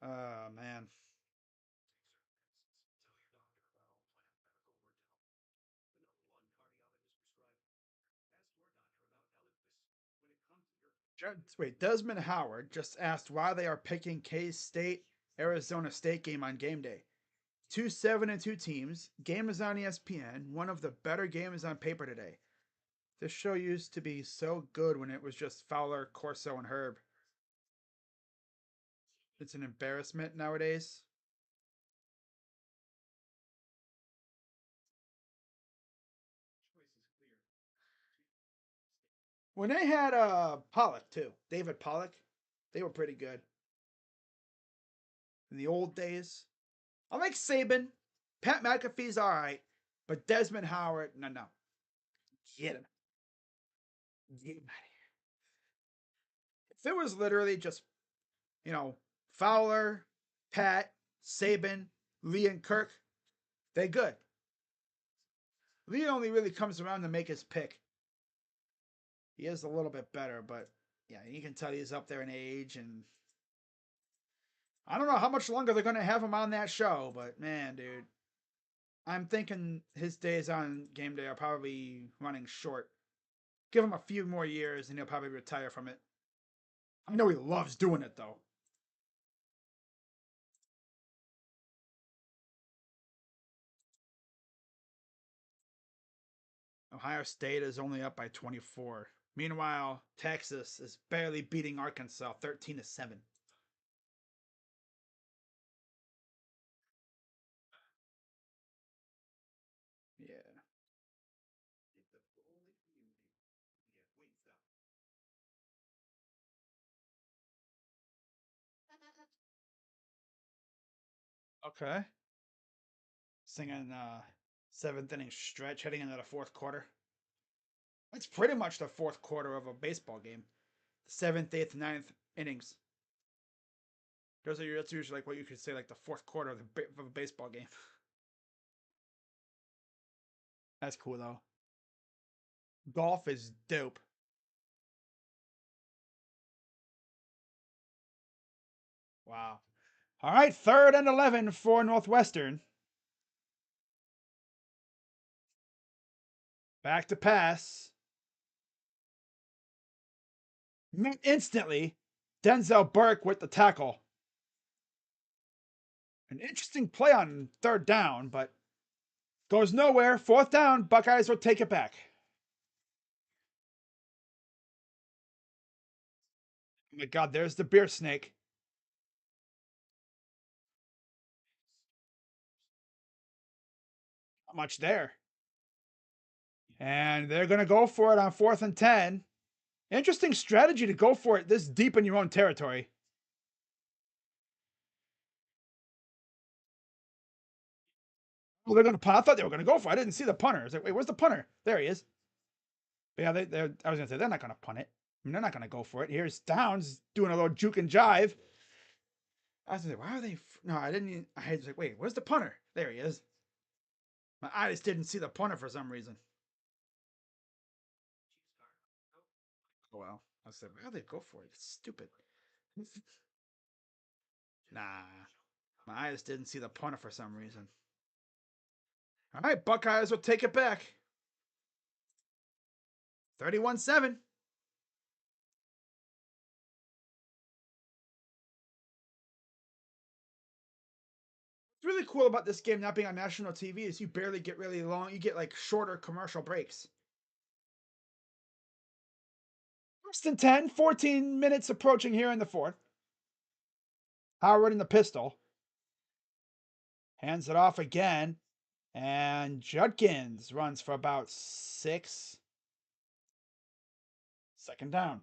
Oh, man. Wait, Desmond Howard just asked why they are picking K-State Arizona State game on game day. 2-7-2 teams. Game is on ESPN. One of the better games on paper today. This show used to be so good when it was just Fowler, Corso, and Herb. It's an embarrassment nowadays. When they had Pollock too, David Pollock, they were pretty good. In the old days, I like Saban. Pat McAfee's all right, but Desmond Howard, no. Get him. Get him out of here. If it was literally just, Fowler, Pat, Saban, Lee, and Kirk, they good. Lee only really comes around to make his pick. He is a little bit better, but yeah, you can tell he's up there in age, and I don't know how much longer they're going to have him on that show, but man, dude, I'm thinking his days on game day are probably running short. Give him a few more years, and he'll probably retire from it. I know he loves doing it, though. Ohio State is only up by 24. Meanwhile, Texas is barely beating Arkansas 13-7. Yeah. Okay. Singing seventh inning stretch heading into the fourth quarter. That's pretty much the fourth quarter of a baseball game. The seventh, eighth, ninth innings. That's usually like what you could say like the fourth quarter of a baseball game. That's cool though. Golf is dope. Wow. All right, 3rd and 11 for Northwestern. Back to pass. Instantly, Denzel Burke with the tackle. An interesting play on 3rd down, but goes nowhere. 4th down, Buckeyes will take it back. Oh my God, there's the beer snake. Not much there. And they're going to go for it on 4th and 10. Interesting strategy to go for it this deep in your own territory. Well, they're going to. I thought they were going to go for it. I didn't see the punter. I was like, wait, where's the punter? There he is. But yeah, I was going to say, they're not going to punt it. I mean, they're not going to go for it. Here's Downs doing a little juke and jive. I was like, why are they? No, I didn't. I was like, wait, where's the punter? There he is. My eyes didn't see the punter for some reason. Oh well. I said, why do they go for it? It's stupid. Nah. My eyes didn't see the punter for some reason. All right, Buckeyes will take it back. 31-7. What's really cool about this game not being on national TV is you barely get really long. You get like shorter commercial breaks. 1st and 10, 14 minutes approaching here in the 4th. Howard in the pistol. Hands it off again. And Judkins runs for about 6. 2nd down.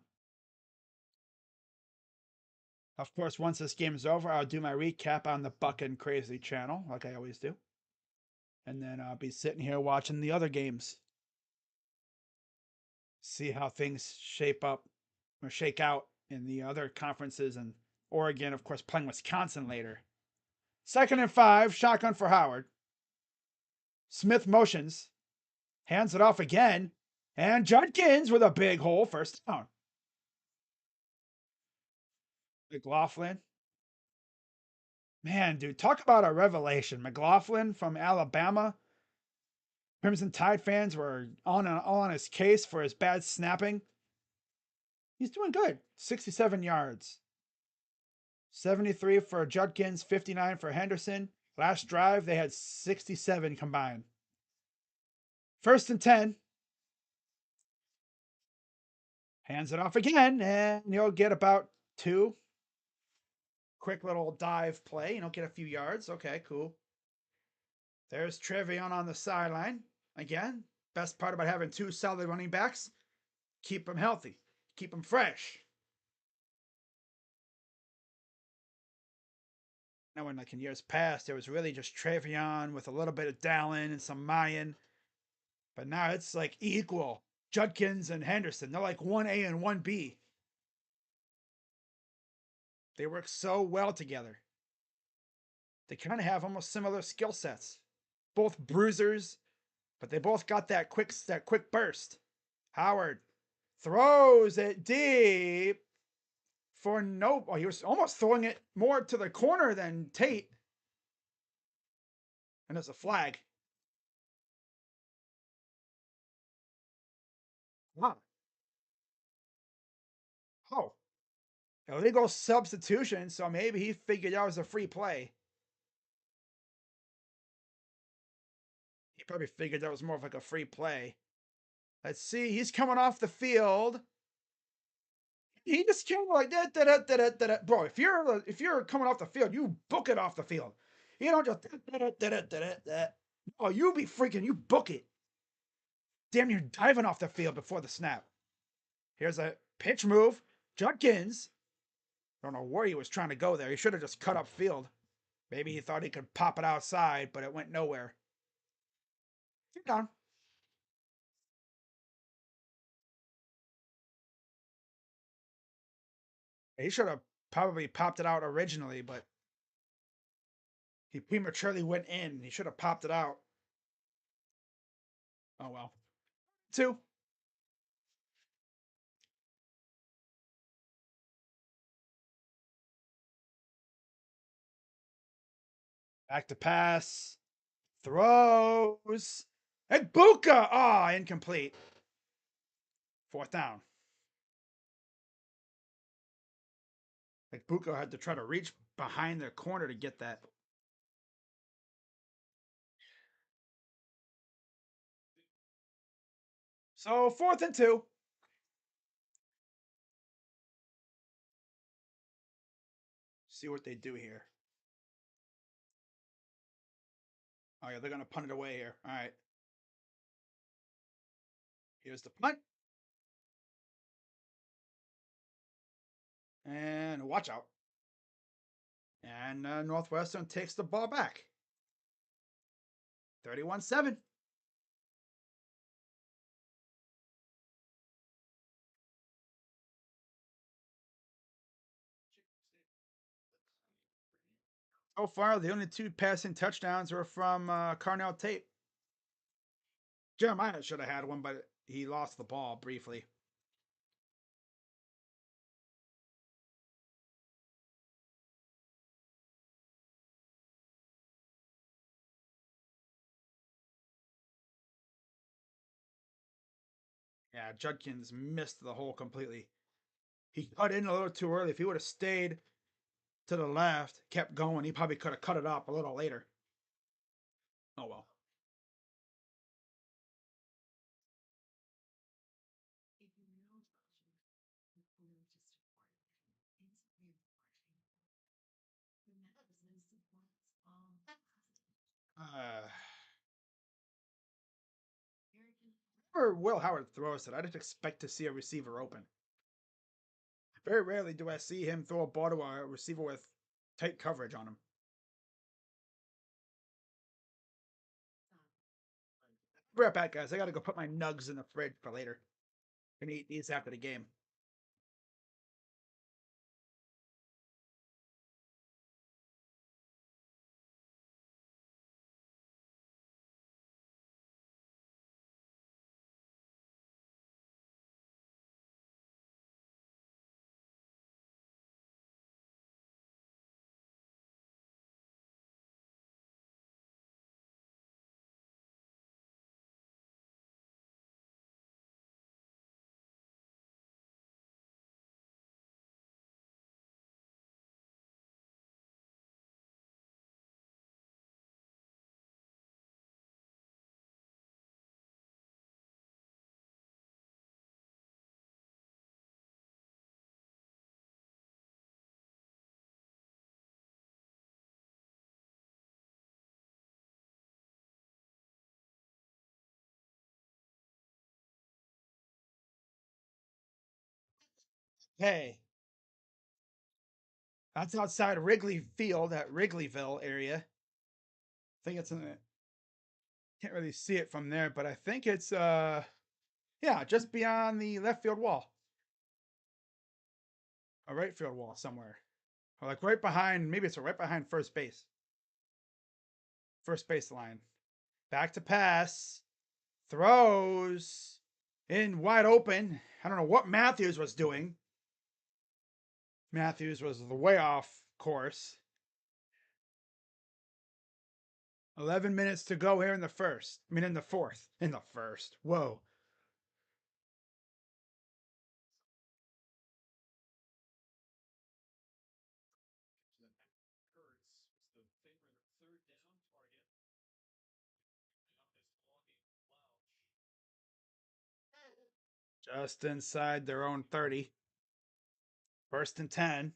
Of course, once this game is over, I'll do my recap on the Buck and Crazy channel, like I always do. And then I'll be sitting here watching the other games. See how things shape up or shake out in the other conferences, and Oregon, of course, playing Wisconsin later. 2nd and 5, shotgun for Howard. Smith motions, hands it off again, and Judkins with a big hole, 1st down. McLaughlin. Man, dude, talk about a revelation. McLaughlin from Alabama. Crimson Tide fans were all on his case for his bad snapping. He's doing good. 67 yards. 73 for Judkins, 59 for Henderson. Last drive, they had 67 combined. 1st and 10. Hands it off again, and he'll get about 2. Quick little dive play, get a few yards. Okay, cool. There's Trevion on the sideline. Again, best part about having 2 solid running backs, keep them healthy, keep them fresh. Now, when like in years past, it was really just Trevion with a little bit of Dallin and some Mayan. But now it's like equal. Judkins and Henderson, they're like 1A and 1B. They work so well together. They kind of have almost similar skill sets. Both bruisers, but they both got that quick burst. Howard throws it deep for no. Oh, he was almost throwing it more to the corner than Tate. And it's a flag. Wow. Oh. Illegal substitution, so maybe he figured that was a free play. He probably figured that was more of like a free play. Let's see. He's coming off the field. He just came like that. Bro, if you're coming off the field, you book it off the field. You don't just Oh, you be freaking. You book it. Damn, you're diving off the field before the snap. Here's a pitch move. Judkins. I don't know where he was trying to go there. He should have just cut up field. Maybe he thought he could pop it outside, but it went nowhere. You're down. He should have probably popped it out originally, but he prematurely went in. He should have popped it out. Oh well. 2. Back to pass. Throws. And Buka! Ah, incomplete. 4th down. Like Buka had to try to reach behind the corner to get that. So 4th and 2. See what they do here. Oh yeah, they're gonna punt it away here. All right. Here's the punt. And watch out. And Northwestern takes the ball back. 31-7. So far, the only 2 passing touchdowns were from Carnell Tate. Jeremiah should have had one, but he lost the ball briefly. Yeah, Judkins missed the hole completely. He cut in a little too early. If he would have stayed to the left, kept going, he probably could have cut it up a little later. Oh well. Whenever Will Howard throws it, I just expect to see a receiver open. Very rarely do I see him throw a ball to a receiver with tight coverage on him. Be right back, guys. I gotta go put my nugs in the fridge for later. Gonna eat these after the game. Hey, that's outside Wrigley Field at Wrigleyville area. I think it's in the, can't really see it from there, but I think it's yeah, just beyond the left field wall. A right field wall somewhere. Or like right behind, maybe it's right behind first base. First base line. Back to pass. Throws in wide open. I don't know what Matthews was doing. Matthews was the way off course. 11 minutes to go here in the first. I mean, in the fourth. In the first. Whoa. Just inside their own 30. 1st and 10.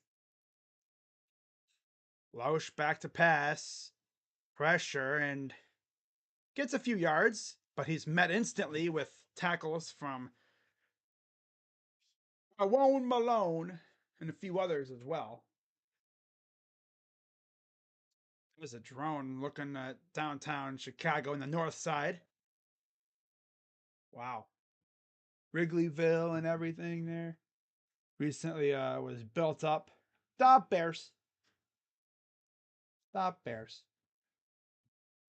Lausch back to pass. Pressure and gets a few yards, but he's met instantly with tackles from Owen Malone and a few others as well. There's a drone looking at downtown Chicago in the north side. Wow. Wrigleyville and everything there. Recently was built up. Stop Bears. Stop Bears.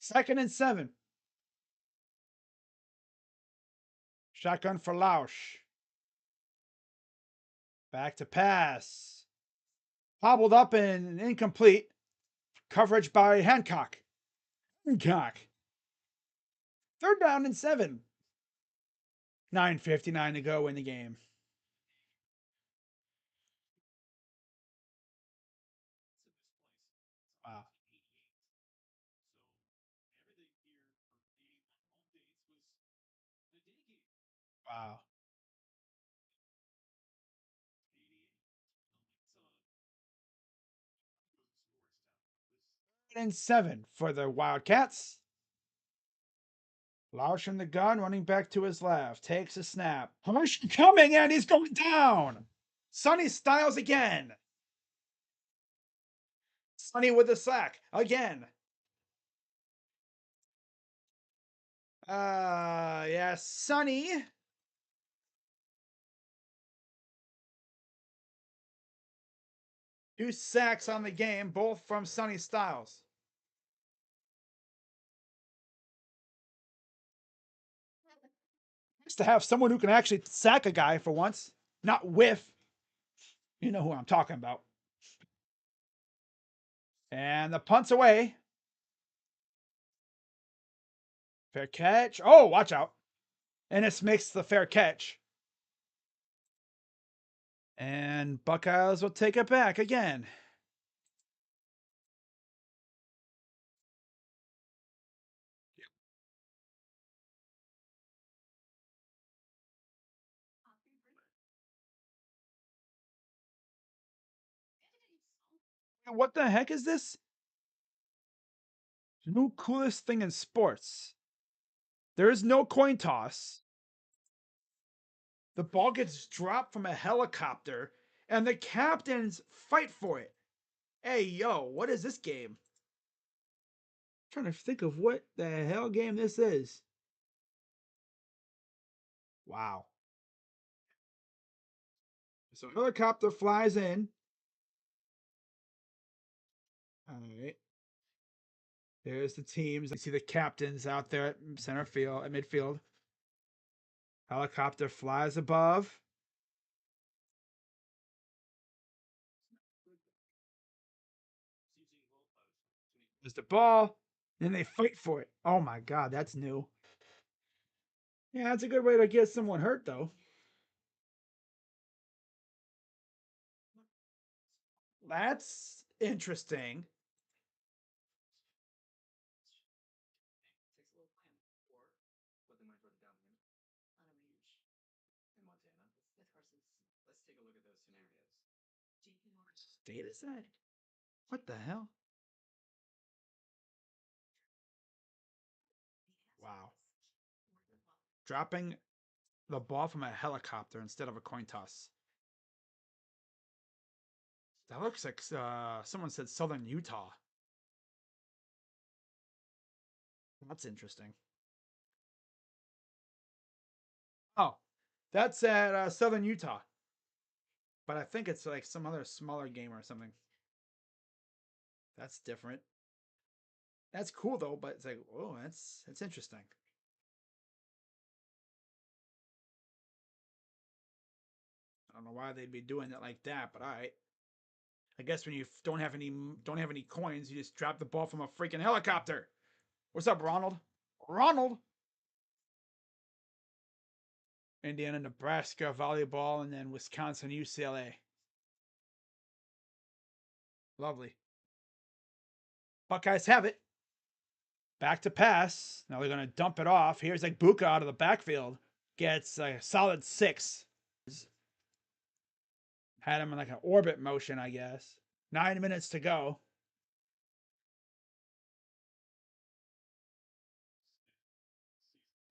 2nd and 7. Shotgun for Lausch. Back to pass. Hobbled up and incomplete. Coverage by Hancock. Hancock. 3rd down and 7. 9:59 to go in the game. Wow. Wow. And 7 for the Wildcats. Lausch in the gun, running back to his left, takes a snap. Hirsch coming, and he's going down. Sonny Styles again. Sonny with the sack again. Yeah, Sonny. Two sacks on the game, both from Sonny Styles. Nice to have someone who can actually sack a guy for once, not whiff. You know who I'm talking about. And the punt's away. Fair catch. Oh, watch out. Ennis makes the fair catch. And Buckeyes will take it back again. What the heck is this? The new coolest thing in sports. There is no coin toss. The ball gets dropped from a helicopter, and the captains fight for it. Hey, yo, what is this game? I'm trying to think of what the hell game this is. Wow. So helicopter flies in. All right. There's the teams. You see the captains out there at center field, at midfield. Helicopter flies above. There's the ball. Then they fight for it. Oh my God, that's new. Yeah, that's a good way to get someone hurt, though. That's interesting. State is that? What the hell? Wow. Dropping the ball from a helicopter instead of a coin toss. That looks like someone said Southern Utah. That's interesting. Oh, that's at Southern Utah. But I think it's like some other smaller game or something. That's different. That's cool though, but it's like, oh, that's interesting. I don't know why they'd be doing it like that, but all right. I guess when you don't have any coins, you just drop the ball from a freaking helicopter. What's up, Ronald? Ronald. Indiana, Nebraska volleyball, and then Wisconsin, UCLA. Lovely. Buckeyes have it. Back to pass. Now they're going to dump it off. Here's like Buka out of the backfield. Gets a solid 6. Had him in like an orbit motion, I guess. 9 minutes to go.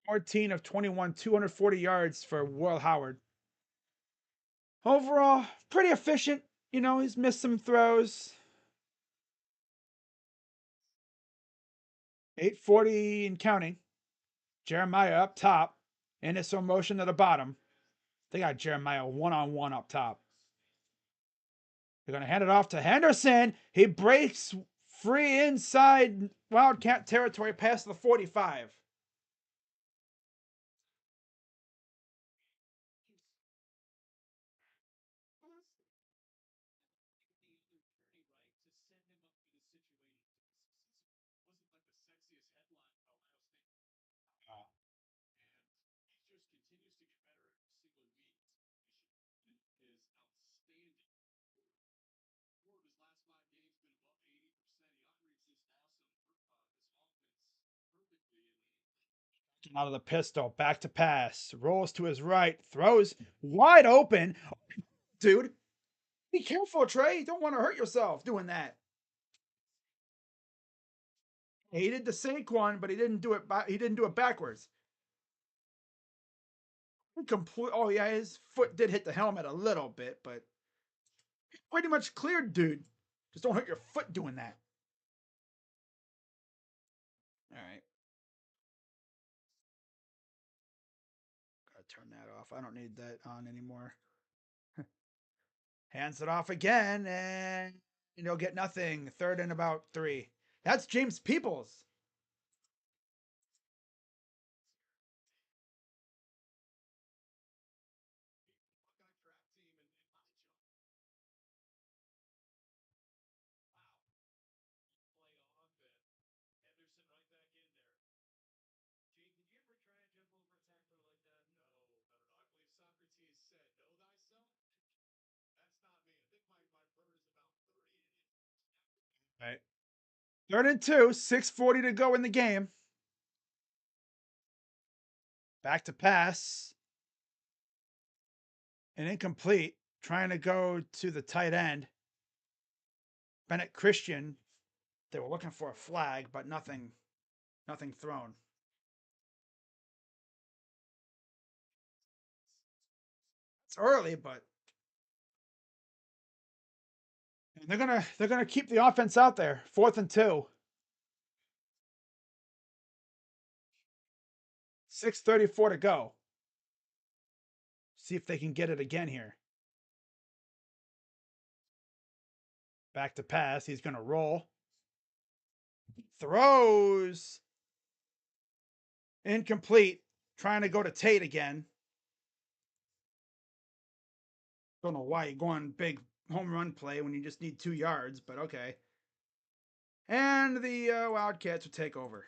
14 of 21, 240 yards for Will Howard. Overall, pretty efficient. You know, he's missed some throws. 840 and counting. Jeremiah up top. And it's some motion to the bottom. They got Jeremiah one-on-one up top. They're going to hand it off to Henderson. He breaks free inside Wildcat territory past the 45. Out of the pistol, back to pass, rolls to his right, throws wide open. Dude, be careful, Trey. You don't want to hurt yourself doing that. He did the Saquon, but he didn't do it. He didn't do it backwards. Complete. Oh yeah, his foot did hit the helmet a little bit, but pretty much cleared, dude. Just don't hurt your foot doing that. All right. Gotta turn that off. I don't need that on anymore. Hands it off again, and you'll get nothing. Third and about 3. That's James Peoples. All right. Third and 2, 6:40 to go in the game. Back to pass. And incomplete. Trying to go to the tight end. Bennett Christian. They were looking for a flag, but nothing thrown. It's early, but they're gonna keep the offense out there. 4th and 2. 6:34 to go. See if they can get it again here. Back to pass. He's gonna roll. Throws. Incomplete. Trying to go to Tate again. Don't know why you're going big home run play when you just need 2 yards, but okay. And the Wildcats will take over.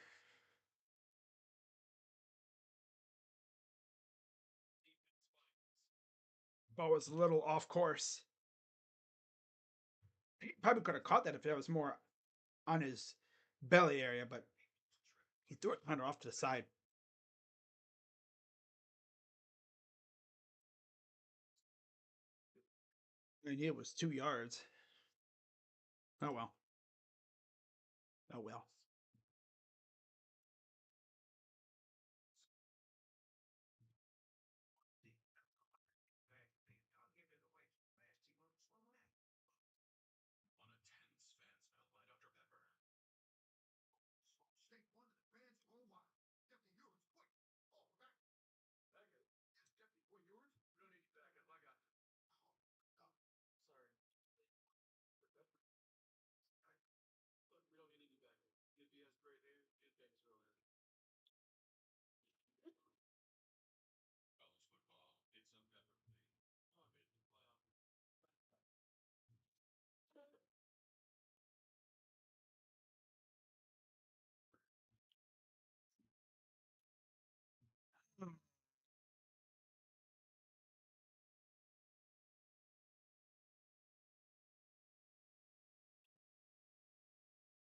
Bo was a little off course. He probably could have caught that if it was more on his belly area, but he threw it kind of off to the side. And it was 2 yards. Oh well. Oh well.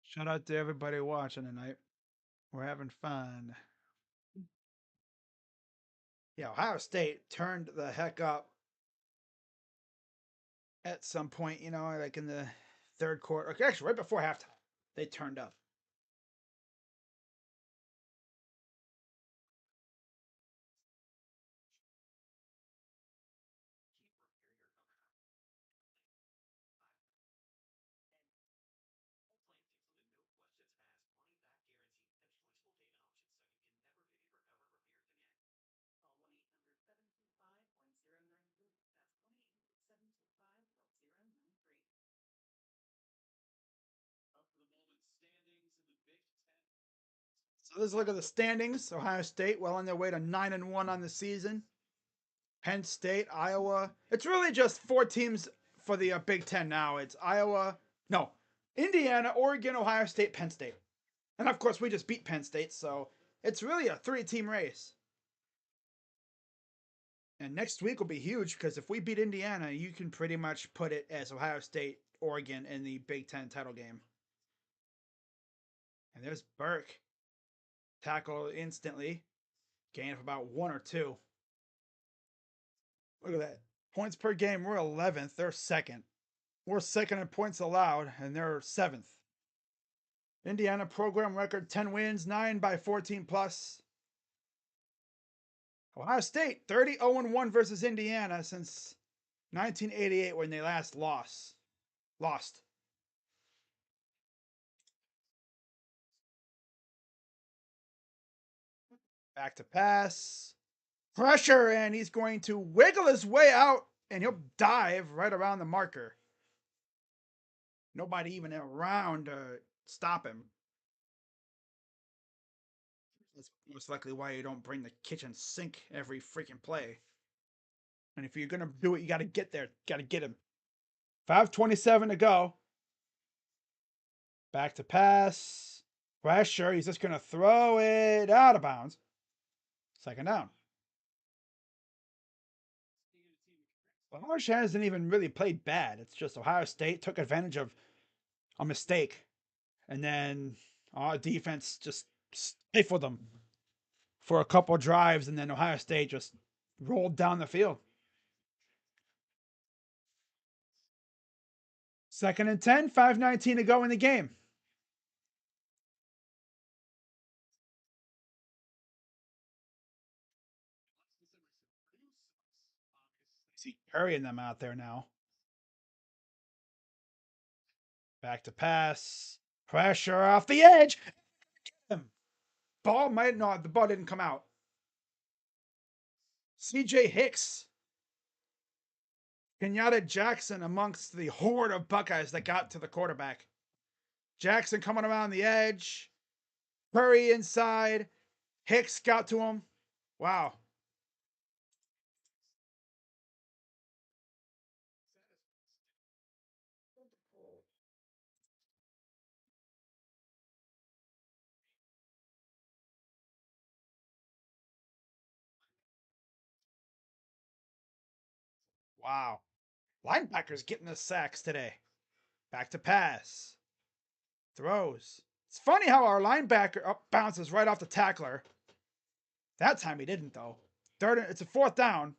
Shout out to everybody watching tonight. We're having fun. Yeah, Ohio State turned the heck up at some point, like in the 3rd quarter. Actually, right before halftime, they turned up. So let's look at the standings. Ohio State well on their way to 9-1 on the season. Penn State, Iowa. It's really just 4 teams for the Big Ten now. It's Iowa, no, Indiana, Oregon, Ohio State, Penn State, and of course we just beat Penn State, so it's really a 3-team race. And next week will be huge because if we beat Indiana, you can pretty much put it as Ohio State, Oregon in the Big Ten title game. And there's Burke. Tackle instantly. Gain of about 1 or 2. Look at that. Points per game, we're 11th. They're second. We're second in points allowed, and they're 7th. Indiana program record 10 wins, 9 by 14 plus. Ohio State 30-0-1 versus Indiana since 1988 when they last lost. Back to pass. Pressure, and he's going to wiggle his way out, and he'll dive right around the marker. Nobody even around to stop him. That's most likely why you don't bring the kitchen sink every freaking play. And if you're going to do it, you got to get there. Got to get him. 5:27 to go. Back to pass. Pressure. He's just going to throw it out of bounds. Second down. Marsh hasn't even really played bad. It's just Ohio State took advantage of a mistake. And then our defense just stifled them for a couple drives. And then Ohio State just rolled down the field. 2nd and 10, 5:19 to go in the game. See carrying them out there now. Back to pass. Pressure off the edge. Ball might not. The ball didn't come out. CJ Hicks. Kenyatta Jackson amongst the horde of Buckeyes that got to the quarterback. Jackson coming around the edge. Curry inside. Hicks got to him. Wow. Wow. Linebackers getting the sacks today. Back to pass. Throws. It's funny how our linebacker bounces right off the tackler. That time he didn't, though. It's a 4th down.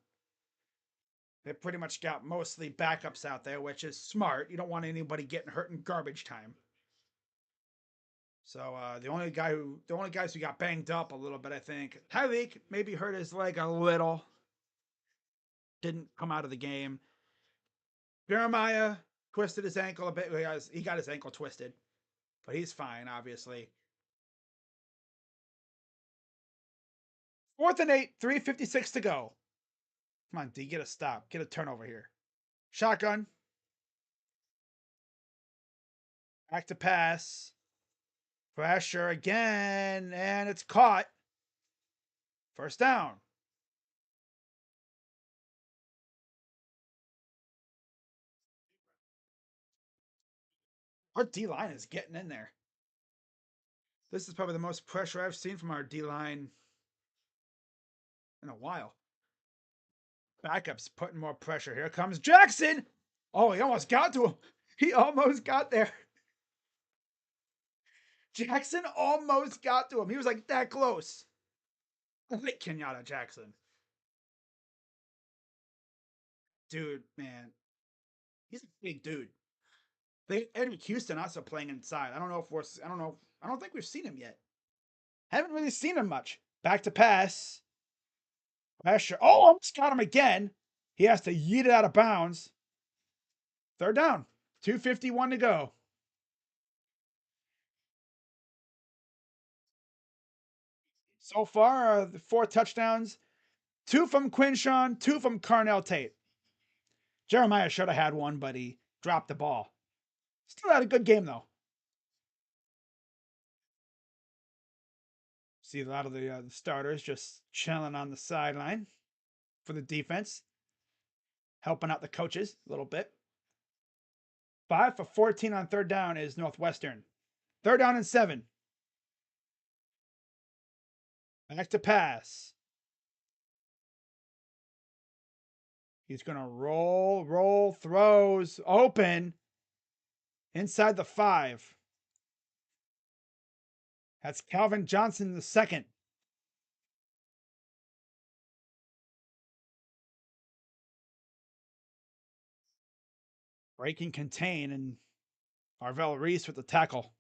They pretty much got mostly backups out there, which is smart. You don't want anybody getting hurt in garbage time. So the only guys who got banged up a little bit, I think, Tyreek maybe hurt his leg a little. Didn't come out of the game. Jeremiah twisted his ankle a bit. He got his ankle twisted, but he's fine, obviously. 4th and 8, 3:56 to go. Come on, D, get a stop. Get a turnover here. Shotgun. Back to pass. Pressure again, and it's caught. 1st down. Our D-line is getting in there. This is probably the most pressure I've seen from our D-line in a while. Backups putting more pressure. Here comes Jackson. Oh, he almost got to him. He almost got there. Jackson almost got to him. He was like that close. I think Kenyatta Jackson. Dude, man. He's a big dude. Edwin Houston also playing inside. I don't think we've seen him yet. Haven't really seen him much. Back to pass. Pressure. Oh, almost got him again. He has to yeet it out of bounds. 3rd down. 2:51 to go. So far, 4 touchdowns. 2 from Quinshawn, 2 from Carnell Tate. Jeremiah should have had one, but he dropped the ball. Still had a good game, though. See a lot of the starters just chilling on the sideline for the defense, helping out the coaches a little bit. 5 for 14 on 3rd down is Northwestern. 3rd down and 7. Back to pass. He's going to roll, throws, open, inside the 5. That's Calvin Johnson II. breaking contain, and Arvell Reese with the tackle.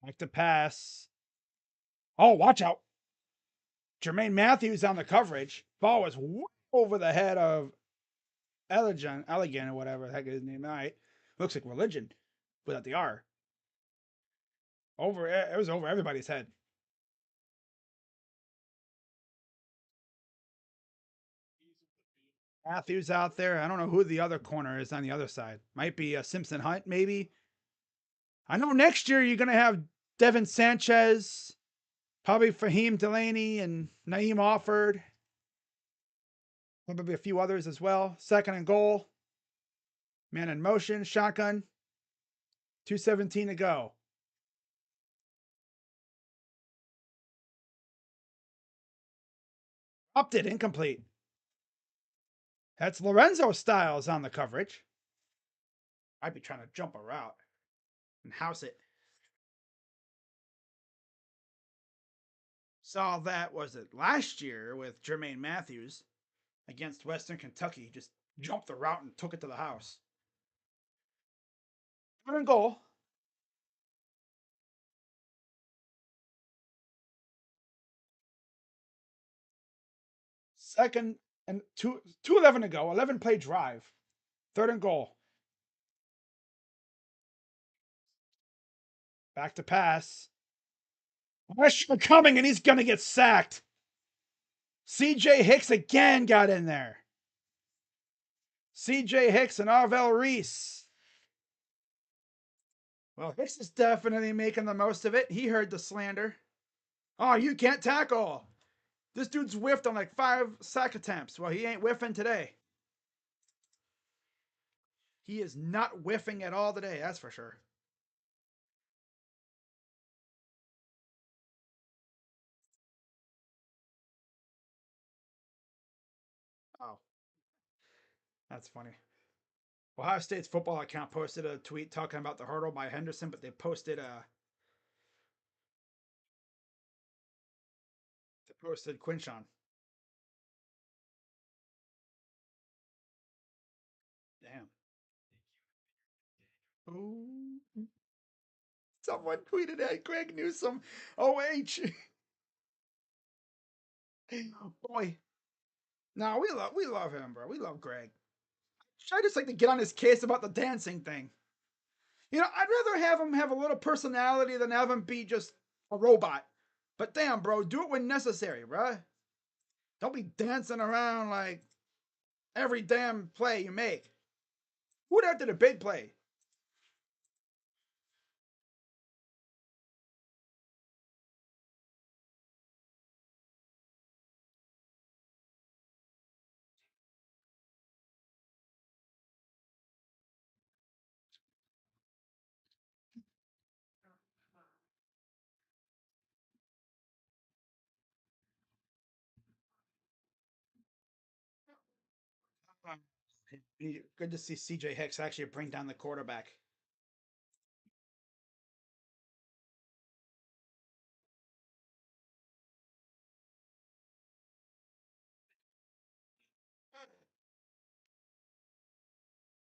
Back to pass. Oh, watch out. Jermaine Matthews on the coverage. Ball was over the head of Elegant or whatever the heck his name. Right. Looks like religion without the R. It was over everybody's head. Matthews out there. I don't know who the other corner is on the other side. Might be Simpson Hunt, maybe. I know next year you're going to have Devin Sanchez, probably Fahim Delaney, and Naeem Offord. Maybe a few others as well. Second and goal. Man in motion. Shotgun. 2:17 to go. Upped it. Incomplete. That's Lorenzo Styles on the coverage. I'd be trying to jump a route and house it. Saw that, was it last year with Jermaine Matthews against Western Kentucky? Just jumped the route and took it to the house. Third and goal. Second and 2:11 to go. 11-play drive. Third and goal. Back to pass. Pressure coming, and he's going to get sacked. CJ Hicks again got in there. CJ Hicks and Arvell Reese. Well, Hicks is definitely making the most of it. He heard the slander. Oh, you can't tackle. This dude's whiffed on like 5 sack attempts. Well, he ain't whiffing today. He is not whiffing at all today, that's for sure. Oh, that's funny. Ohio State's football account posted a tweet talking about the hurdle by Henderson, but they posted Quinshon. Damn. Ooh. Someone tweeted at Greg Newsom. OH. Boy. No, we love him, bro. We love Greg. I just like to get on his case about the dancing thing. I'd rather have him have a little personality than have him be just a robot. But damn, bro, do it when necessary, bro. Don't be dancing around like every damn play you make. Who after the big play? Good to see CJ Hicks actually bring down the quarterback.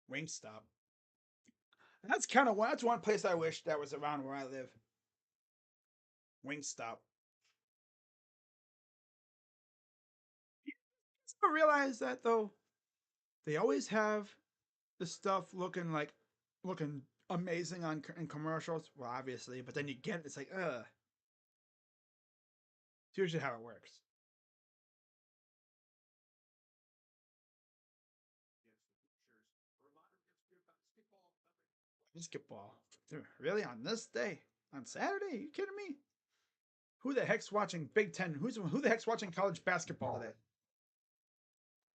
Wingstop. That's one place I wish that was around where I live. Wingstop. I realize that though. They always have the stuff looking amazing in commercials. Well, obviously, but then you get it, it's like, ugh. It's usually how it works. Basketball. Dude, really on this day? On Saturday? Are you kidding me? Who the heck's watching Big Ten? Who the heck's watching college basketball today?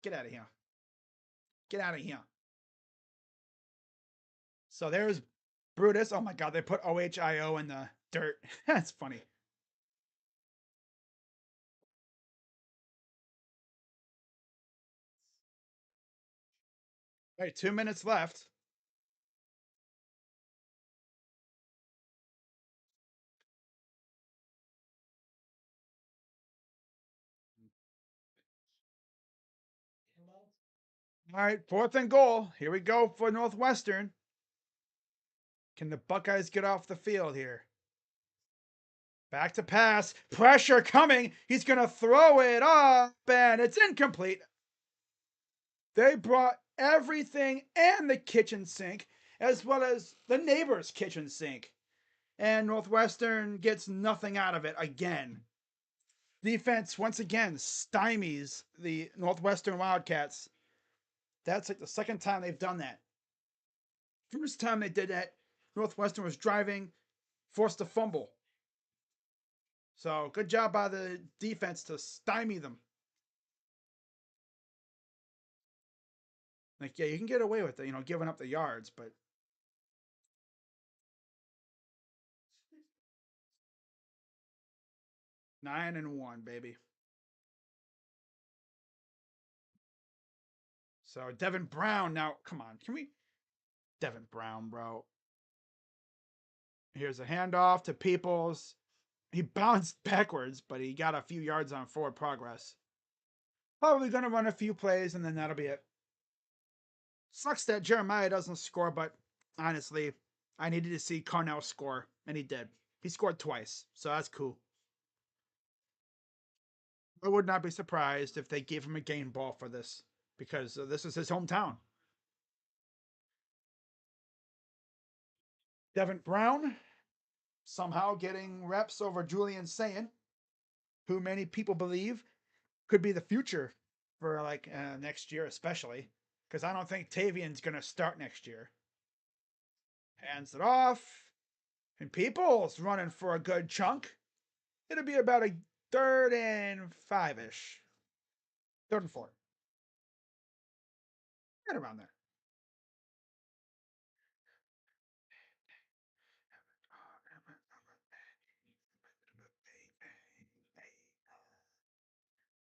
Get out of here. Get out of here. So there's Brutus. Oh my god, they put OHIO in the dirt. That's funny. All right, 2 minutes left. All right, 4th and goal. Here we go for Northwestern. Can the Buckeyes get off the field here? Back to pass. Pressure coming. He's going to throw it up, and it's incomplete. They brought everything and the kitchen sink, as well as the neighbor's kitchen sink. And Northwestern gets nothing out of it again. Defense, once again, stymies the Northwestern Wildcats. That's like the second time they've done that. First time they did that, Northwestern was driving, forced a fumble. So good job by the defense to stymie them. Like, yeah, you can get away with it, giving up the yards, but 9-1, baby. So Devin Brown now, come on, can we? Devin Brown, bro. Here's a handoff to Peoples. He bounced backwards, but he got a few yards on forward progress. Probably going to run a few plays, and then that'll be it. Sucks that Jeremiah doesn't score, but honestly, I needed to see Carnell score, and he did. He scored twice, so that's cool. I would not be surprised if they gave him a game ball for this, because this is his hometown. Devin Brown somehow getting reps over Julian Sayin, who many people believe could be the future for like next year, especially because I don't think Tavian's going to start next year. Hands it off, and Peoples running for a good chunk. It'll be about a 3rd and 5-ish, 3rd and 4, right around there.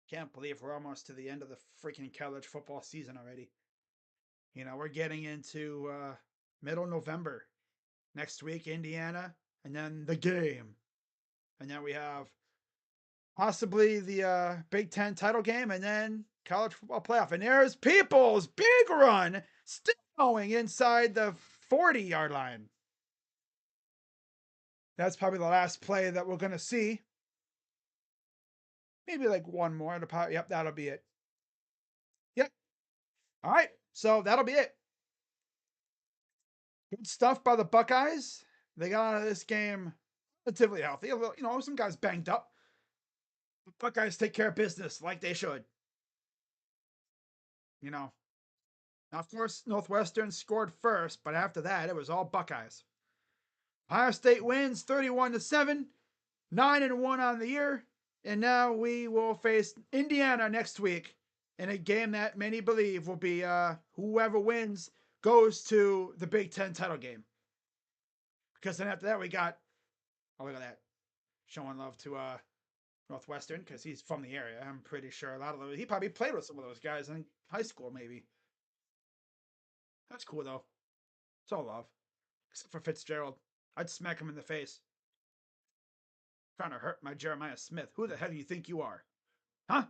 Can't believe we're almost to the end of the freaking college football season already. We're getting into middle November. Next week, Indiana, and then the game. And then we have possibly the Big Ten title game, and then college football playoff. And there's Peoples' big run still going inside the 40-yard line. That's probably the last play that we're going to see. Maybe like one more. Yep, that'll be it. Yep. All right. So that'll be it. Good stuff by the Buckeyes. They got out of this game relatively healthy. Some guys banged up. The Buckeyes take care of business like they should. Now, of course, Northwestern scored first, but after that, it was all Buckeyes. Ohio State wins 31-7, 9-1 on the year, and now we will face Indiana next week in a game that many believe will be whoever wins goes to the Big Ten title game. Because then after that, we got, oh, look at that, showing love to Northwestern because he's from the area. I'm pretty sure a lot of those, he probably played with some of those guys in high school, maybe. That's cool, though. It's all love. Except for Fitzgerald. I'd smack him in the face. Trying to hurt my Jeremiah Smith. Who the hell do you think you are? Huh?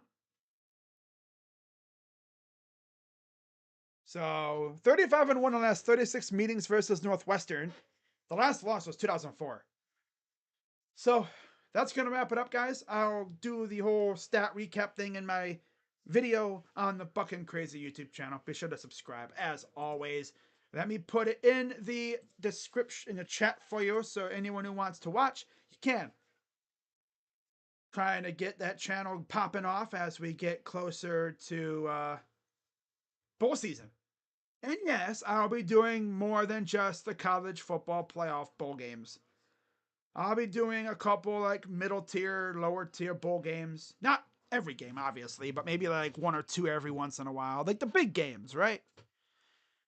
So 35-1 in the last 36 meetings versus Northwestern. The last loss was 2004. So that's going to wrap it up, guys. I'll do the whole stat recap thing in my video on the Buckin' Crazy YouTube channel. Be sure to subscribe. As always, let me put it in the description, in the chat for you, so anyone who wants to watch, you can. Trying to get that channel popping off as we get closer to bowl season. And yes, I'll be doing more than just the college football playoff bowl games. I'll be doing a couple like middle tier, lower tier bowl games. Not every game, obviously, but maybe like one or two every once in a while. Like the big games, right?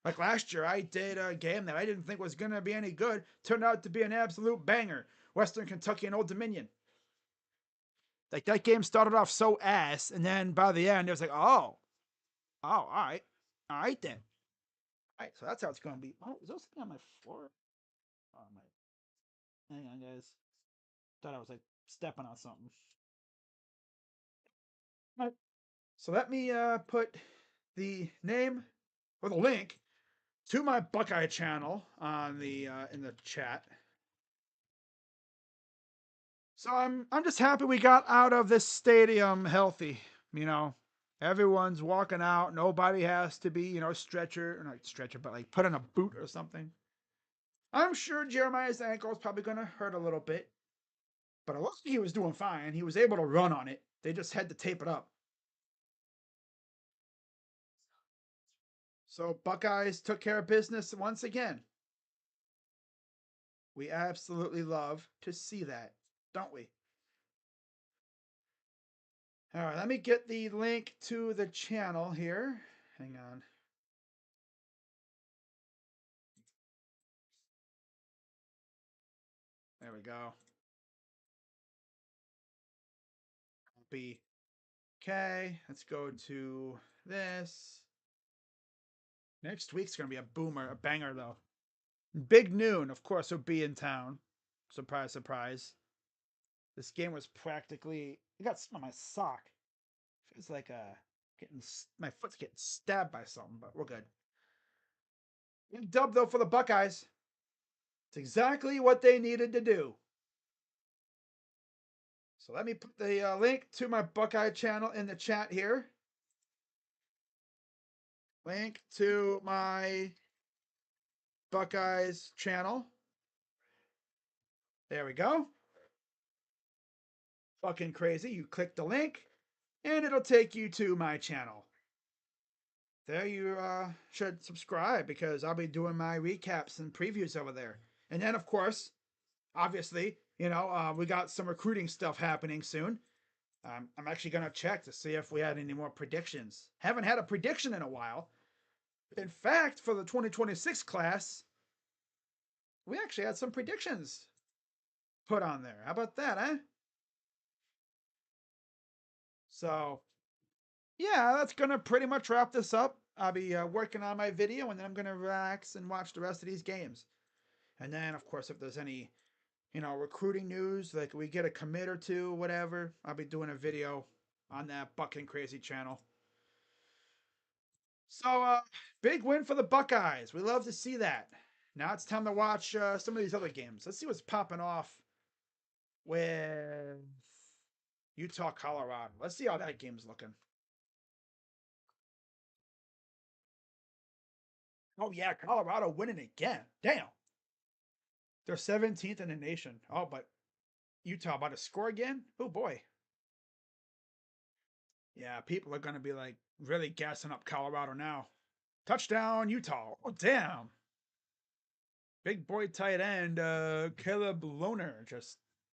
Like last year, I did a game that I didn't think was going to be any good. Turned out to be an absolute banger. Western Kentucky and Old Dominion. Like that game started off so ass, and then by the end, it was like, oh, all right then. All right, so that's how it's going to be. Oh, is there something on my floor? Oh, my. Hang on, guys. Thought I was like stepping on something. All right. So let me put the name with a link to my Buckeye channel on the in the chat. So I'm just happy we got out of this stadium healthy. You know, everyone's walking out. Nobody has to be, you know, stretcher, or not stretcher, but like put in a boot or something. I'm sure Jeremiah's ankle is probably going to hurt a little bit, but it looks like he was doing fine. He was able to run on it. They just had to tape it up. So Buckeyes took care of business once again. We absolutely love to see that, don't we? All right, let me get the link to the channel here. Hang on. There we go. Copy. Okay, let's go to this. Next week's going to be a boomer, a banger, though. Big Noon, of course, will be in town. Surprise, surprise. This game was practically... I got some on my sock. Feels like my foot's getting stabbed by something, but we're good. Dub, though, for the Buckeyes. It's exactly what they needed to do. So let me put the link to my Buckeye channel in the chat here. Link to my Buckeyes channel. There we go. Fucking crazy. You click the link and it'll take you to my channel. There you should subscribe because I'll be doing my recaps and previews over there. And then, of course, obviously, you know, we got some recruiting stuff happening soon. I'm actually going to check to see if we had any more predictions. Haven't had a prediction in a while. In fact, for the 2026 class, we actually had some predictions put on there. How about that, eh? So, yeah, that's going to pretty much wrap this up. I'll be working on my video, and then I'm going to relax and watch the rest of these games. And then, of course, if there's any, you know, recruiting news, like we get a commit or two, whatever, I'll be doing a video on that Bucking Crazy channel. So, big win for the Buckeyes. We love to see that. Now it's time to watch some of these other games. Let's see what's popping off with Utah, Colorado. Let's see how that game's looking. Oh, yeah, Colorado winning again. Damn. They're 17th in the nation. Oh, but Utah about to score again? Oh, boy. Yeah, people are going to be like really gassing up Colorado now. Touchdown, Utah. Oh, damn. Big boy tight end, Caleb Lohner just